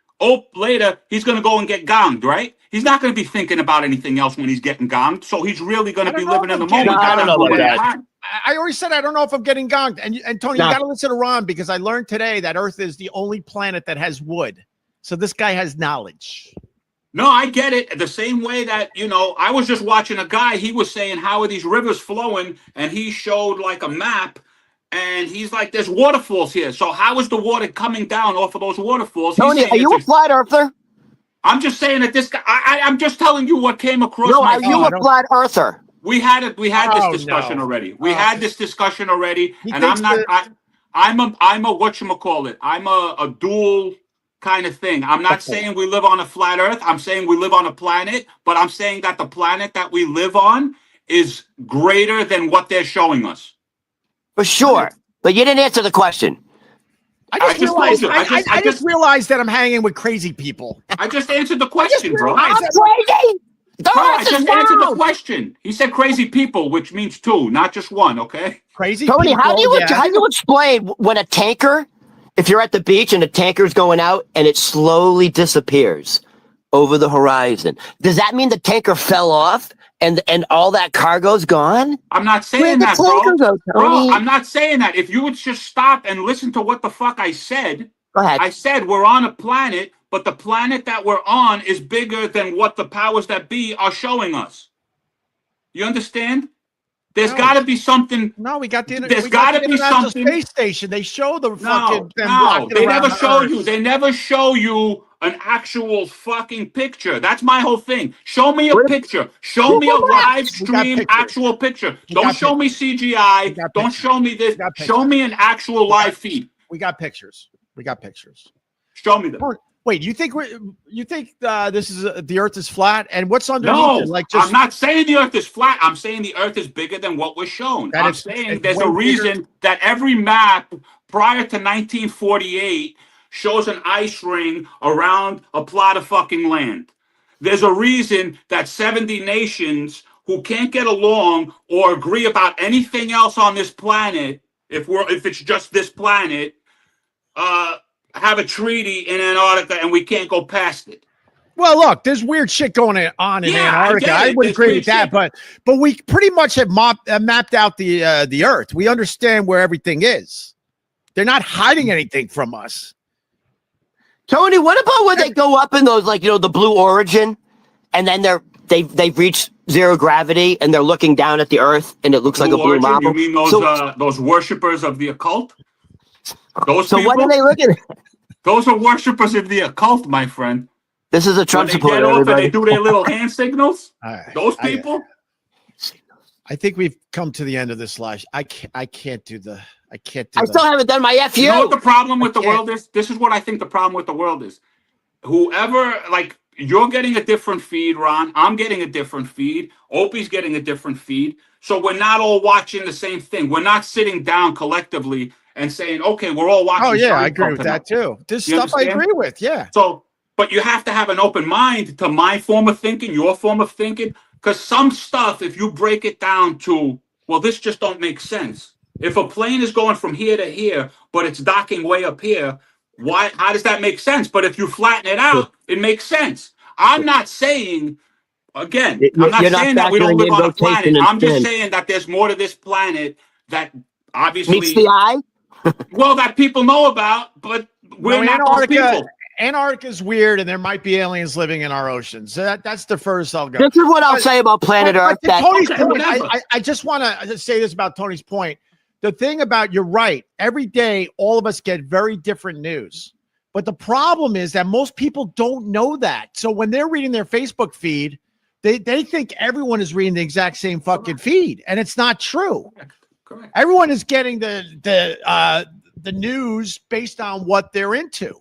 [SPEAKER 3] later, he's going to go and get gonged, right? He's not going to be thinking about anything else when he's getting gonged. So he's really going to be living in the moment.
[SPEAKER 1] I don't know about that.
[SPEAKER 2] I already said I don't know if I'm getting gonged. And Tony, you got to listen to Ron because I learned today that Earth is the only planet that has wood. So this guy has knowledge.
[SPEAKER 3] No, I get it. The same way that, I was just watching a guy. He was saying, how are these rivers flowing? And he showed like a map. And he's like, there's waterfalls here. So how is the water coming down off of those waterfalls?
[SPEAKER 1] Tony, are you a flat earther?
[SPEAKER 3] I'm just saying that this guy, I'm just telling you what came across
[SPEAKER 1] my phone. No, are you a flat earther?
[SPEAKER 3] We had this discussion already. We had this discussion already. And I'm not, I'm a whatchamacallit. I'm a dual kind of thing. I'm not saying we live on a flat earth. I'm saying we live on a planet, but I'm saying that the planet that we live on is greater than what they're showing us.
[SPEAKER 1] For sure, but you didn't answer the question.
[SPEAKER 2] I just realized that I'm hanging with crazy people.
[SPEAKER 3] I just answered the question, bro.
[SPEAKER 1] I'm crazy.
[SPEAKER 3] I just answered the question. He said crazy people, which means two, not just one. Okay.
[SPEAKER 2] Crazy.
[SPEAKER 1] Tony,
[SPEAKER 2] people,
[SPEAKER 1] how do you explain when a tanker, if you're at the beach and the tanker's going out and it slowly disappears over the horizon? Does that mean the tanker fell off? And all that cargo's gone?
[SPEAKER 3] I'm not saying that, bro. I'm not saying that. If you would just stop and listen to what the fuck I said.
[SPEAKER 1] Go ahead.
[SPEAKER 3] I said we're on a planet, but the planet that we're on is bigger than what the powers that be are showing us. You understand? There's got to be something.
[SPEAKER 2] No, we got the.
[SPEAKER 3] There's got to be something.
[SPEAKER 2] Space station. They show the fucking.
[SPEAKER 3] No, they never show you. They never show you an actual fucking picture. That's my whole thing. Show me a picture. Show me a live stream actual picture. Don't show me CGI. Don't show me this. Show me an actual live feed.
[SPEAKER 2] We got pictures.
[SPEAKER 3] Show me them.
[SPEAKER 2] Wait, you think this is the Earth is flat? And what's underneath?
[SPEAKER 3] No, I'm not saying the Earth is flat. I'm saying the Earth is bigger than what was shown. I'm saying there's a reason that every map prior to 1948 shows an ice ring around a plot of fucking land. There's a reason that 70 nations who can't get along or agree about anything else on this planet, if it's just this planet, have a treaty in Antarctica and we can't go past it.
[SPEAKER 2] Well, look, there's weird shit going on in Antarctica. I wouldn't agree with that, but we pretty much have mapped out the Earth. We understand where everything is. They're not hiding anything from us.
[SPEAKER 1] Tony, what about when they go up in those, the Blue Origin, and then they've reached zero gravity and they're looking down at the Earth and it looks like a blue marble?
[SPEAKER 3] You mean those worshippers of the occult? Those
[SPEAKER 1] people? What are they looking at?
[SPEAKER 3] Those are worshippers of the occult, my friend.
[SPEAKER 1] This is a Trump supporter.
[SPEAKER 3] They do their little hand signals. Those people.
[SPEAKER 2] I think we've come to the end of this live. I can't do the.
[SPEAKER 1] I still haven't done my FU.
[SPEAKER 3] You know what the problem with the world is? This is what I think the problem with the world is. Whoever, like, you're getting a different feed, Ron. I'm getting a different feed. Opie's getting a different feed. So we're not all watching the same thing. We're not sitting down collectively and saying, okay, we're all watching.
[SPEAKER 2] Oh, yeah, I agree with that, too. This stuff I agree with, yeah.
[SPEAKER 3] So, but you have to have an open mind to my form of thinking, your form of thinking, because some stuff, if you break it down to, well, this just don't make sense. If a plane is going from here to here, but it's docking way up here, why? How does that make sense? But if you flatten it out, it makes sense. I'm not saying, again, I'm not saying that we don't live on a planet. I'm just saying that there's more to this planet that obviously
[SPEAKER 1] meets the eye.
[SPEAKER 3] Well, that people know about, but we're not those people.
[SPEAKER 2] Antarctica is weird, and there might be aliens living in our oceans. So that's the first I'll go.
[SPEAKER 1] This is what I'll say about planet Earth.
[SPEAKER 2] Tony's point, I just want to say this about Tony's point. The thing about, you're right, every day all of us get very different news. But the problem is that most people don't know that. So when they're reading their Facebook feed, they think everyone is reading the exact same fucking feed, and it's not true. Correct. Everyone is getting the news based on what they're into.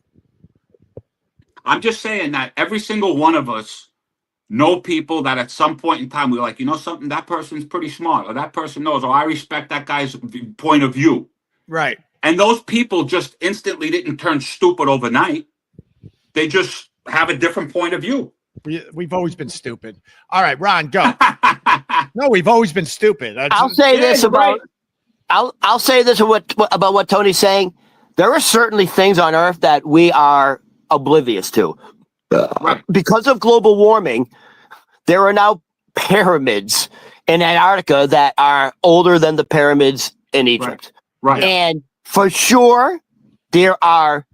[SPEAKER 3] I'm just saying that every single one of us know people that at some point in time we're like, you know something, that person's pretty smart, or that person knows, or I respect that guy's point of view.
[SPEAKER 2] Right.
[SPEAKER 3] And those people just instantly didn't turn stupid overnight. They just have a different point of view.
[SPEAKER 2] We've always been stupid. All right, Ron, go. No, we've always been stupid.
[SPEAKER 1] I'll say this about I'll say this about what Tony's saying. There are certainly things on Earth that we are oblivious to. Right. Because of global warming, there are now pyramids in Antarctica that are older than the pyramids in Egypt.
[SPEAKER 3] Right.
[SPEAKER 1] And for sure, there are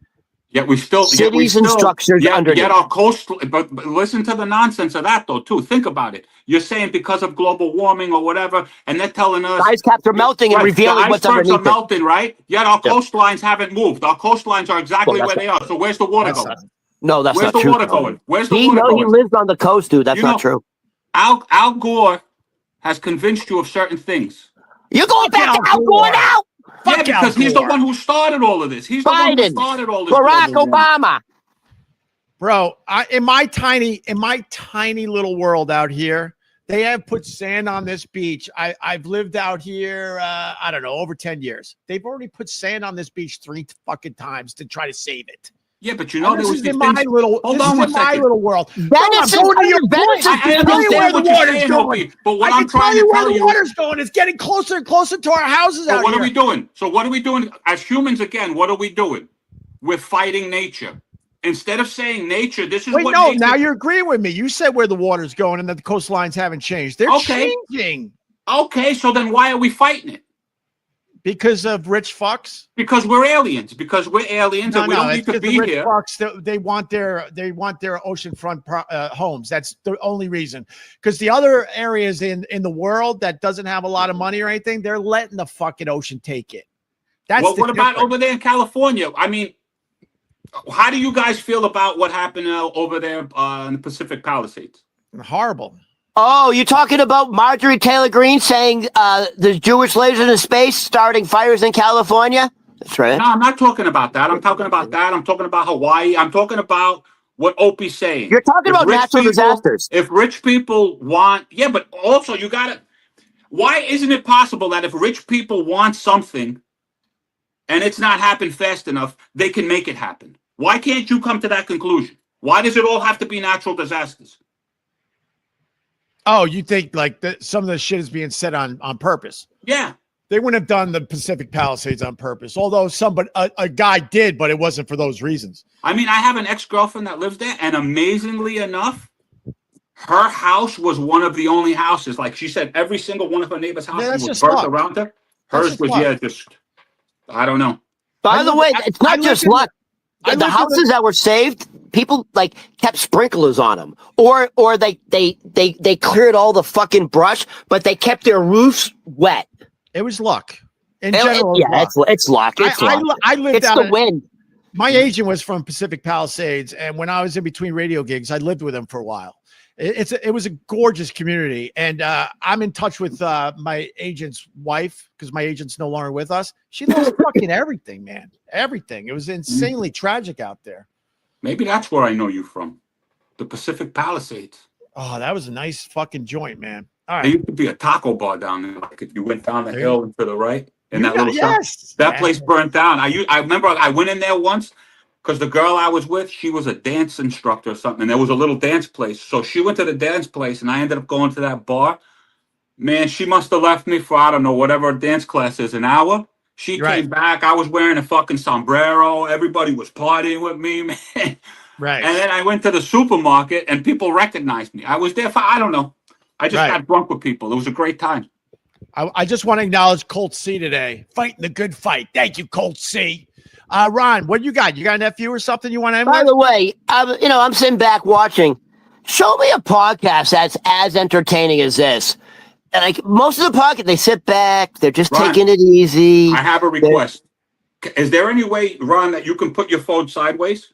[SPEAKER 1] cities and structures underneath.
[SPEAKER 3] Yet our coastal, but listen to the nonsense of that, though, too. Think about it. You're saying because of global warming or whatever, and they're telling us
[SPEAKER 1] ice caps are melting and revealing what's underneath.
[SPEAKER 3] The icebergs are melting, right? Yet our coastlines haven't moved. Our coastlines are exactly where they are. So where's the water going?
[SPEAKER 1] No, that's not true.
[SPEAKER 3] Where's the water going? Where's the water going?
[SPEAKER 1] He lives on the coast, dude. That's not true.
[SPEAKER 3] Al Gore has convinced you of certain things.
[SPEAKER 1] You're going back to Al Gore now?
[SPEAKER 3] Yeah, because he's the one who started all of this. He's the one who started all this.
[SPEAKER 1] Barack Obama.
[SPEAKER 2] Bro, in my tiny little world out here, they have put sand on this beach. I've lived out here, I don't know, over 10 years. They've already put sand on this beach 3 fucking times to try to save it.
[SPEAKER 3] Yeah, but you know,
[SPEAKER 2] this is in my little world.
[SPEAKER 1] Venice is where
[SPEAKER 3] the water's going. But what I'm trying to tell you,
[SPEAKER 2] the water's going. It's getting closer and closer to our houses out here.
[SPEAKER 3] What are we doing? So what are we doing as humans? Again, what are we doing? We're fighting nature. Instead of saying nature, this is what.
[SPEAKER 2] No, now you're agreeing with me. You said where the water's going and that the coastlines haven't changed. They're changing.
[SPEAKER 3] Okay, so then why are we fighting it?
[SPEAKER 2] Because of rich fucks?
[SPEAKER 3] Because we're aliens. Because we're aliens and we don't need to be here.
[SPEAKER 2] Fucks, they want their oceanfront homes. That's the only reason. Because the other areas in the world that doesn't have a lot of money or anything, they're letting the fucking ocean take it. That's
[SPEAKER 3] what about over there in California? I mean, how do you guys feel about what happened over there in the Pacific Palisades?
[SPEAKER 2] Horrible.
[SPEAKER 1] Oh, you're talking about Marjorie Taylor Greene saying the Jewish slaves in space starting fires in California? That's right.
[SPEAKER 3] No, I'm not talking about that. I'm talking about Hawaii. I'm talking about what Opie's saying.
[SPEAKER 1] You're talking about natural disasters.
[SPEAKER 3] If rich people want, but also you got to, why isn't it possible that if rich people want something and it's not happened fast enough, they can make it happen? Why can't you come to that conclusion? Why does it all have to be natural disasters?
[SPEAKER 2] Oh, you think like some of the shit is being said on purpose?
[SPEAKER 3] Yeah.
[SPEAKER 2] They wouldn't have done the Pacific Palisades on purpose, although a guy did, but it wasn't for those reasons.
[SPEAKER 3] I mean, I have an ex-girlfriend that lives there, and amazingly enough, her house was one of the only houses. Like she said, every single one of her neighbor's houses was burnt around her. Hers was, I don't know.
[SPEAKER 1] By the way, it's not just luck. The houses that were saved, people like kept sprinklers on them, or they cleared all the fucking brush, but they kept their roofs wet.
[SPEAKER 2] It was luck. In general,
[SPEAKER 1] it's luck.
[SPEAKER 2] I lived
[SPEAKER 1] it's the wind.
[SPEAKER 2] My agent was from Pacific Palisades, and when I was in between radio gigs, I lived with him for a while. It was a gorgeous community, and I'm in touch with my agent's wife because my agent's no longer with us. She lost fucking everything, man. Everything. It was insanely tragic out there.
[SPEAKER 3] Maybe that's where I know you from, the Pacific Palisades.
[SPEAKER 2] Oh, that was a nice fucking joint, man. All right.
[SPEAKER 3] There used to be a taco bar down there. Like if you went down the hill and to the right, in that little shop. That place burnt down. I remember I went in there once because the girl I was with, she was a dance instructor or something, and there was a little dance place. So she went to the dance place, and I ended up going to that bar. Man, she must have left me for, I don't know, whatever dance class is, an hour. She came back. I was wearing a fucking sombrero. Everybody was partying with me, man.
[SPEAKER 2] Right.
[SPEAKER 3] And then I went to the supermarket, and people recognized me. I was there for, I don't know. I just got drunk with people. It was a great time.
[SPEAKER 2] I just want to acknowledge Colt C today. Fighting the good fight. Thank you, Colt C. Ron, what you got? You got an FU or something you want to end with?
[SPEAKER 1] By the way, I'm sitting back watching. Show me a podcast that's as entertaining as this. And like most of the podcast, they sit back, they're just taking it easy.
[SPEAKER 3] I have a request. Is there any way, Ron, that you can put your phone sideways?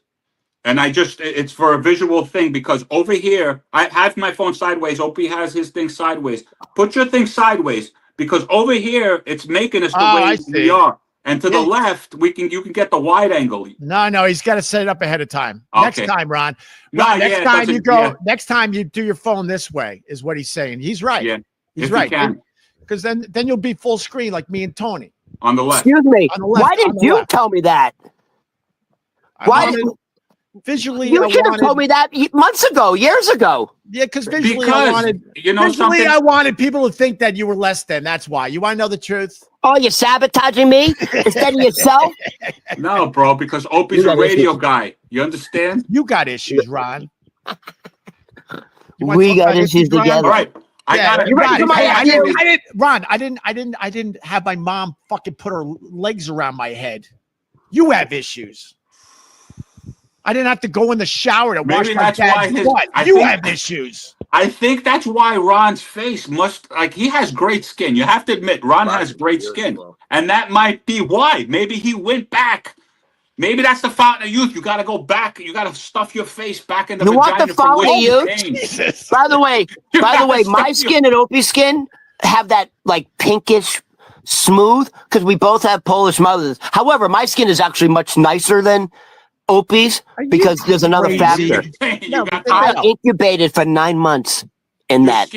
[SPEAKER 3] And it's for a visual thing because over here, I have my phone sideways. Opie has his thing sideways. Put your thing sideways because over here, it's making us the way we are. And to the left, you can get the wide angle.
[SPEAKER 2] No, he's got to set it up ahead of time.
[SPEAKER 3] Okay.
[SPEAKER 2] Next time, Ron. Next time you do your phone this way is what he's saying. He's right. Yeah. He's right. Because then you'll be full screen like me and Tony.
[SPEAKER 3] On the left.
[SPEAKER 1] Excuse me. Why didn't you tell me that?
[SPEAKER 2] Visually,
[SPEAKER 1] you should have told me that months ago, years ago.
[SPEAKER 2] Yeah, because I wanted people to think that you were less than. That's why. You want to know the truth?
[SPEAKER 1] Oh, you're sabotaging me instead of yourself?
[SPEAKER 3] No, bro, because Opie's a radio guy. You understand?
[SPEAKER 2] You got issues, Ron.
[SPEAKER 1] We got issues together.
[SPEAKER 3] All right. I
[SPEAKER 2] didn't have my mom fucking put her legs around my head. You have issues. I didn't have to go in the shower to wash my dad's butt. You have issues.
[SPEAKER 3] I think that's why Ron's face he has great skin. You have to admit, Ron has great skin. And that might be why. Maybe he went back. Maybe that's the fountain of youth. You got to go back. You got to stuff your face back in the vagina.
[SPEAKER 1] Want the fountain of youth? By the way, my skin and Opie's skin have that like pinkish smooth because we both have Polish mothers. However, my skin is actually much nicer than Opie's because there's another factor. I incubated for 9 months in that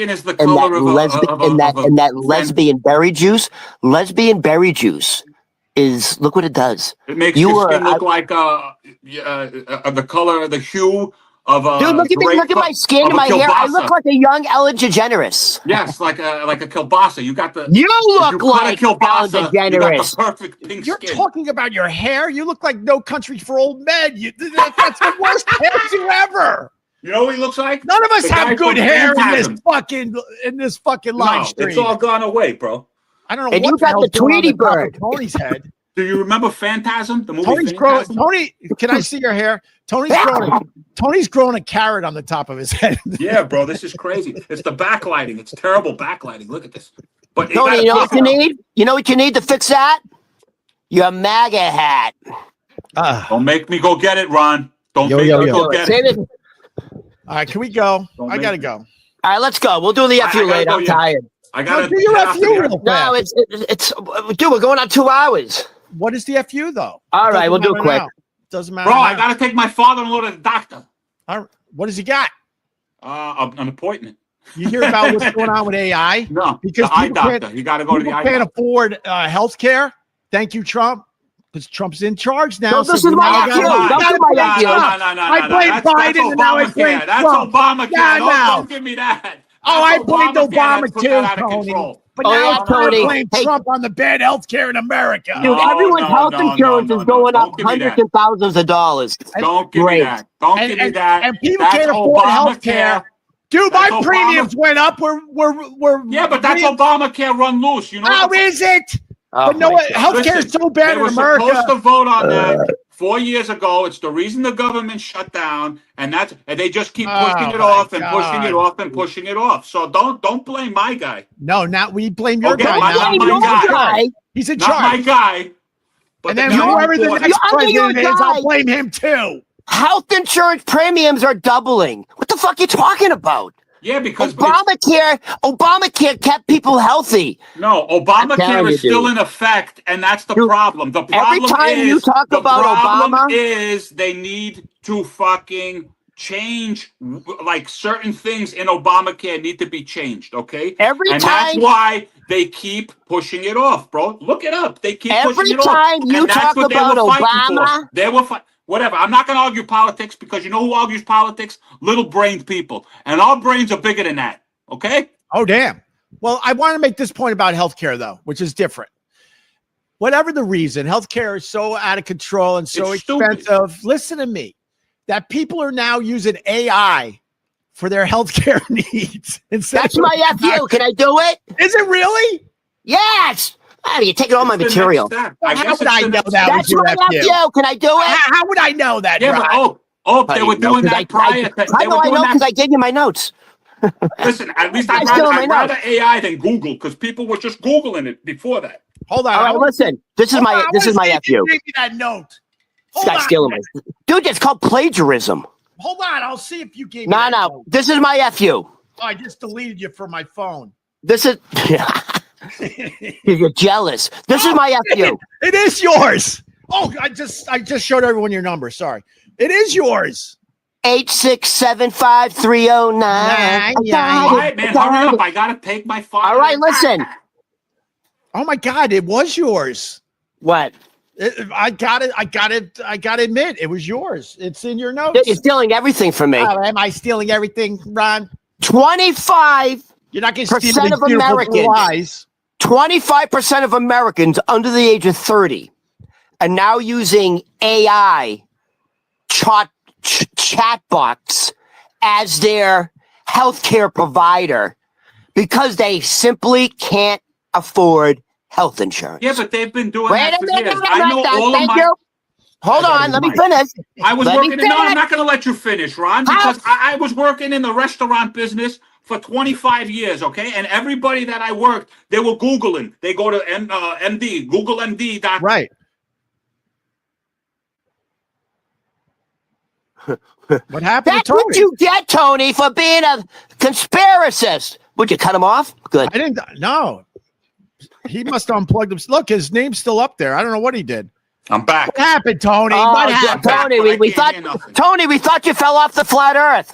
[SPEAKER 1] lesbian berry juice. Lesbian berry juice is, look what it does.
[SPEAKER 3] It makes your skin look like the color, the hue of a
[SPEAKER 1] dude. Look at my skin and my hair. I look like a young Ellen DeGeneres.
[SPEAKER 3] Yes, like a kielbasa. You got the.
[SPEAKER 1] You look like Ellen DeGeneres.
[SPEAKER 3] You got the perfect pink
[SPEAKER 2] You're
[SPEAKER 3] skin.
[SPEAKER 2] talking about your hair. You look like No Country for Old Men. That's the worst hairdo ever.
[SPEAKER 3] You know what he looks like?
[SPEAKER 2] None of us have good hair in this fucking live stream.
[SPEAKER 3] It's all gone away, bro.
[SPEAKER 2] I don't know.
[SPEAKER 1] And you got the Tweety Bird.
[SPEAKER 2] Tony's head.
[SPEAKER 3] Do you remember Phantasm? The movie.
[SPEAKER 2] Tony, can I see your hair? Tony's growing a carrot on the top of his head.
[SPEAKER 3] Yeah, bro, this is crazy. It's the backlighting. It's terrible backlighting. Look at this. But
[SPEAKER 1] Tony, you know what you need? You know what you need to fix that? Your MAGA hat.
[SPEAKER 3] Don't make me go get it, Ron. Don't make me go get it.
[SPEAKER 2] All right, can we go? I gotta go.
[SPEAKER 1] All right, let's go. We'll do the FU later. I'm tired.
[SPEAKER 3] I gotta
[SPEAKER 2] do your FU real fast.
[SPEAKER 1] No, it's dude, we're going on 2 hours.
[SPEAKER 2] What is the FU though?
[SPEAKER 1] All right, we'll do it quick.
[SPEAKER 2] Doesn't matter.
[SPEAKER 3] Bro, I gotta take my father-in-law to the doctor.
[SPEAKER 2] All right. What does he got?
[SPEAKER 3] An appointment.
[SPEAKER 2] You hear about what's going on with AI?
[SPEAKER 3] No,
[SPEAKER 2] because
[SPEAKER 3] the eye doctor. You gotta go to the eye doctor.
[SPEAKER 2] Can't afford health care. Thank you, Trump. Because Trump's in charge now.
[SPEAKER 1] This is my FU.
[SPEAKER 2] I blame Biden and now I blame Trump.
[SPEAKER 3] That's Obamacare. Don't give me that.
[SPEAKER 2] I blamed Obama too, Tony. But now
[SPEAKER 1] Tony,
[SPEAKER 2] blame Trump on the bad health care in America.
[SPEAKER 1] Dude, everyone's health insurance is going up hundreds and thousands of dollars.
[SPEAKER 3] Don't give me that. Don't give me that.
[SPEAKER 2] And people can't afford health care. Dude, my premiums went up.
[SPEAKER 3] Yeah, but that's Obamacare run loose. You know
[SPEAKER 2] how is it? But no, healthcare is so bad in America.
[SPEAKER 3] They were supposed to vote on that 4 years ago. It's the reason the government shut down, and they just keep pushing it off and pushing it off and pushing it off. So don't blame my guy.
[SPEAKER 2] No, not we blame your
[SPEAKER 3] guy.
[SPEAKER 2] Not
[SPEAKER 3] my
[SPEAKER 1] guy.
[SPEAKER 2] He's in
[SPEAKER 3] charge.
[SPEAKER 2] Not
[SPEAKER 3] my guy.
[SPEAKER 2] But and then whoever the next president is, I'll blame him too.
[SPEAKER 1] Health insurance premiums are doubling. What the fuck are you talking about?
[SPEAKER 3] Yeah, because
[SPEAKER 1] Obamacare kept people healthy.
[SPEAKER 3] No, Obamacare is still in effect, and that's the problem. The problem is they need to fucking change, like certain things in Obamacare need to be changed, okay? That's why they keep pushing it off, bro. Look it up. They keep pushing it off.
[SPEAKER 1] Every time you talk about Obama,
[SPEAKER 3] they were fighting. Whatever. I'm not going to argue politics because you know who argues politics? Little-brained people, and our brains are bigger than that. Okay?
[SPEAKER 2] Oh, damn. Well, I want to make this point about healthcare, though, which is different. Whatever the reason, healthcare is so out of control and so expensive. Stupid. Listen to me. That people are now using AI for their healthcare needs.
[SPEAKER 1] That's my FU. Can I do it?
[SPEAKER 2] Is it really?
[SPEAKER 1] Yes. You're taking all my material.
[SPEAKER 2] How would I know that?
[SPEAKER 1] That's my FU. Can I do it?
[SPEAKER 2] How would I know that?
[SPEAKER 3] Yeah, but, they were doing that prior.
[SPEAKER 1] How do I know? Because I gave you my notes.
[SPEAKER 3] Listen, at least I'd rather AI than Google because people were just Googling it before that.
[SPEAKER 2] Hold on.
[SPEAKER 1] All right, listen. This is my FU.
[SPEAKER 2] Give me that note.
[SPEAKER 1] This guy's stealing my dude. It's called plagiarism.
[SPEAKER 2] Hold on. I'll see if you gave me that note.
[SPEAKER 1] This is my FU.
[SPEAKER 2] Oh, I just deleted you from my phone.
[SPEAKER 1] This is. You're jealous. This is my FU.
[SPEAKER 2] It is yours. Oh, I just showed everyone your number. Sorry. It is yours.
[SPEAKER 1] 8675309.
[SPEAKER 3] All right, man, hurry up. I gotta take my phone.
[SPEAKER 1] All right, listen.
[SPEAKER 2] Oh my God, it was yours.
[SPEAKER 1] What?
[SPEAKER 2] I gotta admit, it was yours. It's in your notes.
[SPEAKER 1] You're stealing everything from me.
[SPEAKER 2] Am I stealing everything, Ron?
[SPEAKER 1] 25%.
[SPEAKER 2] You're not going to steal of Americans.
[SPEAKER 1] 25% of Americans under the age of 30 are now using AI chatbots as their healthcare provider because they simply can't afford health insurance.
[SPEAKER 3] Yeah, but they've been doing that for years. I know all of my...
[SPEAKER 1] You. Hold on, let me finish.
[SPEAKER 3] I was working. No, I'm not going to let you finish, Ron, because I was working in the restaurant business for 25 years, okay? And everybody that I worked, they were Googling. They go to MD, Google MD.
[SPEAKER 2] Right. What happened
[SPEAKER 1] That's
[SPEAKER 2] to Tony?
[SPEAKER 1] What you get, Tony, for being a conspiracist. Would you cut him off? Good.
[SPEAKER 2] I didn't. No. He must have unplugged him. Look, his name's still up there. I don't know what he did.
[SPEAKER 3] I'm back.
[SPEAKER 2] What happened, Tony? What happened?
[SPEAKER 1] Tony, we thought you fell off the flat earth.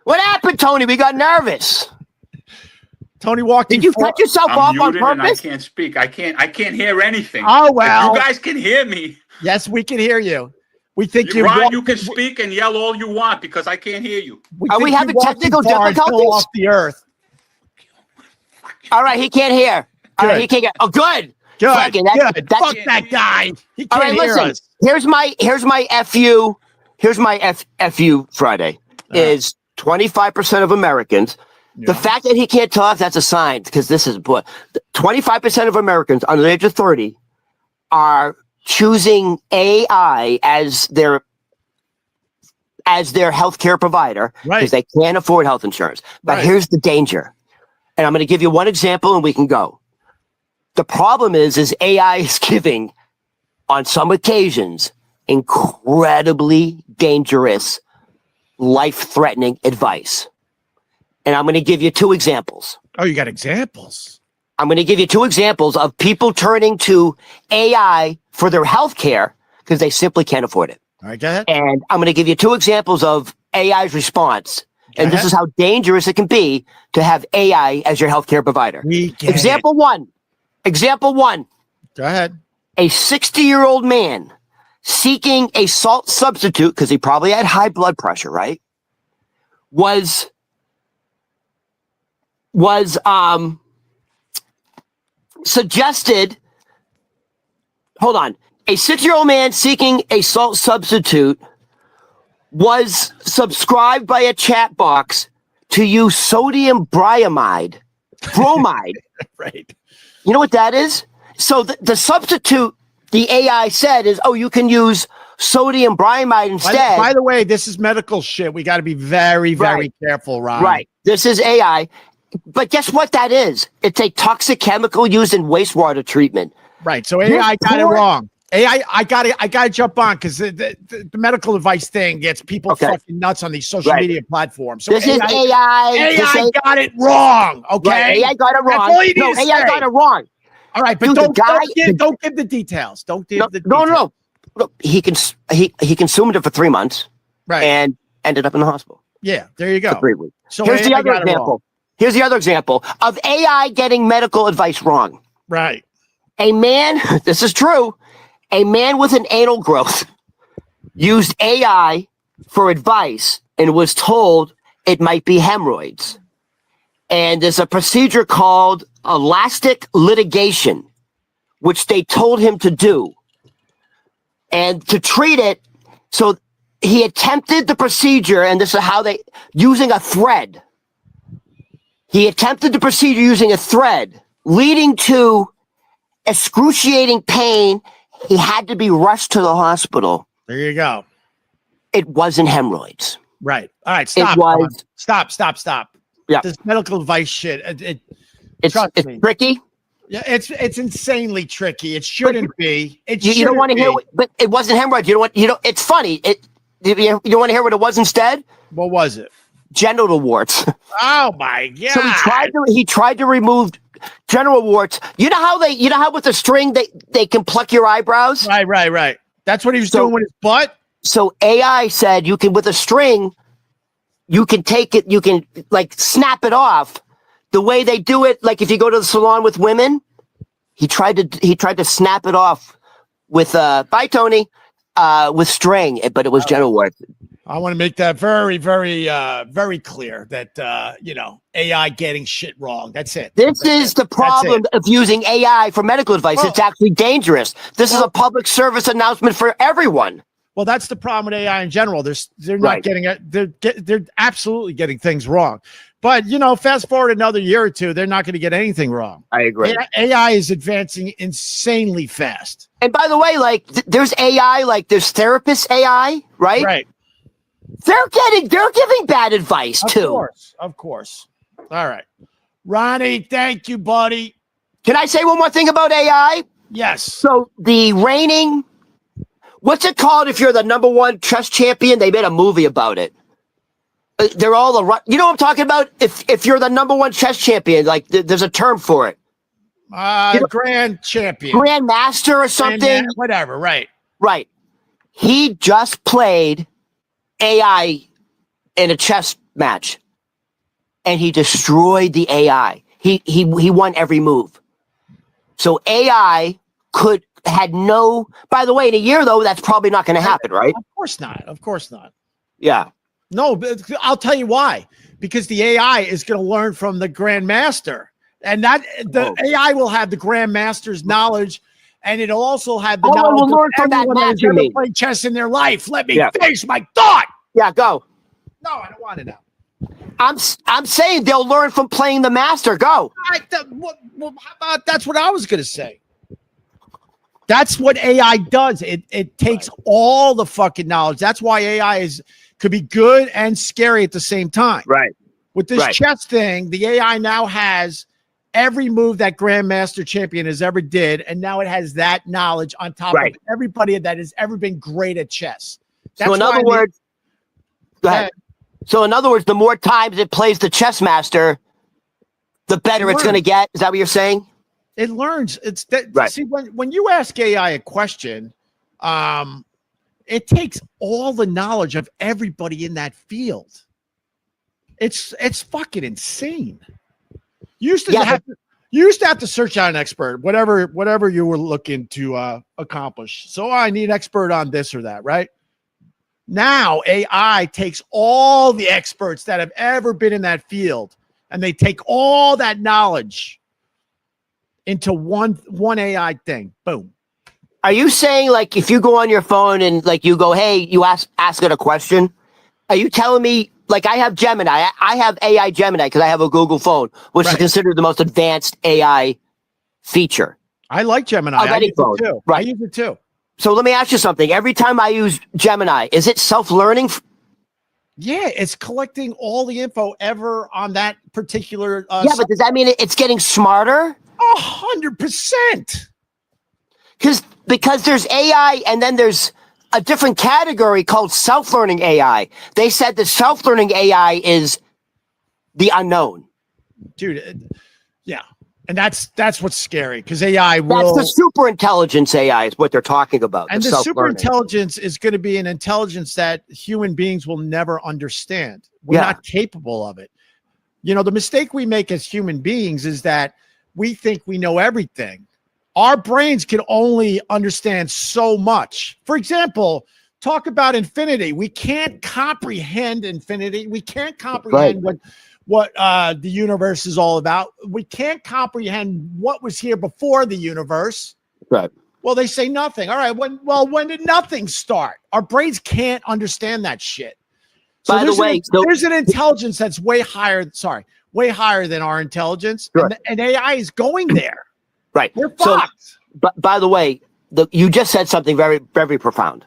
[SPEAKER 1] What happened, Tony? We got nervous.
[SPEAKER 2] Tony walked.
[SPEAKER 1] Did you cut yourself off on purpose?
[SPEAKER 3] I can't speak. I can't hear anything.
[SPEAKER 2] Oh well.
[SPEAKER 3] If you guys can hear me.
[SPEAKER 2] Yes, we can hear you. We think you,
[SPEAKER 3] Ron, you can speak and yell all you want because I can't hear you.
[SPEAKER 1] Are we having technical difficulties?
[SPEAKER 2] Off the earth.
[SPEAKER 1] All right, he can't hear. All right, he can't get. Oh, good.
[SPEAKER 2] Good. Fuck that guy. He can't hear us.
[SPEAKER 1] Here's my FU. Here's my FU Friday. Is 25% of Americans. Yeah. The fact that he can't talk, that's a sign, because this is 25% of Americans under the age of 30 are choosing AI as their healthcare provider because they can't afford health insurance. But here's the danger. And I'm going to give you one example and we can go. The problem is AI is giving, on some occasions, incredibly dangerous, life-threatening advice. And I'm going to give you two examples.
[SPEAKER 2] Oh, you got examples?
[SPEAKER 1] I'm going to give you two examples of people turning to AI for their health care because they simply can't afford it.
[SPEAKER 2] All right, go ahead.
[SPEAKER 1] And I'm going to give you two examples of AI's response. And this is how dangerous it can be to have AI as your healthcare provider. Example one.
[SPEAKER 2] Go ahead.
[SPEAKER 1] A 60-year-old man seeking a salt substitute, because he probably had high blood pressure, right? Was suggested, hold on. A 6-year-old man seeking a salt substitute was subscribed by a chat box to use sodium bromide.
[SPEAKER 2] Right.
[SPEAKER 1] You know what that is? So the substitute the AI said is, oh, you can use sodium bromide instead.
[SPEAKER 2] By the way, this is medical shit. We got to be very, very careful, Ron.
[SPEAKER 1] Right. This is AI. But guess what that is? It's a toxic chemical used in wastewater treatment.
[SPEAKER 2] Right. So AI got it wrong. Hey, I gotta jump on because the medical advice thing gets people fucking nuts on these social media platforms. So
[SPEAKER 1] this is AI.
[SPEAKER 2] AI got it wrong. Okay,
[SPEAKER 1] right, AI got it wrong. No, AI got it wrong.
[SPEAKER 2] All right, but
[SPEAKER 1] Dude,
[SPEAKER 2] don't give the details. Don't give the
[SPEAKER 1] details.
[SPEAKER 2] No.
[SPEAKER 1] Look, he consumed it for 3 months,
[SPEAKER 2] right,
[SPEAKER 1] and ended up in the hospital.
[SPEAKER 2] Yeah, there you go.
[SPEAKER 1] For 3 weeks.
[SPEAKER 2] So
[SPEAKER 1] here's the other example. Here's the other example of AI getting medical advice wrong.
[SPEAKER 2] Right.
[SPEAKER 1] A man, this is true, a man with an anal growth used AI for advice and was told it might be hemorrhoids. And there's a procedure called elastic litigation, which they told him to do. And to treat it, so he attempted the procedure, and this is how using a thread. He attempted the procedure using a thread, leading to excruciating pain. He had to be rushed to the hospital.
[SPEAKER 2] There you go.
[SPEAKER 1] It wasn't hemorrhoids.
[SPEAKER 2] Right. All right. Stop. Stop.
[SPEAKER 1] Yeah.
[SPEAKER 2] This medical advice shit.
[SPEAKER 1] It's tricky.
[SPEAKER 2] Yeah, it's insanely tricky. It shouldn't be.
[SPEAKER 1] You don't want to hear, but it wasn't hemorrhoids. It's funny. You don't want to hear what it was instead?
[SPEAKER 2] What was it?
[SPEAKER 1] Genital warts.
[SPEAKER 2] Oh my god!
[SPEAKER 1] So he tried to remove genital warts. You know how with a string they can pluck your eyebrows?
[SPEAKER 2] Right. That's what he was doing with his butt.
[SPEAKER 1] So AI said you can, with a string, you can take it, you can like snap it off. The way they do it, like if you go to the salon with women, he tried to snap it off with bye Tony, with string, but it was genital warts.
[SPEAKER 2] I want to make that very, very, very clear that, AI getting shit wrong. That's it.
[SPEAKER 1] This is the problem of using AI for medical advice. It's actually dangerous. This is a public service announcement for everyone.
[SPEAKER 2] Well, that's the problem with AI in general. They're not getting it. They're absolutely getting things wrong. But, fast forward another year or two, they're not going to get anything wrong.
[SPEAKER 1] I agree.
[SPEAKER 2] AI is advancing insanely fast.
[SPEAKER 1] And by the way, like there's AI, like there's therapist AI, right?
[SPEAKER 2] Right.
[SPEAKER 1] They're giving bad advice too.
[SPEAKER 2] Of course. All right. Ronnie, thank you, buddy.
[SPEAKER 1] Can I say one more thing about AI?
[SPEAKER 2] Yes.
[SPEAKER 1] So the reigning, what's it called if you're the #1 chess champion? They made a movie about it. They're all you know what I'm talking about? If you're the #1 chess champion, like there's a term for it.
[SPEAKER 2] Grand champion.
[SPEAKER 1] Grand master or something.
[SPEAKER 2] Whatever, right.
[SPEAKER 1] Right. He just played AI in a chess match, and he destroyed the AI. He won every move. So AI had no. By the way, in a year though, that's probably not going to happen, right?
[SPEAKER 2] Of course not.
[SPEAKER 1] Yeah.
[SPEAKER 2] No, but I'll tell you why. Because the AI is going to learn from the grandmaster, and AI will have the grandmaster's knowledge. And it'll also have the knowledge
[SPEAKER 1] will learn from that
[SPEAKER 2] who's ever played chess in their life. Let me finish my thought.
[SPEAKER 1] Yeah, go.
[SPEAKER 2] No, I don't want it now.
[SPEAKER 1] I'm saying they'll learn from playing the master. Go.
[SPEAKER 2] How about that's what I was going to say. That's what AI does. It takes all the fucking knowledge. That's why AI could be good and scary at the same time.
[SPEAKER 1] Right.
[SPEAKER 2] With this chess thing, the AI now has every move that Grandmaster Champion has ever did, and now it has that knowledge on top of everybody that has ever been great at chess.
[SPEAKER 1] So in other words, go ahead. So in other words, the more times it plays the chess master, the better it's going to get. Is that what you're saying?
[SPEAKER 2] It learns. See, when you ask AI a question, it takes all the knowledge of everybody in that field. It's fucking insane. You used to have to search out an expert, whatever you were looking to accomplish. So I need an expert on this or that, right? Now AI takes all the experts that have ever been in that field, and they take all that knowledge into one AI thing. Boom.
[SPEAKER 1] Are you saying, like, if you go on your phone and like you go, hey, you ask it a question, are you telling me, like, I have Gemini, I have AI Gemini because I have a Google phone, which is considered the most advanced AI feature.
[SPEAKER 2] I like Gemini. I use it too.
[SPEAKER 1] Right.
[SPEAKER 2] I use it too.
[SPEAKER 1] So let me ask you something. Every time I use Gemini, is it self-learning?
[SPEAKER 2] Yeah, it's collecting all the info ever on that particular.
[SPEAKER 1] But does that mean it's getting smarter?
[SPEAKER 2] 100%.
[SPEAKER 1] Because there's AI and then there's a different category called self-learning AI. They said the self-learning AI is the unknown.
[SPEAKER 2] Dude, yeah. And that's what's scary, because AI will...
[SPEAKER 1] That's the super intelligence AI is what they're talking about.
[SPEAKER 2] And the super intelligence is going to be an intelligence that human beings will never understand. We're not capable of it. You know, the mistake we make as human beings is that we think we know everything. Our brains can only understand so much. For example, talk about infinity. We can't comprehend infinity. We can't comprehend what the universe is all about. We can't comprehend what was here before the universe.
[SPEAKER 1] Right.
[SPEAKER 2] Well, they say nothing. All right. When did nothing start? Our brains can't understand that shit. So
[SPEAKER 1] by the way,
[SPEAKER 2] there's an intelligence that's way higher. Way higher than our intelligence. Sure. And AI is going there.
[SPEAKER 1] Right.
[SPEAKER 2] We're fucked.
[SPEAKER 1] But by the way, you just said something very, very profound.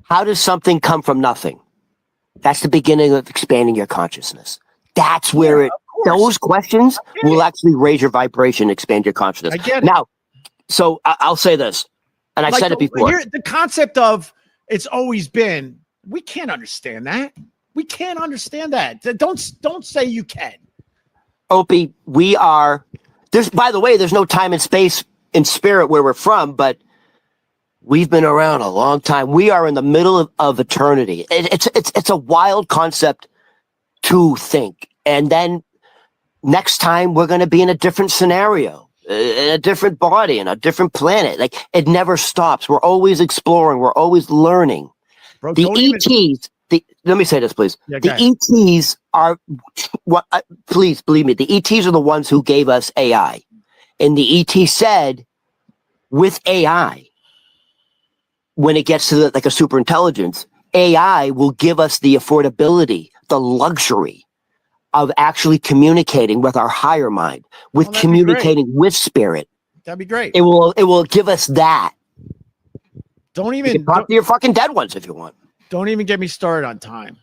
[SPEAKER 1] How does something come from nothing? That's the beginning of expanding your consciousness. That's where those questions will actually raise your vibration, expand your consciousness.
[SPEAKER 2] I get it.
[SPEAKER 1] Now, so I'll say this, and I've said it before.
[SPEAKER 2] The concept of it's always been, we can't understand that. We can't understand that. Don't say you can.
[SPEAKER 1] Opie, by the way, there's no time and space in spirit where we're from, but we've been around a long time. We are in the middle of eternity. It's a wild concept to think. And then next time we're going to be in a different scenario, in a different body, in a different planet. Like, it never stops. We're always exploring. We're always learning.
[SPEAKER 2] Bro,
[SPEAKER 1] the ETs, let me say this, please.
[SPEAKER 2] Yeah,
[SPEAKER 1] the ETs are what? Please believe me. The ETs are the ones who gave us AI, and the ET said, with AI, when it gets to like a super intelligence, AI will give us the affordability, the luxury of actually communicating with our higher mind, with communicating with spirit.
[SPEAKER 2] That'd be great.
[SPEAKER 1] It will give us that.
[SPEAKER 2] Don't even
[SPEAKER 1] talk to your fucking dead ones if you want.
[SPEAKER 2] Don't even get me started on time.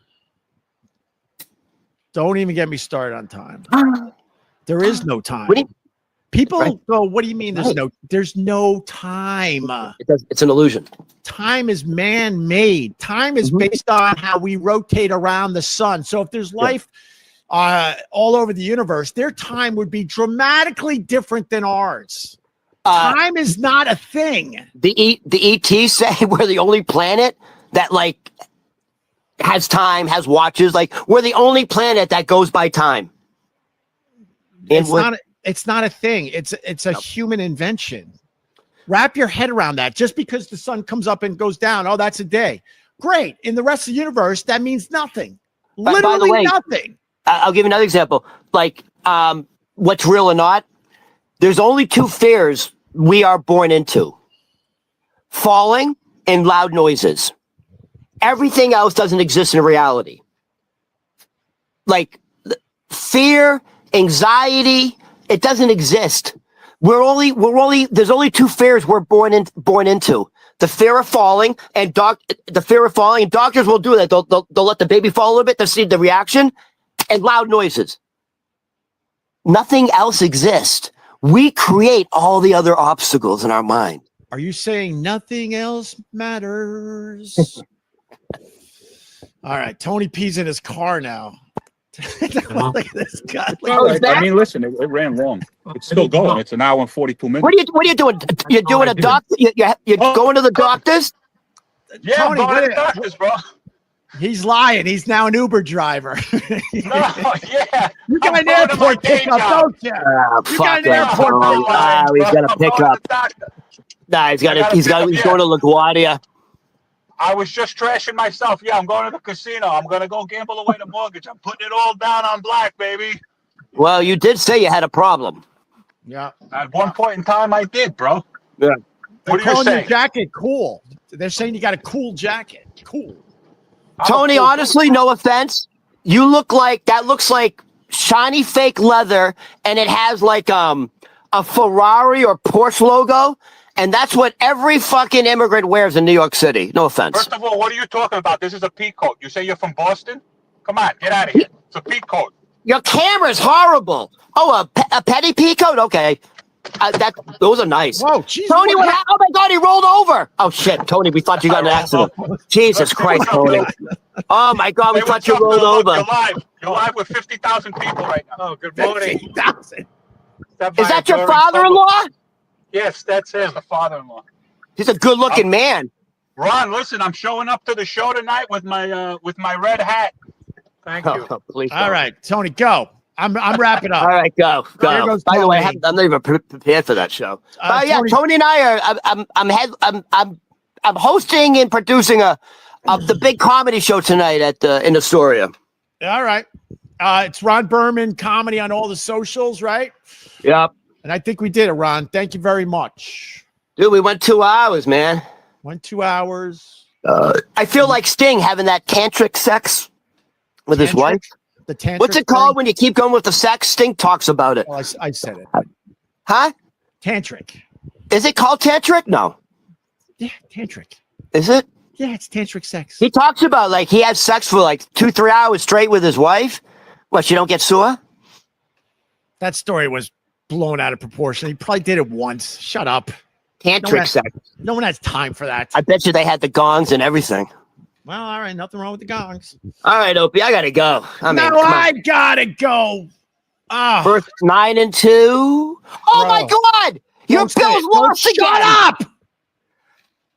[SPEAKER 2] Don't even get me started on time. There is no time. People go, what do you mean there's no time?
[SPEAKER 1] It's an illusion.
[SPEAKER 2] Time is man-made. Time is based on how we rotate around the sun. So if there's life all over the universe, their time would be dramatically different than ours. Time is not a thing.
[SPEAKER 1] The ETs say we're the only planet that like has time, has watches. Like, we're the only planet that goes by time.
[SPEAKER 2] It's not a thing. It's a human invention. Wrap your head around that. Just because the sun comes up and goes down, oh, that's a day. Great. In the rest of the universe, that means nothing. Literally by the way, nothing.
[SPEAKER 1] I'll give you another example. Like, what's real or not? There's only two fears we are born into: falling and loud noises. Everything else doesn't exist in reality. Like fear, anxiety, it doesn't exist. There's only two fears we're born into: the fear of falling and doctors will do that. They'll let the baby fall a little bit to see the reaction, and loud noises. Nothing else exists. We create all the other obstacles in our mind.
[SPEAKER 2] Are you saying nothing else matters? All right, Tony P's in his car now. Look at this guy.
[SPEAKER 3] I mean, listen, it ran long. It's still going. It's an hour and 42 minutes.
[SPEAKER 1] What are you doing? You're doing a doctor? You're going to the doctors?
[SPEAKER 4] Yeah, Tony, I'm going to the doctors, bro.
[SPEAKER 2] He's lying. He's now an Uber driver.
[SPEAKER 4] You got
[SPEAKER 2] an airport pickup, don't you? You got an airport pickup.
[SPEAKER 1] He's got a pickup. Nah, he's going to LaGuardia.
[SPEAKER 4] I was just trashing myself. Yeah, I'm going to the casino. I'm going to go gamble away the mortgage. I'm putting it all down on black, baby.
[SPEAKER 1] Well, you did say you had a problem.
[SPEAKER 2] Yeah.
[SPEAKER 4] At one point in time, I did, bro.
[SPEAKER 1] Yeah.
[SPEAKER 4] What are you saying?
[SPEAKER 2] Your jacket cool. They're saying you got a cool jacket. Cool.
[SPEAKER 1] Tony, honestly, no offense. You look like that looks like shiny fake leather, and it has like a Ferrari or Porsche logo. And that's what every fucking immigrant wears in New York City. No offense.
[SPEAKER 4] First of all, what are you talking about? This is a peacoat. You say you're from Boston? Come on, get out of here. It's a peacoat.
[SPEAKER 1] Your camera's horrible. Oh, a petty peacoat? Okay. Those are nice.
[SPEAKER 2] Whoa, geez,
[SPEAKER 1] Tony, oh my God, he rolled over. Oh shit, Tony, we thought you got in an accident. Jesus Christ, Tony. Oh my God, we thought you rolled over.
[SPEAKER 4] You're live with 50,000 people right now. Oh, good morning.
[SPEAKER 2] 50,000.
[SPEAKER 1] Is that your father-in-law?
[SPEAKER 4] Yes, that's him, the father-in-law.
[SPEAKER 1] He's a good-looking man.
[SPEAKER 4] Ron, listen, I'm showing up to the show tonight with my red hat. Thank you.
[SPEAKER 2] All right, Tony, go. I'm wrapping up.
[SPEAKER 1] All right, go. By the way, I'm not even prepared for that show. Yeah, Tony and I are. I'm hosting and producing the big comedy show tonight in Astoria.
[SPEAKER 2] All right. It's Ron Berman comedy on all the socials, right?
[SPEAKER 1] Yep.
[SPEAKER 2] And I think we did it, Ron. Thank you very much.
[SPEAKER 1] Dude, we went 2 hours, man.
[SPEAKER 2] Went 2 hours.
[SPEAKER 1] I feel like Sting having that tantric sex with his wife.
[SPEAKER 2] The tantric.
[SPEAKER 1] What's it called when you keep going with the sex? Sting talks about it.
[SPEAKER 2] Oh, I said it.
[SPEAKER 1] Huh?
[SPEAKER 2] Tantric.
[SPEAKER 1] Is it called tantric? No.
[SPEAKER 2] Yeah, tantric.
[SPEAKER 1] Is it?
[SPEAKER 2] Yeah, it's tantric sex.
[SPEAKER 1] He talks about like he had sex for like 2-3 hours straight with his wife. What, she don't get sore?
[SPEAKER 2] That story was blown out of proportion. He probably did it once. Shut up.
[SPEAKER 1] Tantric sex.
[SPEAKER 2] No one has time for that.
[SPEAKER 1] I bet you they had the gongs and everything.
[SPEAKER 2] Well, all right. Nothing wrong with the gongs.
[SPEAKER 1] All right, Opie, I gotta go.
[SPEAKER 2] I gotta go. Oh.
[SPEAKER 1] First 9-2. Oh my God! Your Bills lost again.
[SPEAKER 2] Shut up!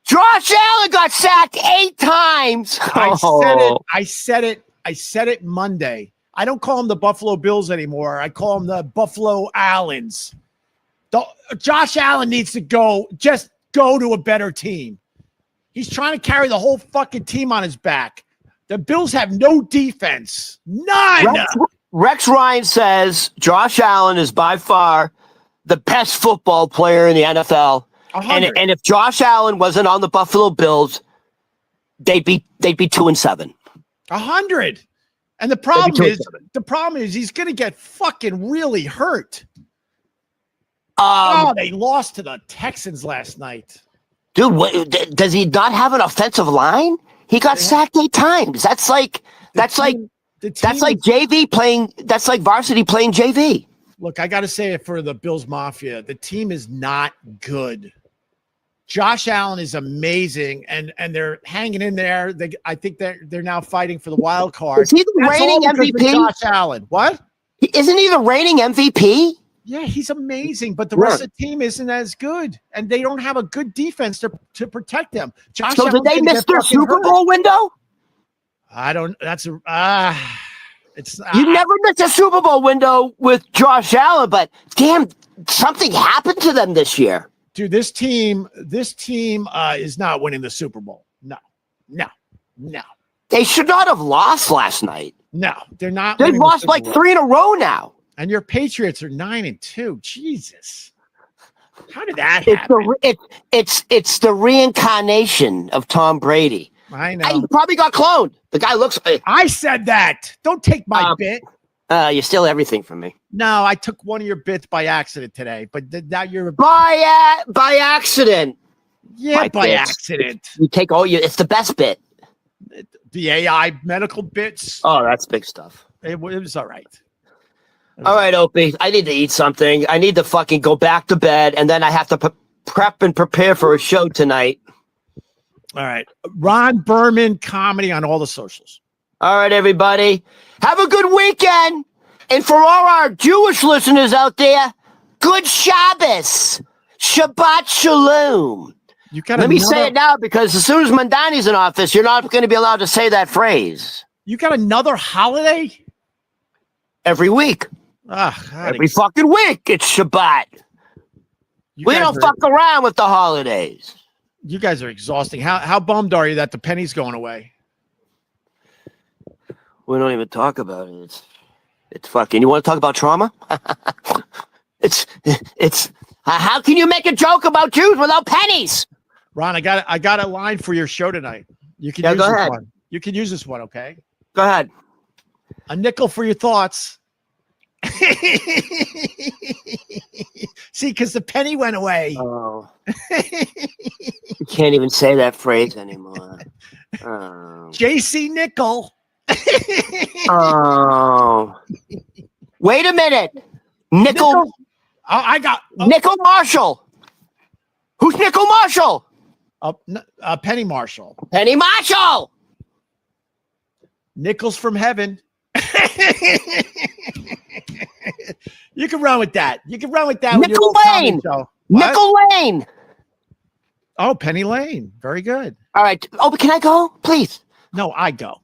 [SPEAKER 1] Josh Allen got sacked 8 times.
[SPEAKER 2] I said it Monday. I don't call them the Buffalo Bills anymore. I call them the Buffalo Allens. Josh Allen needs to go. Just go to a better team. He's trying to carry the whole fucking team on his back. The Bills have no defense. None.
[SPEAKER 1] Rex Ryan says Josh Allen is by far the best football player in the NFL. And if Josh Allen wasn't on the Buffalo Bills, they'd be 2-7.
[SPEAKER 2] 100. And the problem is he's going to get fucking really hurt. They lost to the Texans last night.
[SPEAKER 1] Dude, does he not have an offensive line? He got sacked 8 times. That's like JV playing. That's like varsity playing JV.
[SPEAKER 2] Look, I got to say it for the Bills Mafia. The team is not good. Josh Allen is amazing, and they're hanging in there. I think they're now fighting for the wild card.
[SPEAKER 1] Is he the reigning MVP?
[SPEAKER 2] Josh Allen. What?
[SPEAKER 1] Isn't he the reigning MVP?
[SPEAKER 2] Yeah, he's amazing, but the rest of the team isn't as good, and they don't have a good defense to protect them. Josh
[SPEAKER 1] so
[SPEAKER 2] Allen
[SPEAKER 1] did they miss their Super Bowl window?
[SPEAKER 2] I don't. That's a.
[SPEAKER 1] You never missed a Super Bowl window with Josh Allen, but damn, something happened to them this year.
[SPEAKER 2] Dude, this team is not winning the Super Bowl. No.
[SPEAKER 1] They should not have lost last night.
[SPEAKER 2] No, they're not.
[SPEAKER 1] They've lost like 3 in a row now.
[SPEAKER 2] And your Patriots are 9-2. Jesus, how did that happen?
[SPEAKER 1] It's the reincarnation of Tom Brady.
[SPEAKER 2] I know.
[SPEAKER 1] He probably got cloned. The guy looks.
[SPEAKER 2] I said that. Don't take my bit.
[SPEAKER 1] You steal everything from me.
[SPEAKER 2] No, I took one of your bits by accident today, but now you're
[SPEAKER 1] by accident.
[SPEAKER 2] Yeah, by accident.
[SPEAKER 1] You take all your. It's the best bit.
[SPEAKER 2] The AI medical bits.
[SPEAKER 1] Oh, that's big stuff.
[SPEAKER 2] It was all right.
[SPEAKER 1] All right, Opie. I need to eat something. I need to fucking go back to bed, and then I have to prep and prepare for a show tonight.
[SPEAKER 2] All right. Ron Berman comedy on all the socials.
[SPEAKER 1] All right, everybody. Have a good weekend. And for all our Jewish listeners out there, good Shabbos. Shabbat Shalom. Let me say it now, because as soon as Mamdani's in office, you're not going to be allowed to say that phrase.
[SPEAKER 2] You got another holiday?
[SPEAKER 1] Every week. Every fucking week, it's Shabbat. We don't fuck around with the holidays.
[SPEAKER 2] You guys are exhausting. How bummed are you that the penny's going away?
[SPEAKER 1] We don't even talk about it. It's fucking. You want to talk about trauma? it's. How can you make a joke about Jews without pennies?
[SPEAKER 2] Ron, I got a line for your show tonight. You can use this one. You can use this one, okay?
[SPEAKER 1] Go ahead.
[SPEAKER 2] A nickel for your thoughts. See, because the penny went away.
[SPEAKER 1] Oh. You can't even say that phrase anymore. Oh.
[SPEAKER 2] JC Nickel.
[SPEAKER 1] Oh. Wait a minute. Nickel.
[SPEAKER 2] I got
[SPEAKER 1] Nickel Marshall. Who's Nickel Marshall?
[SPEAKER 2] Penny Marshall.
[SPEAKER 1] Penny Marshall.
[SPEAKER 2] Nickels from heaven. You can run with that. You can run with that.
[SPEAKER 1] Nickel Lane. Nickel Lane.
[SPEAKER 2] Oh, Penny Lane. Very good.
[SPEAKER 1] All right. Oh, but can I go, please?
[SPEAKER 2] No, I go.